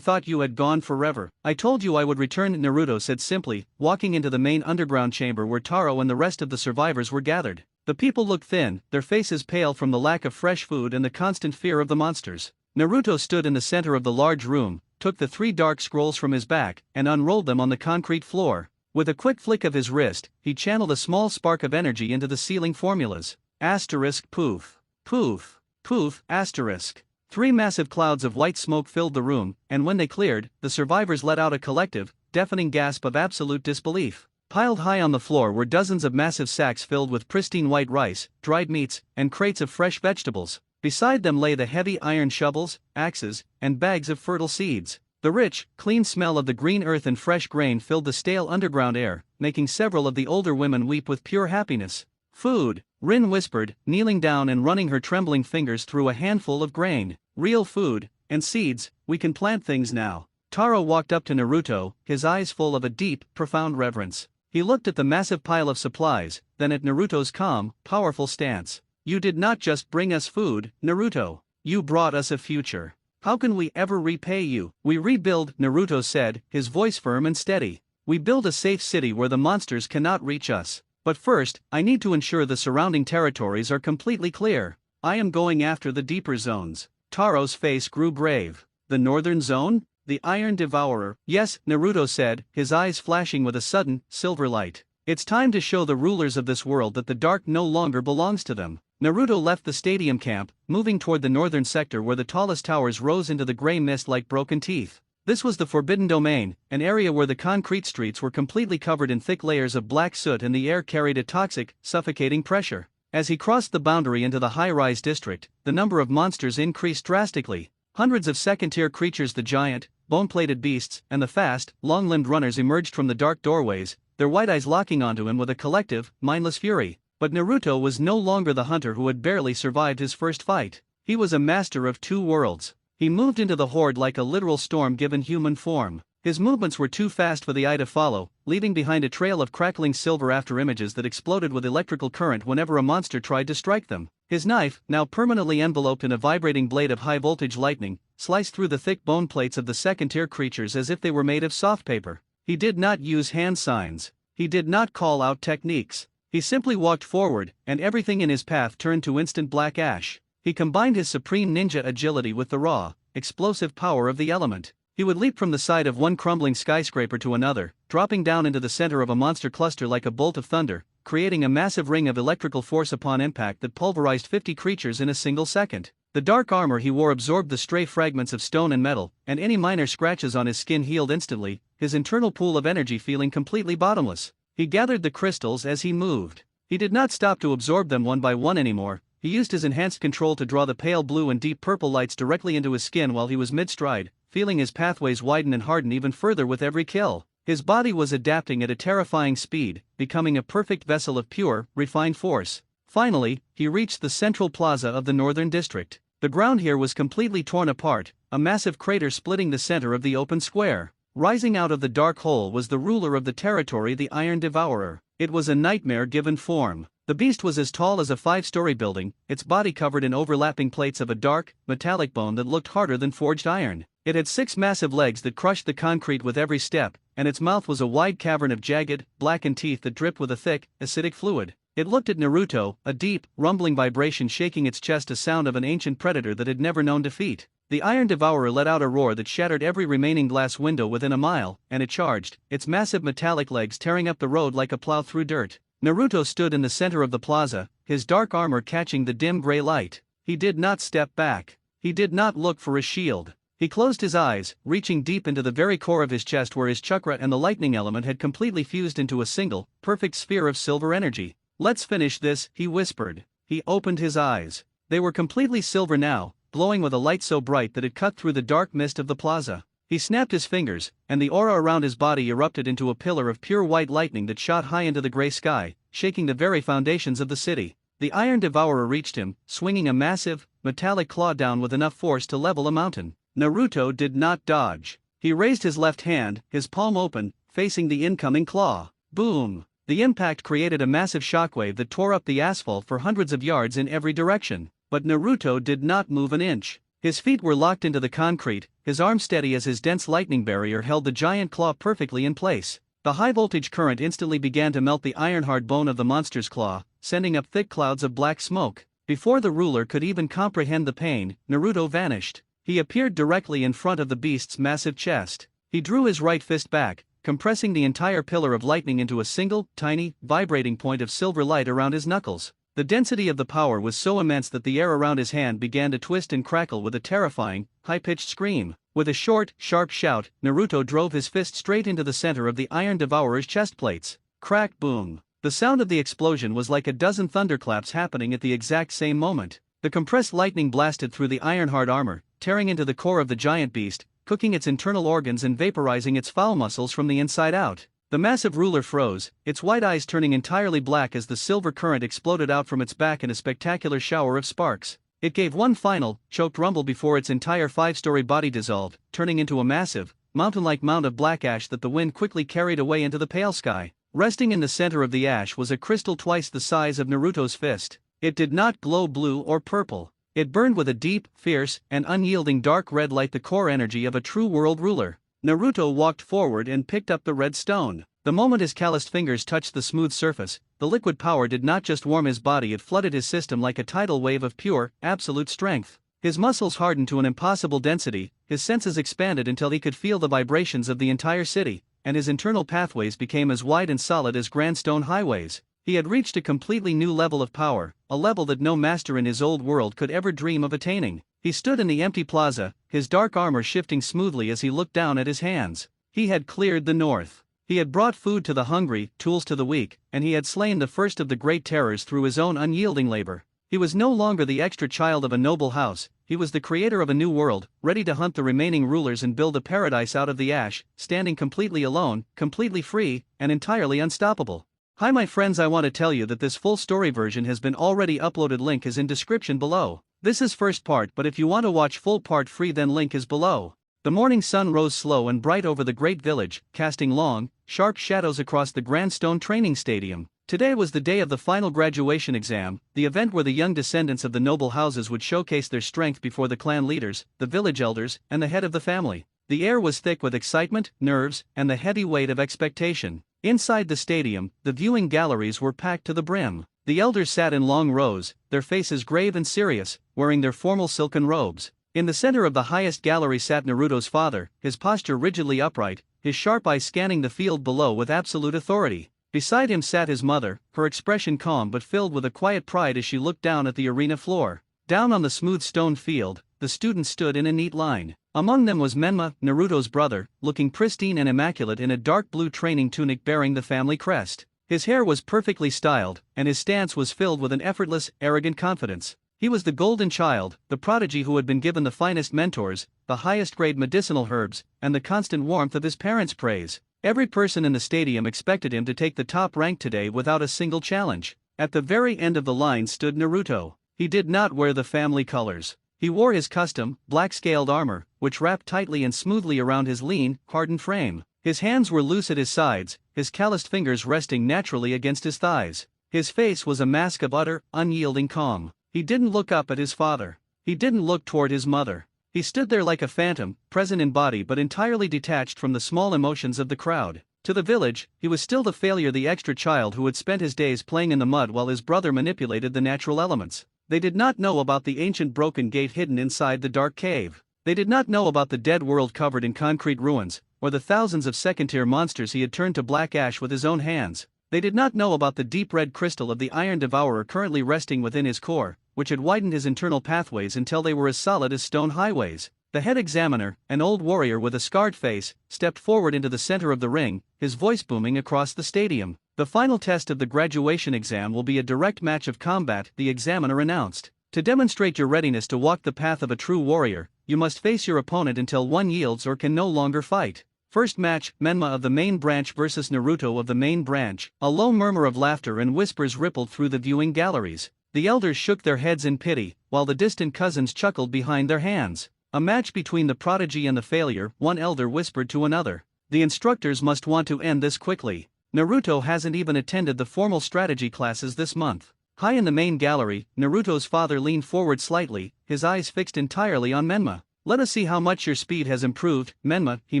you had gone forever." "I told you I would return," Naruto said simply, walking into the main underground chamber where Taro and the rest of the survivors were gathered. The people looked thin, their faces pale from the lack of fresh food and the constant fear of the monsters. Naruto stood in the center of the large room, took the 3 dark scrolls from his back, and unrolled them on the concrete floor. With a quick flick of his wrist, he channeled a small spark of energy into the ceiling formulas. Asterisk poof. Poof. Poof. Asterisk. 3 massive clouds of white smoke filled the room, and when they cleared, the survivors let out a collective, deafening gasp of absolute disbelief. Piled high on the floor were dozens of massive sacks filled with pristine white rice, dried meats, and crates of fresh vegetables. Beside them lay the heavy iron shovels, axes, and bags of fertile seeds. The rich, clean smell of the green earth and fresh grain filled the stale underground air, making several of the older women weep with pure happiness. "Food," Rin whispered, kneeling down and running her trembling fingers through a handful of grain. "Real food, and seeds, we can plant things now." Taro walked up to Naruto, his eyes full of a deep, profound reverence. He looked at the massive pile of supplies, then at Naruto's calm, powerful stance. "You did not just bring us food, Naruto. You brought us a future. How can we ever repay you?" "We rebuild," Naruto said, his voice firm and steady. "We build a safe city where the monsters cannot reach us. But first, I need to ensure the surrounding territories are completely clear. I am going after the deeper zones." Taro's face grew grave. "The northern zone? The Iron Devourer?" "Yes," Naruto said, his eyes flashing with a sudden, silver light. "It's time to show the rulers of this world that the dark no longer belongs to them." Naruto left the stadium camp, moving toward the northern sector where the tallest towers rose into the gray mist like broken teeth. This was the Forbidden Domain, an area where the concrete streets were completely covered in thick layers of black soot and the air carried a toxic, suffocating pressure. As he crossed the boundary into the high-rise district, the number of monsters increased drastically. Hundreds of second-tier creatures, the giant, bone-plated beasts, and the fast, long-limbed runners emerged from the dark doorways, their white eyes locking onto him with a collective, mindless fury. But Naruto was no longer the hunter who had barely survived his first fight. He was a master of two worlds. He moved into the horde like a literal storm given human form. His movements were too fast for the eye to follow, leaving behind a trail of crackling silver after images that exploded with electrical current whenever a monster tried to strike them. His knife, now permanently enveloped in a vibrating blade of high-voltage lightning, sliced through the thick bone plates of the second-tier creatures as if they were made of soft paper. He did not use hand signs. He did not call out techniques. He simply walked forward, and everything in his path turned to instant black ash. He combined his supreme ninja agility with the raw, explosive power of the element. He would leap from the side of one crumbling skyscraper to another, dropping down into the center of a monster cluster like a bolt of thunder, creating a massive ring of electrical force upon impact that pulverized 50 creatures in a single second. The dark armor he wore absorbed the stray fragments of stone and metal, and any minor scratches on his skin healed instantly, his internal pool of energy feeling completely bottomless. He gathered the crystals as he moved. He did not stop to absorb them one by one anymore. He used his enhanced control to draw the pale blue and deep purple lights directly into his skin while he was mid-stride, feeling his pathways widen and harden even further with every kill. His body was adapting at a terrifying speed, becoming a perfect vessel of pure, refined force. Finally, he reached the central plaza of the northern district. The ground here was completely torn apart, a massive crater splitting the center of the open square. Rising out of the dark hole was the ruler of the territory, the Iron Devourer. It was a nightmare given form. The beast was as tall as a 5-story building, its body covered in overlapping plates of a dark, metallic bone that looked harder than forged iron. It had 6 massive legs that crushed the concrete with every step, and its mouth was a wide cavern of jagged, blackened teeth that dripped with a thick, acidic fluid. It looked at Naruto, a deep, rumbling vibration shaking its chest, a sound of an ancient predator that had never known defeat. The Iron Devourer let out a roar that shattered every remaining glass window within a mile, and it charged, its massive metallic legs tearing up the road like a plow through dirt. Naruto stood in the center of the plaza, his dark armor catching the dim gray light. He did not step back. He did not look for a shield. He closed his eyes, reaching deep into the very core of his chest where his chakra and the lightning element had completely fused into a single, perfect sphere of silver energy. "Let's finish this," he whispered. He opened his eyes. They were completely silver now, glowing with a light so bright that it cut through the dark mist of the plaza. He snapped his fingers, and the aura around his body erupted into a pillar of pure white lightning that shot high into the gray sky, shaking the very foundations of the city. The Iron Devourer reached him, swinging a massive, metallic claw down with enough force to level a mountain. Naruto did not dodge. He raised his left hand, his palm open, facing the incoming claw. Boom! The impact created a massive shockwave that tore up the asphalt for hundreds of yards in every direction. But Naruto did not move an inch. His feet were locked into the concrete, his arm steady as his dense lightning barrier held the giant claw perfectly in place. The high-voltage current instantly began to melt the iron-hard bone of the monster's claw, sending up thick clouds of black smoke. Before the ruler could even comprehend the pain, Naruto vanished. He appeared directly in front of the beast's massive chest. He drew his right fist back, compressing the entire pillar of lightning into a single, tiny, vibrating point of silver light around his knuckles. The density of the power was so immense that the air around his hand began to twist and crackle with a terrifying, high-pitched scream. With a short, sharp shout, Naruto drove his fist straight into the center of the Iron Devourer's chest plates. Crack, boom. The sound of the explosion was like a dozen thunderclaps happening at the exact same moment. The compressed lightning blasted through the iron-hard armor, tearing into the core of the giant beast, cooking its internal organs and vaporizing its foul muscles from the inside out. The massive ruler froze, its white eyes turning entirely black as the silver current exploded out from its back in a spectacular shower of sparks. It gave one final, choked rumble before its entire 5-story body dissolved, turning into a massive, mountain-like mound of black ash that the wind quickly carried away into the pale sky. Resting in the center of the ash was a crystal twice the size of Naruto's fist. It did not glow blue or purple. It burned with a deep, fierce, and unyielding dark red light, the core energy of a true world ruler. Naruto walked forward and picked up the red stone. The moment his calloused fingers touched the smooth surface, the liquid power did not just warm his body, it flooded his system like a tidal wave of pure, absolute strength. His muscles hardened to an impossible density, his senses expanded until he could feel the vibrations of the entire city, and his internal pathways became as wide and solid as grand stone highways. He had reached a completely new level of power, a level that no master in his old world could ever dream of attaining. He stood in the empty plaza, his dark armor shifting smoothly as he looked down at his hands. He had cleared the north. He had brought food to the hungry, tools to the weak, and he had slain the first of the great terrors through his own unyielding labor. He was no longer the extra child of a noble house, he was the creator of a new world, ready to hunt the remaining rulers and build a paradise out of the ash, standing completely alone, completely free, and entirely unstoppable. Hi my friends, I want to tell you that this full story version has been already uploaded, link is in description below. This is first part, but if you want to watch full part free then link is below. The morning sun rose slow and bright over the great village, casting long, sharp shadows across the grand stone training stadium. Today was the day of the final graduation exam, the event where the young descendants of the noble houses would showcase their strength before the clan leaders, the village elders, and the head of the family. The air was thick with excitement, nerves, and the heavy weight of expectation. Inside the stadium, the viewing galleries were packed to the brim. The elders sat in long rows, their faces grave and serious, wearing their formal silken robes. In the center of the highest gallery sat Naruto's father, his posture rigidly upright, his sharp eyes scanning the field below with absolute authority. Beside him sat his mother, her expression calm but filled with a quiet pride as she looked down at the arena floor. Down on the smooth stone field, the students stood in a neat line. Among them was Menma, Naruto's brother, looking pristine and immaculate in a dark blue training tunic bearing the family crest. His hair was perfectly styled, and his stance was filled with an effortless, arrogant confidence. He was the golden child, the prodigy who had been given the finest mentors, the highest grade medicinal herbs, and the constant warmth of his parents' praise. Every person in the stadium expected him to take the top rank today without a single challenge. At the very end of the line stood Naruto. He did not wear the family colors. He wore his custom, black-scaled armor, which wrapped tightly and smoothly around his lean, hardened frame. His hands were loose at his sides, his calloused fingers resting naturally against his thighs. His face was a mask of utter, unyielding calm. He didn't look up at his father. He didn't look toward his mother. He stood there like a phantom, present in body but entirely detached from the small emotions of the crowd. To the village, he was still the failure, the extra child who had spent his days playing in the mud while his brother manipulated the natural elements. They did not know about the ancient broken gate hidden inside the dark cave. They did not know about the dead world covered in concrete ruins, or the thousands of second-tier monsters he had turned to black ash with his own hands. They did not know about the deep red crystal of the Iron Devourer currently resting within his core, which had widened his internal pathways until they were as solid as stone highways. The head examiner, an old warrior with a scarred face, stepped forward into the center of the ring, his voice booming across the stadium. The final test of the graduation exam will be a direct match of combat, the examiner announced. To demonstrate your readiness to walk the path of a true warrior, you must face your opponent until one yields or can no longer fight. First match, Menma of the main branch versus Naruto of the main branch. A low murmur of laughter and whispers rippled through the viewing galleries. The elders shook their heads in pity, while the distant cousins chuckled behind their hands. A match between the prodigy and the failure, one elder whispered to another. The instructors must want to end this quickly. Naruto hasn't even attended the formal strategy classes this month. High in the main gallery, Naruto's father leaned forward slightly, his eyes fixed entirely on Menma. Let us see how much your speed has improved, Menma, he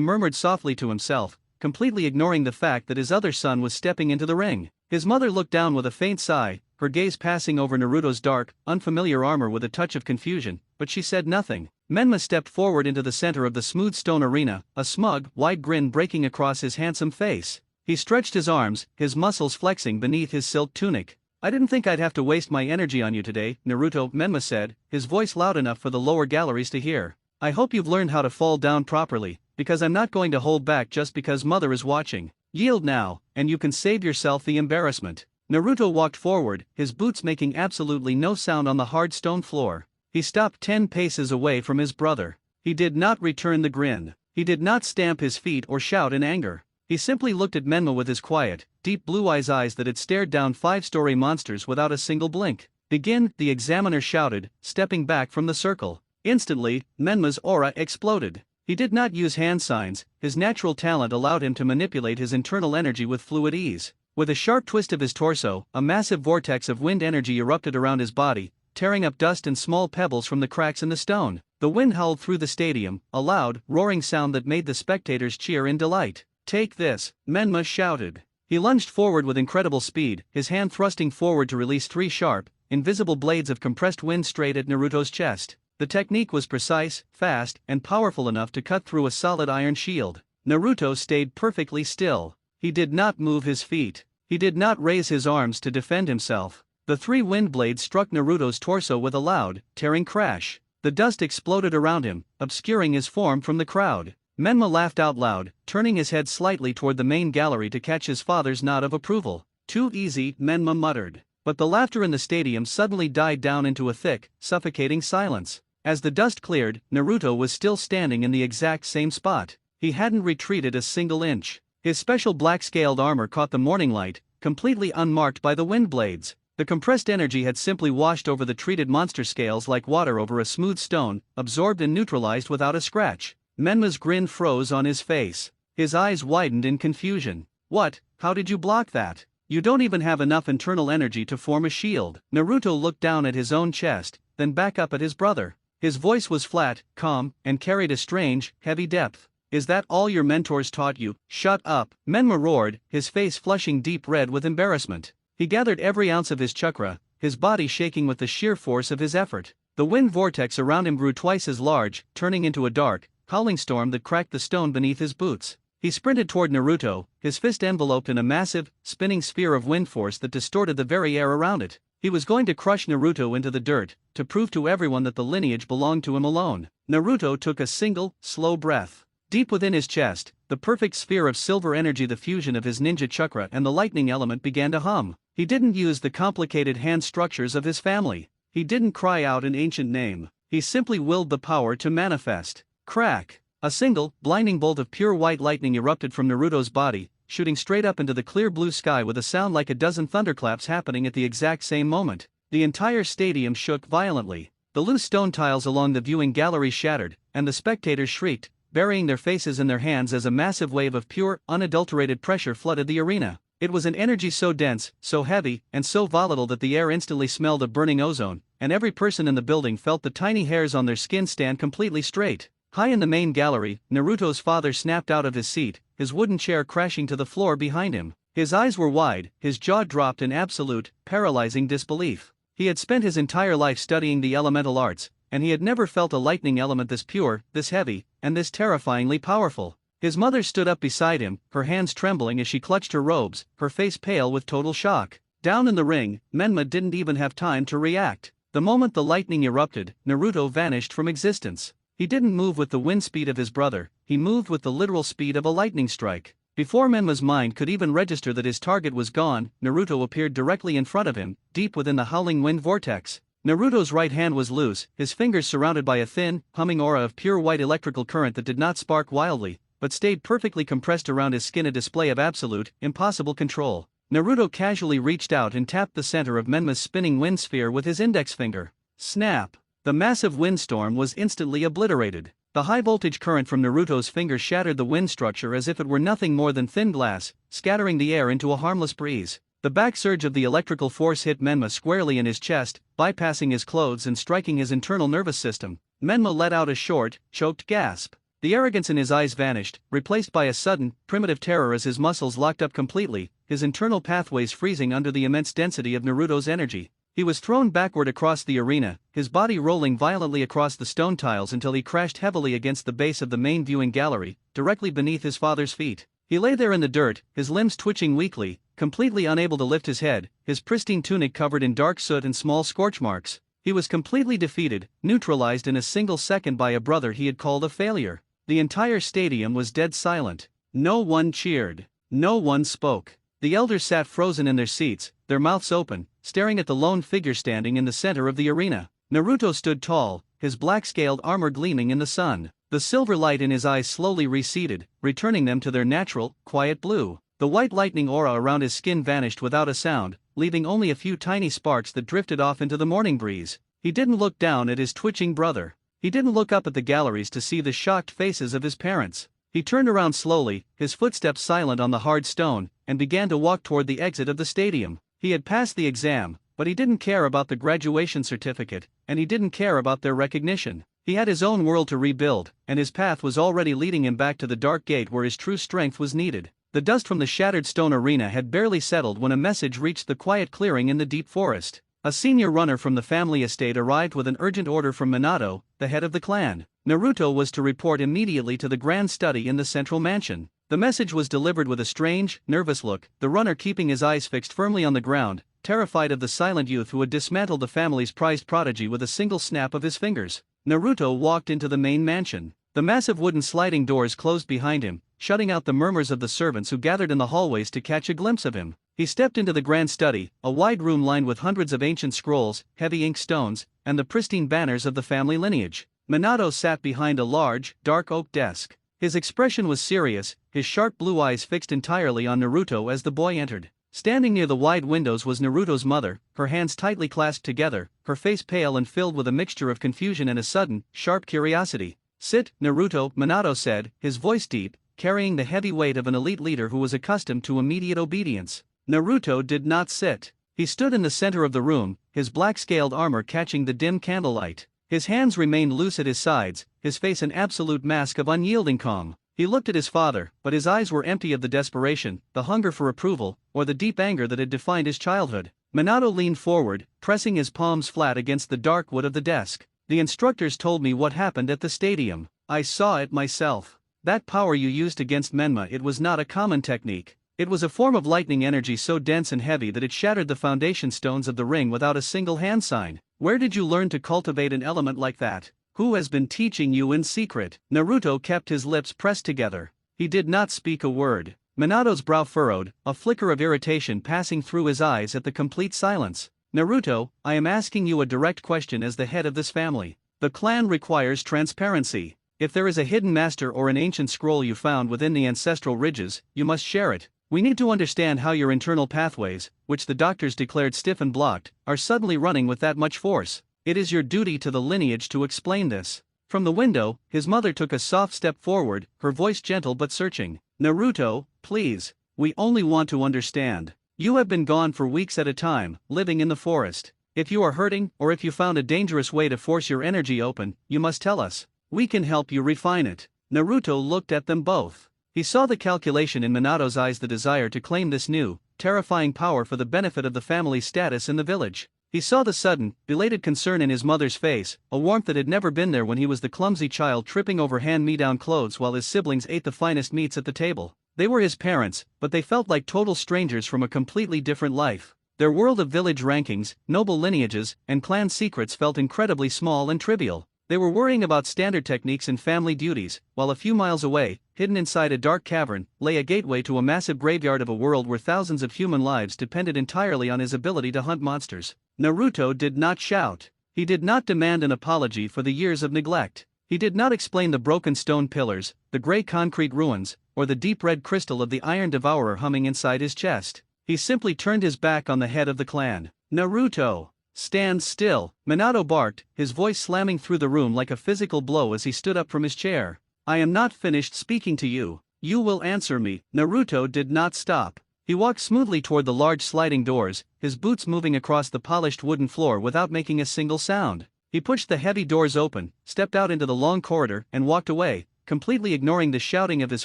murmured softly to himself, completely ignoring the fact that his other son was stepping into the ring. His mother looked down with a faint sigh, her gaze passing over Naruto's dark, unfamiliar armor with a touch of confusion, but she said nothing. Menma stepped forward into the center of the smooth stone arena, a smug, wide grin breaking across his handsome face. He stretched his arms, his muscles flexing beneath his silk tunic. I didn't think I'd have to waste my energy on you today, Naruto, Menma said, his voice loud enough for the lower galleries to hear. I hope you've learned how to fall down properly, because I'm not going to hold back just because mother is watching. Yield now, and you can save yourself the embarrassment. Naruto walked forward, his boots making absolutely no sound on the hard stone floor. He stopped 10 paces away from his brother. He did not return the grin. He did not stamp his feet or shout in anger. He simply looked at Menma with his quiet, deep blue-eyes that had stared down 5-story monsters without a single blink. Begin, the examiner shouted, stepping back from the circle. Instantly, Menma's aura exploded. He did not use hand signs, his natural talent allowed him to manipulate his internal energy with fluid ease. With a sharp twist of his torso, a massive vortex of wind energy erupted around his body, tearing up dust and small pebbles from the cracks in the stone. The wind howled through the stadium, a loud, roaring sound that made the spectators cheer in delight. Take this, Menma shouted. He lunged forward with incredible speed, his hand thrusting forward to release 3 sharp, invisible blades of compressed wind straight at Naruto's chest. The technique was precise, fast, and powerful enough to cut through a solid iron shield. Naruto stayed perfectly still. He did not move his feet. He did not raise his arms to defend himself. The three wind blades struck Naruto's torso with a loud, tearing crash. The dust exploded around him, obscuring his form from the crowd. Menma laughed out loud, turning his head slightly toward the main gallery to catch his father's nod of approval. "Too easy," Menma muttered. But the laughter in the stadium suddenly died down into a thick, suffocating silence. As the dust cleared, Naruto was still standing in the exact same spot. He hadn't retreated a single inch. His special black-scaled armor caught the morning light, completely unmarked by the wind blades. The compressed energy had simply washed over the treated monster scales like water over a smooth stone, absorbed and neutralized without a scratch. Menma's grin froze on his face. His eyes widened in confusion. "What? How did you block that? You don't even have enough internal energy to form a shield." Naruto looked down at his own chest, then back up at his brother. His voice was flat, calm, and carried a strange, heavy depth. "Is that all your mentors taught you?" "Shut up," Menma roared, his face flushing deep red with embarrassment. He gathered every ounce of his chakra, his body shaking with the sheer force of his effort. The wind vortex around him grew twice as large, turning into a dark, howling storm that cracked the stone beneath his boots. He sprinted toward Naruto, his fist enveloped in a massive, spinning sphere of wind force that distorted the very air around it. He was going to crush Naruto into the dirt, to prove to everyone that the lineage belonged to him alone. Naruto took a single, slow breath. Deep within his chest, the perfect sphere of silver energy, the fusion of his ninja chakra and the lightning element, began to hum. He didn't use the complicated hand structures of his family. He didn't cry out an ancient name. He simply willed the power to manifest. Crack! A single, blinding bolt of pure white lightning erupted from Naruto's body, shooting straight up into the clear blue sky with a sound like a dozen thunderclaps happening at the exact same moment. The entire stadium shook violently. The loose stone tiles along the viewing gallery shattered, and the spectators shrieked, burying their faces in their hands as a massive wave of pure, unadulterated pressure flooded the arena. It was an energy so dense, so heavy, and so volatile that the air instantly smelled of burning ozone, and every person in the building felt the tiny hairs on their skin stand completely straight. High in the main gallery, Naruto's father snapped out of his seat, his wooden chair crashing to the floor behind him. His eyes were wide, his jaw dropped in absolute, paralyzing disbelief. He had spent his entire life studying the elemental arts, and he had never felt a lightning element this pure, this heavy, and this terrifyingly powerful. His mother stood up beside him, her hands trembling as she clutched her robes, her face pale with total shock. Down in the ring, Menma didn't even have time to react. The moment the lightning erupted, Naruto vanished from existence. He didn't move with the wind speed of his brother, he moved with the literal speed of a lightning strike. Before Menma's mind could even register that his target was gone, Naruto appeared directly in front of him, deep within the howling wind vortex. Naruto's right hand was loose, his fingers surrounded by a thin, humming aura of pure white electrical current that did not spark wildly, but stayed perfectly compressed around his skin, a display of absolute, impossible control. Naruto casually reached out and tapped the center of Menma's spinning wind sphere with his index finger. Snap! The massive windstorm was instantly obliterated. The high-voltage current from Naruto's finger shattered the wind structure as if it were nothing more than thin glass, scattering the air into a harmless breeze. The back surge of the electrical force hit Menma squarely in his chest, bypassing his clothes and striking his internal nervous system. Menma let out a short, choked gasp. The arrogance in his eyes vanished, replaced by a sudden, primitive terror as his muscles locked up completely, his internal pathways freezing under the immense density of Naruto's energy. He was thrown backward across the arena, his body rolling violently across the stone tiles until he crashed heavily against the base of the main viewing gallery, directly beneath his father's feet. He lay there in the dirt, his limbs twitching weakly, completely unable to lift his head, his pristine tunic covered in dark soot and small scorch marks. He was completely defeated, neutralized in a single second by a brother he had called a failure. The entire stadium was dead silent. No one cheered. No one spoke. The elders sat frozen in their seats, their mouths open, staring at the lone figure standing in the center of the arena. Naruto stood tall, his black-scaled armor gleaming in the sun. The silver light in his eyes slowly receded, returning them to their natural, quiet blue. The white lightning aura around his skin vanished without a sound, leaving only a few tiny sparks that drifted off into the morning breeze. He didn't look down at his twitching brother. He didn't look up at the galleries to see the shocked faces of his parents. He turned around slowly, his footsteps silent on the hard stone, and began to walk toward the exit of the stadium. He had passed the exam, but he didn't care about the graduation certificate, and he didn't care about their recognition. He had his own world to rebuild, and his path was already leading him back to the dark gate where his true strength was needed. The dust from the shattered stone arena had barely settled when a message reached the quiet clearing in the deep forest. A senior runner from the family estate arrived with an urgent order from Minato, the head of the clan. Naruto was to report immediately to the grand study in the central mansion. The message was delivered with a strange, nervous look, the runner keeping his eyes fixed firmly on the ground, terrified of the silent youth who had dismantled the family's prized prodigy with a single snap of his fingers. Naruto walked into the main mansion. The massive wooden sliding doors closed behind him, shutting out the murmurs of the servants who gathered in the hallways to catch a glimpse of him. He stepped into the grand study, a wide room lined with hundreds of ancient scrolls, heavy ink stones, and the pristine banners of the family lineage. Minato sat behind a large, dark oak desk. His expression was serious, his sharp blue eyes fixed entirely on Naruto as the boy entered. Standing near the wide windows was Naruto's mother, her hands tightly clasped together, her face pale and filled with a mixture of confusion and a sudden, sharp curiosity. "Sit, Naruto," Minato said, his voice deep, carrying the heavy weight of an elite leader who was accustomed to immediate obedience. Naruto did not sit. He stood in the center of the room, his black-scaled armor catching the dim candlelight. His hands remained loose at his sides, his face an absolute mask of unyielding calm. He looked at his father, but his eyes were empty of the desperation, the hunger for approval, or the deep anger that had defined his childhood. Minato leaned forward, pressing his palms flat against the dark wood of the desk. "The instructors told me what happened at the stadium. I saw it myself. That power you used against Menma, it was not a common technique. It was a form of lightning energy so dense and heavy that it shattered the foundation stones of the ring without a single hand sign. Where did you learn to cultivate an element like that? Who has been teaching you in secret?" Naruto kept his lips pressed together. He did not speak a word. Minato's brow furrowed, a flicker of irritation passing through his eyes at the complete silence. "Naruto, I am asking you a direct question as the head of this family. The clan requires transparency. If there is a hidden master or an ancient scroll you found within the ancestral ridges, you must share it. We need to understand how your internal pathways, which the doctors declared stiff and blocked, are suddenly running with that much force. It is your duty to the lineage to explain this." From the window, his mother took a soft step forward, her voice gentle but searching. "Naruto, please. We only want to understand. You have been gone for weeks at a time, living in the forest. If you are hurting, or if you found a dangerous way to force your energy open, you must tell us. We can help you refine it." Naruto looked at them both. He saw the calculation in Minato's eyes, the desire to claim this new, terrifying power for the benefit of the family's status in the village. He saw the sudden, belated concern in his mother's face, a warmth that had never been there when he was the clumsy child tripping over hand-me-down clothes while his siblings ate the finest meats at the table. They were his parents, but they felt like total strangers from a completely different life. Their world of village rankings, noble lineages, and clan secrets felt incredibly small and trivial. They were worrying about standard techniques and family duties, while a few miles away, hidden inside a dark cavern, lay a gateway to a massive graveyard of a world where thousands of human lives depended entirely on his ability to hunt monsters. Naruto did not shout. He did not demand an apology for the years of neglect. He did not explain the broken stone pillars, the gray concrete ruins, or the deep red crystal of the iron devourer humming inside his chest. He simply turned his back on the head of the clan. "Naruto, stand still," Minato barked, his voice slamming through the room like a physical blow as he stood up from his chair. "I am not finished speaking to you. You will answer me." Naruto did not stop. He walked smoothly toward the large sliding doors, his boots moving across the polished wooden floor without making a single sound. He pushed the heavy doors open, stepped out into the long corridor, and walked away, completely ignoring the shouting of his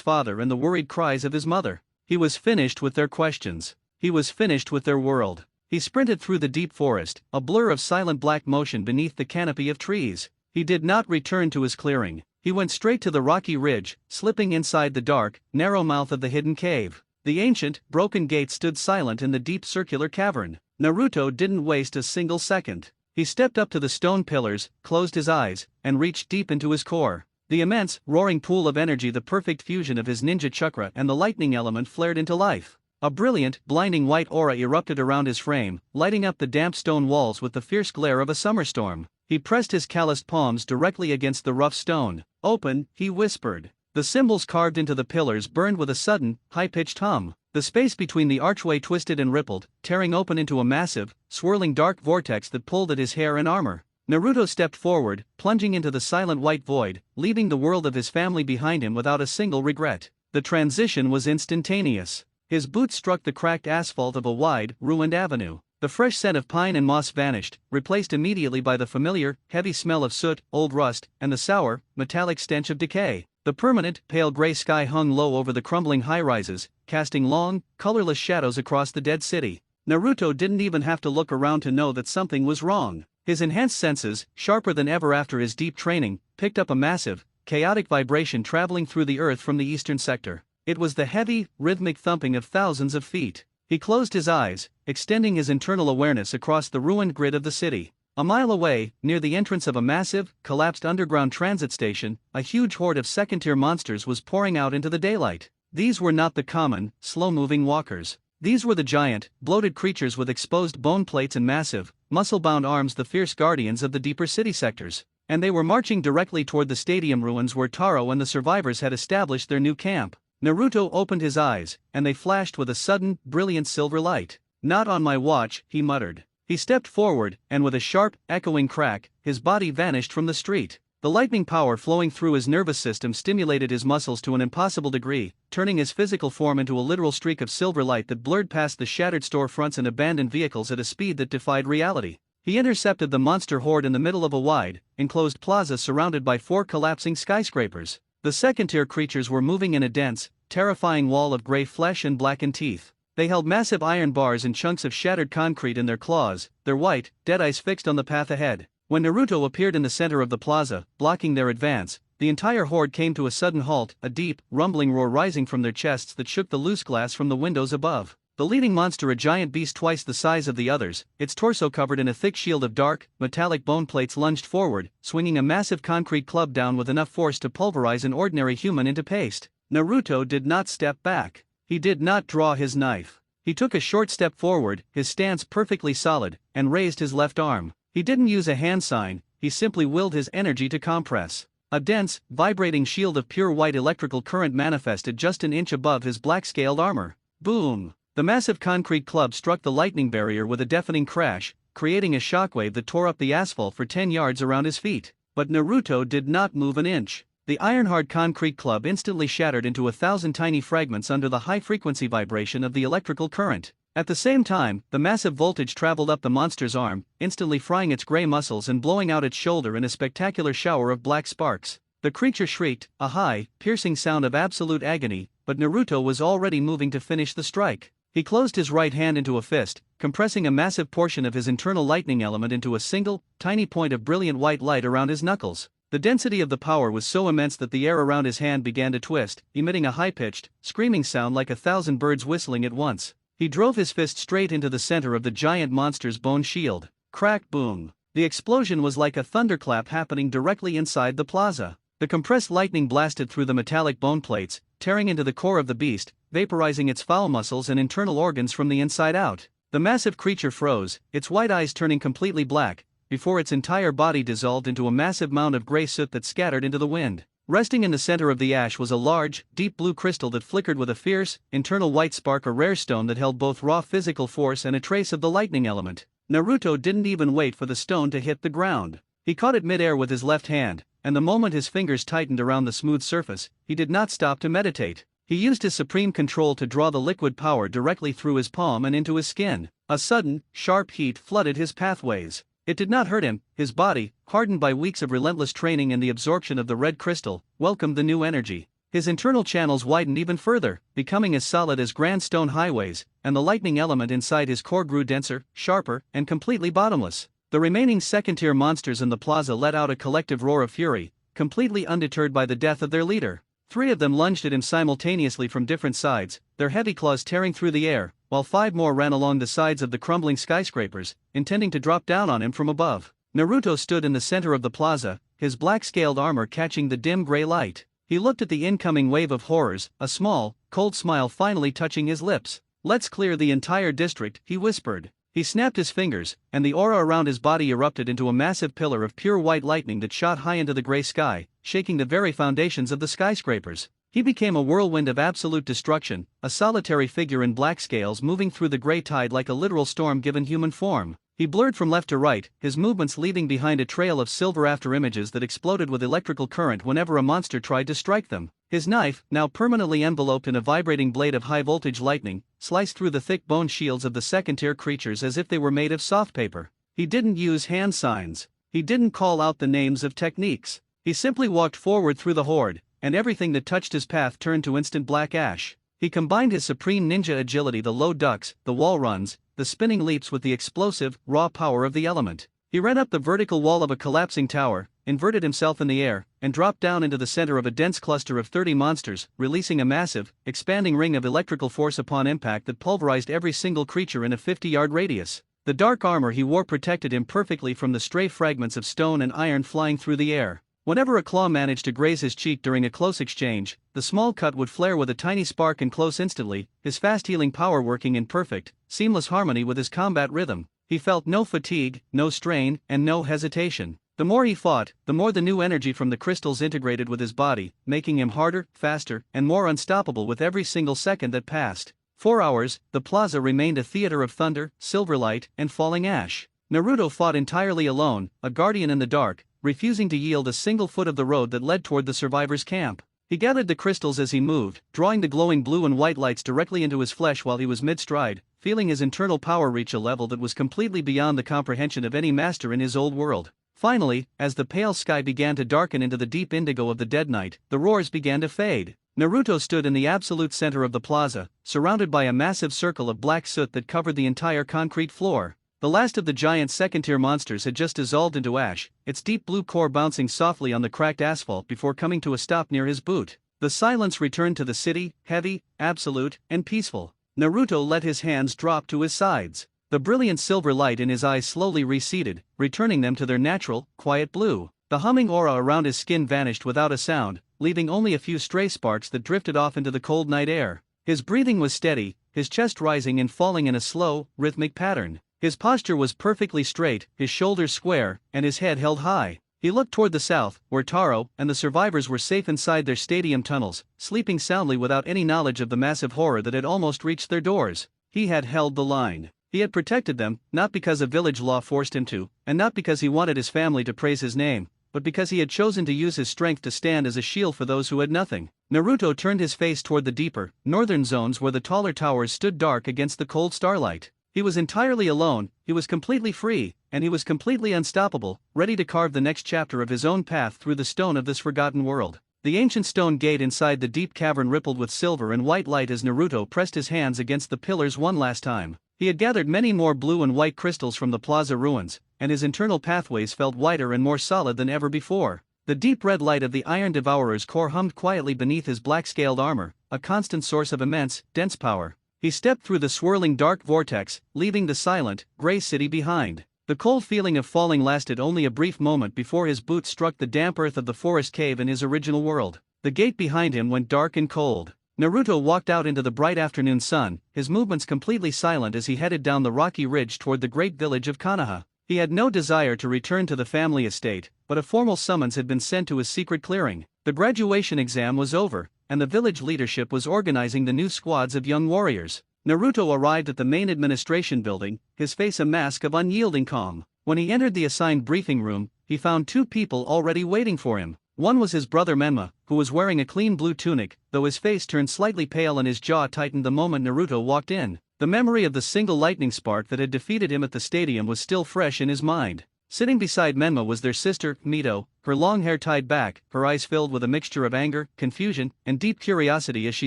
father and the worried cries of his mother. He was finished with their questions. He was finished with their world. He sprinted through the deep forest, a blur of silent black motion beneath the canopy of trees. He did not return to his clearing. He went straight to the rocky ridge, slipping inside the dark, narrow mouth of the hidden cave. The ancient, broken gate stood silent in the deep circular cavern. Naruto didn't waste a single second. He stepped up to the stone pillars, closed his eyes, and reached deep into his core. The immense, roaring pool of energy, the perfect fusion of his ninja chakra and the lightning element, flared into life. A brilliant, blinding white aura erupted around his frame, lighting up the damp stone walls with the fierce glare of a summer storm. He pressed his calloused palms directly against the rough stone. "Open," he whispered. The symbols carved into the pillars burned with a sudden, high-pitched hum. The space between the archway twisted and rippled, tearing open into a massive, swirling dark vortex that pulled at his hair and armor. Naruto stepped forward, plunging into the silent white void, leaving the world of his family behind him without a single regret. The transition was instantaneous. His boots struck the cracked asphalt of a wide, ruined avenue. The fresh scent of pine and moss vanished, replaced immediately by the familiar, heavy smell of soot, old rust, and the sour, metallic stench of decay. The permanent, pale gray sky hung low over the crumbling high-rises, casting long, colorless shadows across the dead city. Naruto didn't even have to look around to know that something was wrong. His enhanced senses, sharper than ever after his deep training, picked up a massive, chaotic vibration traveling through the earth from the eastern sector. It was the heavy, rhythmic thumping of thousands of feet. He closed his eyes, extending his internal awareness across the ruined grid of the city. A mile away, near the entrance of a massive, collapsed underground transit station, a huge horde of second-tier monsters was pouring out into the daylight. These were not the common, slow-moving walkers. These were the giant, bloated creatures with exposed bone plates and massive, muscle-bound arms, the fierce guardians of the deeper city sectors. And they were marching directly toward the stadium ruins where Taro and the survivors had established their new camp. Naruto opened his eyes, and they flashed with a sudden, brilliant silver light. "Not on my watch," he muttered. He stepped forward, and with a sharp, echoing crack, his body vanished from the street. The lightning power flowing through his nervous system stimulated his muscles to an impossible degree, turning his physical form into a literal streak of silver light that blurred past the shattered storefronts and abandoned vehicles at a speed that defied reality. He intercepted the monster horde in the middle of a wide, enclosed plaza surrounded by 4 collapsing skyscrapers. The second-tier creatures were moving in a dense, terrifying wall of gray flesh and blackened teeth. They held massive iron bars and chunks of shattered concrete in their claws, their white, dead eyes fixed on the path ahead. When Naruto appeared in the center of the plaza, blocking their advance, the entire horde came to a sudden halt, a deep, rumbling roar rising from their chests that shook the loose glass from the windows above. The leading monster, a giant beast twice the size of the others, its torso covered in a thick shield of dark, metallic bone plates, lunged forward, swinging a massive concrete club down with enough force to pulverize an ordinary human into paste. Naruto did not step back. He did not draw his knife. He took a short step forward, his stance perfectly solid, and raised his left arm. He didn't use a hand sign, he simply willed his energy to compress. A dense, vibrating shield of pure white electrical current manifested just an inch above his black-scaled armor. Boom! The massive concrete club struck the lightning barrier with a deafening crash, creating a shockwave that tore up the asphalt for 10 yards around his feet. But Naruto did not move an inch. The iron-hard concrete club instantly shattered into 1,000 tiny fragments under the high-frequency vibration of the electrical current. At the same time, the massive voltage traveled up the monster's arm, instantly frying its gray muscles and blowing out its shoulder in a spectacular shower of black sparks. The creature shrieked, a high, piercing sound of absolute agony, but Naruto was already moving to finish the strike. He closed his right hand into a fist, compressing a massive portion of his internal lightning element into a single, tiny point of brilliant white light around his knuckles. The density of the power was so immense that the air around his hand began to twist, emitting a high-pitched, screaming sound like 1,000 birds whistling at once. He drove his fist straight into the center of the giant monster's bone shield. Crack, boom. The explosion was like a thunderclap happening directly inside the plaza. The compressed lightning blasted through the metallic bone plates, tearing into the core of the beast, vaporizing its foul muscles and internal organs from the inside out. The massive creature froze, its white eyes turning completely black, before its entire body dissolved into a massive mound of gray soot that scattered into the wind. Resting in the center of the ash was a large, deep blue crystal that flickered with a fierce, internal white spark, a rare stone that held both raw physical force and a trace of the lightning element. Naruto didn't even wait for the stone to hit the ground. He caught it midair with his left hand, and the moment his fingers tightened around the smooth surface, he did not stop to meditate. He used his supreme control to draw the liquid power directly through his palm and into his skin. A sudden, sharp heat flooded his pathways. It did not hurt him. His body, hardened by weeks of relentless training and the absorption of the red crystal, welcomed the new energy. His internal channels widened even further, becoming as solid as grand stone highways, and the lightning element inside his core grew denser, sharper, and completely bottomless. The remaining second-tier monsters in the plaza let out a collective roar of fury, completely undeterred by the death of their leader. 3 of them lunged at him simultaneously from different sides, their heavy claws tearing through the air, while 5 more ran along the sides of the crumbling skyscrapers, intending to drop down on him from above. Naruto stood in the center of the plaza, his black-scaled armor catching the dim gray light. He looked at the incoming wave of horrors, a small, cold smile finally touching his lips. "Let's clear the entire district," he whispered. He snapped his fingers, and the aura around his body erupted into a massive pillar of pure white lightning that shot high into the gray sky, shaking the very foundations of the skyscrapers. He became a whirlwind of absolute destruction, a solitary figure in black scales moving through the gray tide like a literal storm given human form. He blurred from left to right, his movements leaving behind a trail of silver after-images that exploded with electrical current whenever a monster tried to strike them. His knife, now permanently enveloped in a vibrating blade of high-voltage lightning, sliced through the thick bone shields of the second-tier creatures as if they were made of soft paper. He didn't use hand signs. He didn't call out the names of techniques. He simply walked forward through the horde, and everything that touched his path turned to instant black ash. He combined his supreme ninja agility, the low ducks, the wall runs, the spinning leaps with the explosive, raw power of the element. He ran up the vertical wall of a collapsing tower, inverted himself in the air, and dropped down into the center of a dense cluster of 30 monsters, releasing a massive, expanding ring of electrical force upon impact that pulverized every single creature in a 50-yard radius. The dark armor he wore protected him perfectly from the stray fragments of stone and iron flying through the air. Whenever a claw managed to graze his cheek during a close exchange, the small cut would flare with a tiny spark and close instantly, his fast healing power working in perfect, seamless harmony with his combat rhythm. He felt no fatigue, no strain, and no hesitation. The more he fought, the more the new energy from the crystals integrated with his body, making him harder, faster, and more unstoppable with every single second that passed. 4 hours, the plaza remained a theater of thunder, silver light, and falling ash. Naruto fought entirely alone, a guardian in the dark, refusing to yield a single foot of the road that led toward the survivors' camp. He gathered the crystals as he moved, drawing the glowing blue and white lights directly into his flesh while he was mid-stride, feeling his internal power reach a level that was completely beyond the comprehension of any master in his old world. Finally, as the pale sky began to darken into the deep indigo of the dead night, the roars began to fade. Naruto stood in the absolute center of the plaza, surrounded by a massive circle of black soot that covered the entire concrete floor. The last of the giant second-tier monsters had just dissolved into ash, its deep blue core bouncing softly on the cracked asphalt before coming to a stop near his boot. The silence returned to the city, heavy, absolute, and peaceful. Naruto let his hands drop to his sides. The brilliant silver light in his eyes slowly receded, returning them to their natural, quiet blue. The humming aura around his skin vanished without a sound, leaving only a few stray sparks that drifted off into the cold night air. His breathing was steady, his chest rising and falling in a slow, rhythmic pattern. His posture was perfectly straight, his shoulders square, and his head held high. He looked toward the south, where Taro and the survivors were safe inside their stadium tunnels, sleeping soundly without any knowledge of the massive horror that had almost reached their doors. He had held the line. He had protected them, not because a village law forced him to, and not because he wanted his family to praise his name, but because he had chosen to use his strength to stand as a shield for those who had nothing. Naruto turned his face toward the deeper, northern zones where the taller towers stood dark against the cold starlight. He was entirely alone, he was completely free, and he was completely unstoppable, ready to carve the next chapter of his own path through the stone of this forgotten world. The ancient stone gate inside the deep cavern rippled with silver and white light as Naruto pressed his hands against the pillars one last time. He had gathered many more blue and white crystals from the plaza ruins, and his internal pathways felt wider and more solid than ever before. The deep red light of the Iron Devourer's core hummed quietly beneath his black-scaled armor, a constant source of immense, dense power. He stepped through the swirling dark vortex, leaving the silent, gray city behind. The cold feeling of falling lasted only a brief moment before his boots struck the damp earth of the forest cave in his original world. The gate behind him went dark and cold. Naruto walked out into the bright afternoon sun, his movements completely silent as he headed down the rocky ridge toward the great village of Konoha. He had no desire to return to the family estate, but a formal summons had been sent to his secret clearing. The graduation exam was over, and the village leadership was organizing the new squads of young warriors. Naruto arrived at the main administration building, his face a mask of unyielding calm. When he entered the assigned briefing room, he found two people already waiting for him. One was his brother Menma, who was wearing a clean blue tunic, though his face turned slightly pale and his jaw tightened the moment Naruto walked in. The memory of the single lightning spark that had defeated him at the stadium was still fresh in his mind. Sitting beside Menma was their sister, Mito, her long hair tied back, her eyes filled with a mixture of anger, confusion, and deep curiosity as she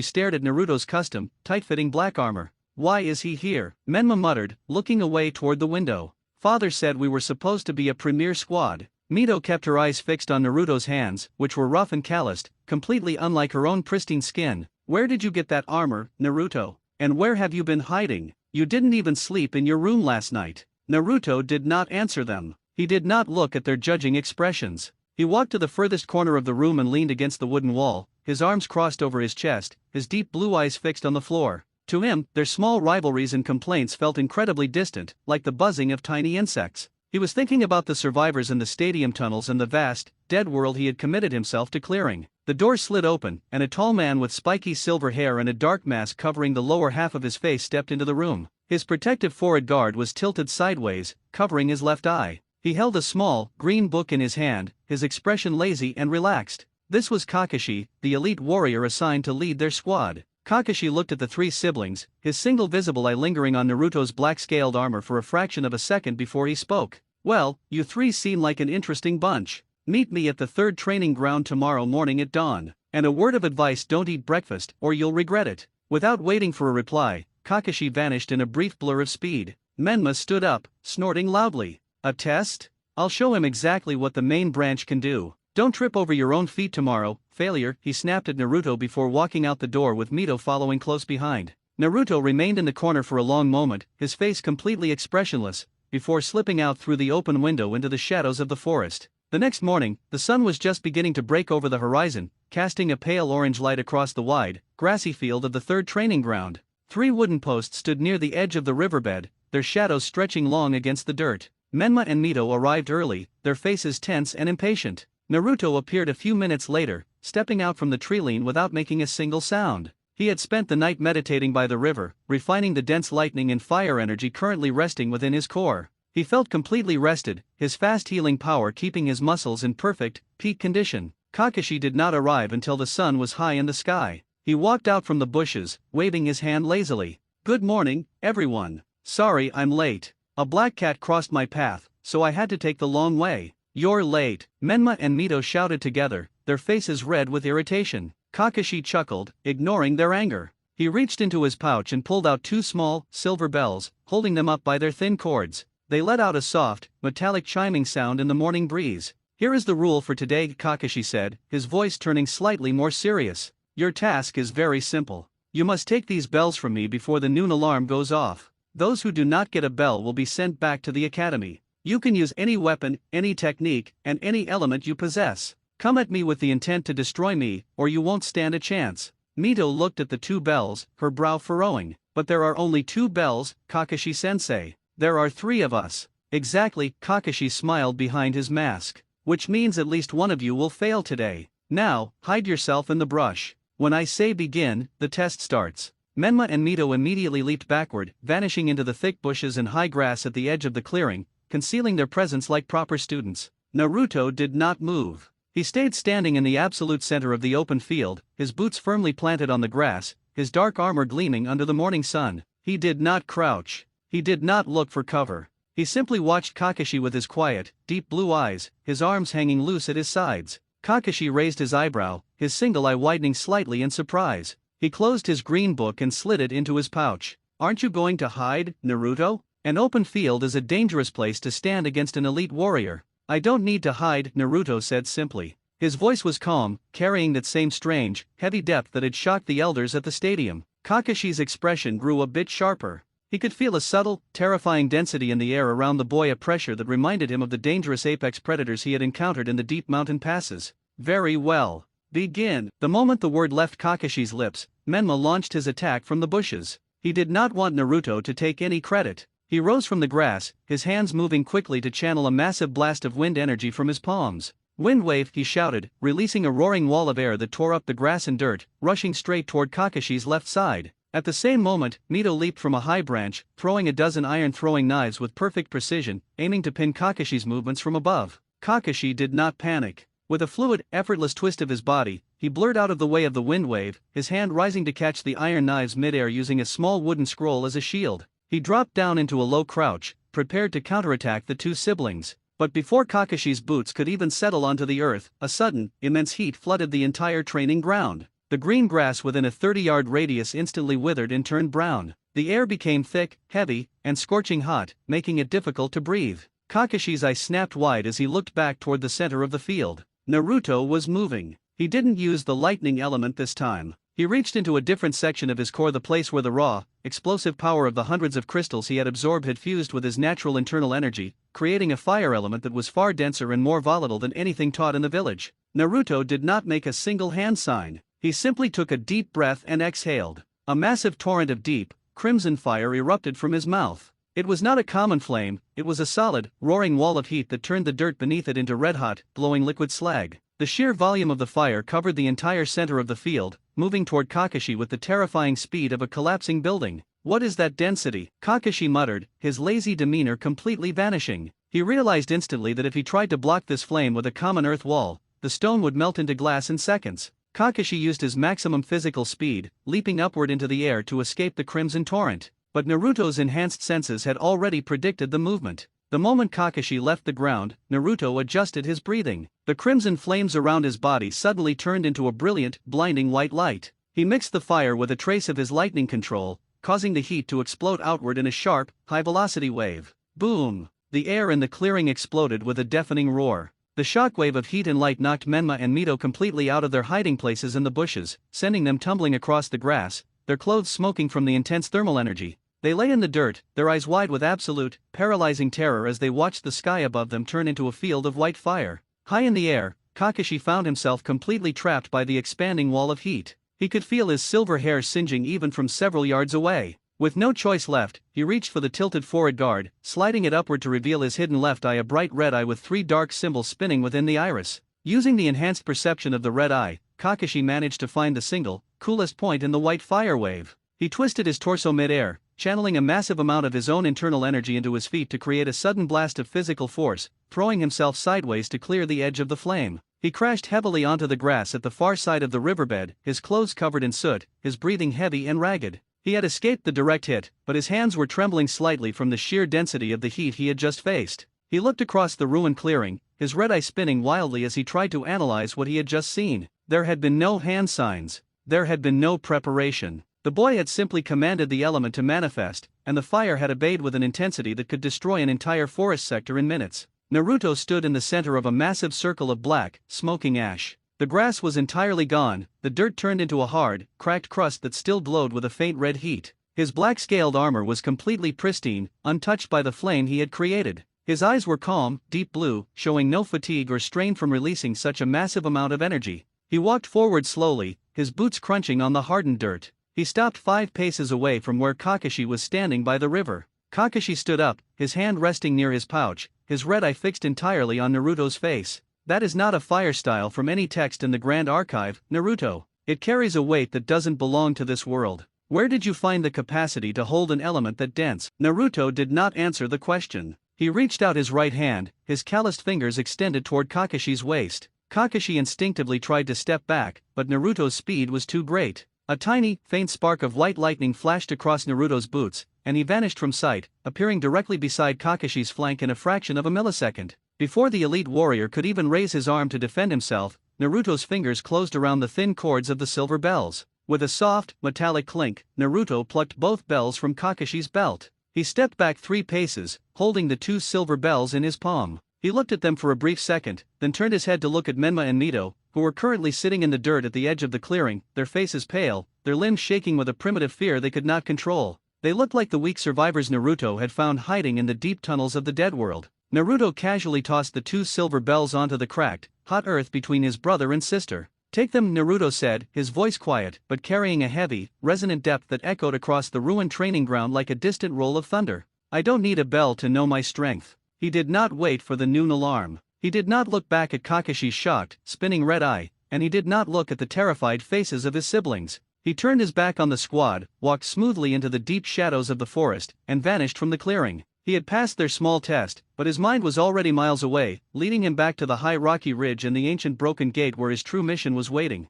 stared at Naruto's custom, tight-fitting black armor. "Why is he here?" Menma muttered, looking away toward the window. "Father said we were supposed to be a premier squad." Mito kept her eyes fixed on Naruto's hands, which were rough and calloused, completely unlike her own pristine skin. "Where did you get that armor, Naruto? And where have you been hiding? You didn't even sleep in your room last night." Naruto did not answer them. He did not look at their judging expressions. He walked to the furthest corner of the room and leaned against the wooden wall, his arms crossed over his chest, his deep blue eyes fixed on the floor. To him, their small rivalries and complaints felt incredibly distant, like the buzzing of tiny insects. He was thinking about the survivors in the stadium tunnels and the vast, dead world he had committed himself to clearing. The door slid open, and a tall man with spiky silver hair and a dark mask covering the lower half of his face stepped into the room. His protective forehead guard was tilted sideways, covering his left eye. He held a small, green book in his hand, his expression lazy and relaxed. This was Kakashi, the elite warrior assigned to lead their squad. Kakashi looked at the three siblings, his single visible eye lingering on Naruto's black-scaled armor for a fraction of a second before he spoke. "Well, you three seem like an interesting bunch. Meet me at the third training ground tomorrow morning at dawn. And a word of advice: don't eat breakfast, or you'll regret it." Without waiting for a reply, Kakashi vanished in a brief blur of speed. Menma stood up, snorting loudly. "A test? I'll show him exactly what the main branch can do. Don't trip over your own feet tomorrow, failure, he snapped at Naruto before walking out the door with Mito following close behind. Naruto remained in the corner for a long moment, his face completely expressionless, before slipping out through the open window into the shadows of the forest. The next morning, the sun was just beginning to break over the horizon, casting a pale orange light across the wide, grassy field of the third training ground. 3 wooden posts stood near the edge of the riverbed, their shadows stretching long against the dirt. Menma and Mito arrived early, their faces tense and impatient. Naruto appeared a few minutes later, stepping out from the tree-line without making a single sound. He had spent the night meditating by the river, refining the dense lightning and fire energy currently resting within his core. He felt completely rested, his fast healing power keeping his muscles in perfect, peak condition. Kakashi did not arrive until the sun was high in the sky. He walked out from the bushes, waving his hand lazily. "Good morning, everyone. Sorry I'm late. A black cat crossed my path, so I had to take the long way." "You're late," Menma and Mito shouted together, their faces red with irritation. Kakashi chuckled, ignoring their anger. He reached into his pouch and pulled out 2 small, silver bells, holding them up by their thin cords. They let out a soft, metallic chiming sound in the morning breeze. "Here is the rule for today," Kakashi said, his voice turning slightly more serious. "Your task is very simple. You must take these bells from me before the noon alarm goes off. Those who do not get a bell will be sent back to the academy. You can use any weapon, any technique, and any element you possess. Come at me with the intent to destroy me, or you won't stand a chance." Mito looked at the 2 bells, her brow furrowing. "But there are only 2 bells, Kakashi-sensei. There are 3 of us." "Exactly," Kakashi smiled behind his mask. "Which means at least one of you will fail today. Now, hide yourself in the brush. When I say begin, the test starts." Menma and Mito immediately leaped backward, vanishing into the thick bushes and high grass at the edge of the clearing, concealing their presence like proper students. Naruto did not move. He stayed standing in the absolute center of the open field, his boots firmly planted on the grass, his dark armor gleaming under the morning sun. He did not crouch. He did not look for cover. He simply watched Kakashi with his quiet, deep blue eyes, his arms hanging loose at his sides. Kakashi raised his eyebrow, his single eye widening slightly in surprise. He closed his green book and slid it into his pouch. "Aren't you going to hide, Naruto? An open field is a dangerous place to stand against an elite warrior." "I don't need to hide," Naruto said simply. His voice was calm, carrying that same strange, heavy depth that had shocked the elders at the stadium. Kakashi's expression grew a bit sharper. He could feel a subtle, terrifying density in the air around the boy, a pressure that reminded him of the dangerous apex predators he had encountered in the deep mountain passes. "Very well. Begin." The moment the word left Kakashi's lips, Menma launched his attack from the bushes. He did not want Naruto to take any credit. He rose from the grass, his hands moving quickly to channel a massive blast of wind energy from his palms. "Wind wave," he shouted, releasing a roaring wall of air that tore up the grass and dirt, rushing straight toward Kakashi's left side. At the same moment, Mito leaped from a high branch, throwing a dozen iron-throwing knives with perfect precision, aiming to pin Kakashi's movements from above. Kakashi did not panic. With a fluid, effortless twist of his body, he blurred out of the way of the wind wave, his hand rising to catch the iron knives mid-air using a small wooden scroll as a shield. He dropped down into a low crouch, prepared to counterattack the 2 siblings. But before Kakashi's boots could even settle onto the earth, a sudden, immense heat flooded the entire training ground. The green grass within a 30-yard radius instantly withered and turned brown. The air became thick, heavy, and scorching hot, making it difficult to breathe. Kakashi's eyes snapped wide as he looked back toward the center of the field. Naruto was moving. He didn't use the lightning element this time. He reached into a different section of his core, the place where the raw, explosive power of the hundreds of crystals he had absorbed had fused with his natural internal energy, creating a fire element that was far denser and more volatile than anything taught in the village. Naruto did not make a single hand sign. He simply took a deep breath and exhaled. A massive torrent of deep, crimson fire erupted from his mouth. It was not a common flame, it was a solid, roaring wall of heat that turned the dirt beneath it into red-hot, glowing liquid slag. The sheer volume of the fire covered the entire center of the field, moving toward Kakashi with the terrifying speed of a collapsing building. "What is that density?" Kakashi muttered, his lazy demeanor completely vanishing. He realized instantly that if he tried to block this flame with a common earth wall, the stone would melt into glass in seconds. Kakashi used his maximum physical speed, leaping upward into the air to escape the crimson torrent. But Naruto's enhanced senses had already predicted the movement. The moment Kakashi left the ground, Naruto adjusted his breathing. The crimson flames around his body suddenly turned into a brilliant, blinding white light. He mixed the fire with a trace of his lightning control, causing the heat to explode outward in a sharp, high-velocity wave. Boom! the air in the clearing exploded with a deafening roar. The shockwave of heat and light knocked Menma and Mito completely out of their hiding places in the bushes, sending them tumbling across the grass, their clothes smoking from the intense thermal energy. They lay in the dirt, their eyes wide with absolute, paralyzing terror as they watched the sky above them turn into a field of white fire. High in the air, Kakashi found himself completely trapped by the expanding wall of heat. He could feel his silver hair singeing even from several yards away. With no choice left, he reached for the tilted forward guard, sliding it upward to reveal his hidden left eye, a bright red eye with 3 dark symbols spinning within the iris. Using the enhanced perception of the red eye, Kakashi managed to find the single, coolest point in the white fire wave. He twisted his torso mid-air, channeling a massive amount of his own internal energy into his feet to create a sudden blast of physical force, throwing himself sideways to clear the edge of the flame. He crashed heavily onto the grass at the far side of the riverbed, his clothes covered in soot, his breathing heavy and ragged. He had escaped the direct hit, but his hands were trembling slightly from the sheer density of the heat he had just faced. He looked across the ruined clearing, his red eye spinning wildly as he tried to analyze what he had just seen. There had been no hand signs. There had been no preparation. The boy had simply commanded the element to manifest, and the fire had obeyed with an intensity that could destroy an entire forest sector in minutes. Naruto stood in the center of a massive circle of black, smoking ash. The grass was entirely gone, the dirt turned into a hard, cracked crust that still glowed with a faint red heat. His black-scaled armor was completely pristine, untouched by the flame he had created. His eyes were calm, deep blue, showing no fatigue or strain from releasing such a massive amount of energy. He walked forward slowly, his boots crunching on the hardened dirt. He stopped 5 paces away from where Kakashi was standing by the river. Kakashi stood up, his hand resting near his pouch, his red eye fixed entirely on Naruto's face. That is not a fire style from any text in the Grand Archive, Naruto. It carries a weight that doesn't belong to this world. Where did you find the capacity to hold an element that dense? Naruto did not answer the question. He reached out his right hand, his calloused fingers extended toward Kakashi's waist. Kakashi instinctively tried to step back, but Naruto's speed was too great. A tiny, faint spark of white lightning flashed across Naruto's boots, and he vanished from sight, appearing directly beside Kakashi's flank in a fraction of a millisecond. Before the elite warrior could even raise his arm to defend himself, Naruto's fingers closed around the thin cords of the silver bells. With a soft, metallic clink, Naruto plucked both bells from Kakashi's belt. He stepped back 3 paces, holding the 2 silver bells in his palm. He looked at them for a brief second, then turned his head to look at Menma and Mito, who were currently sitting in the dirt at the edge of the clearing, their faces pale, their limbs shaking with a primitive fear they could not control. They looked like the weak survivors Naruto had found hiding in the deep tunnels of the dead world. Naruto casually tossed the 2 silver bells onto the cracked, hot earth between his brother and sister. "Take them," Naruto said, his voice quiet, but carrying a heavy, resonant depth that echoed across the ruined training ground like a distant roll of thunder. "I don't need a bell to know my strength." He did not wait for the noon alarm. He did not look back at Kakashi's shocked, spinning red eye, and he did not look at the terrified faces of his siblings. He turned his back on the squad, walked smoothly into the deep shadows of the forest, and vanished from the clearing. He had passed their small test, but his mind was already miles away, leading him back to the high rocky ridge and the ancient broken gate where his true mission was waiting.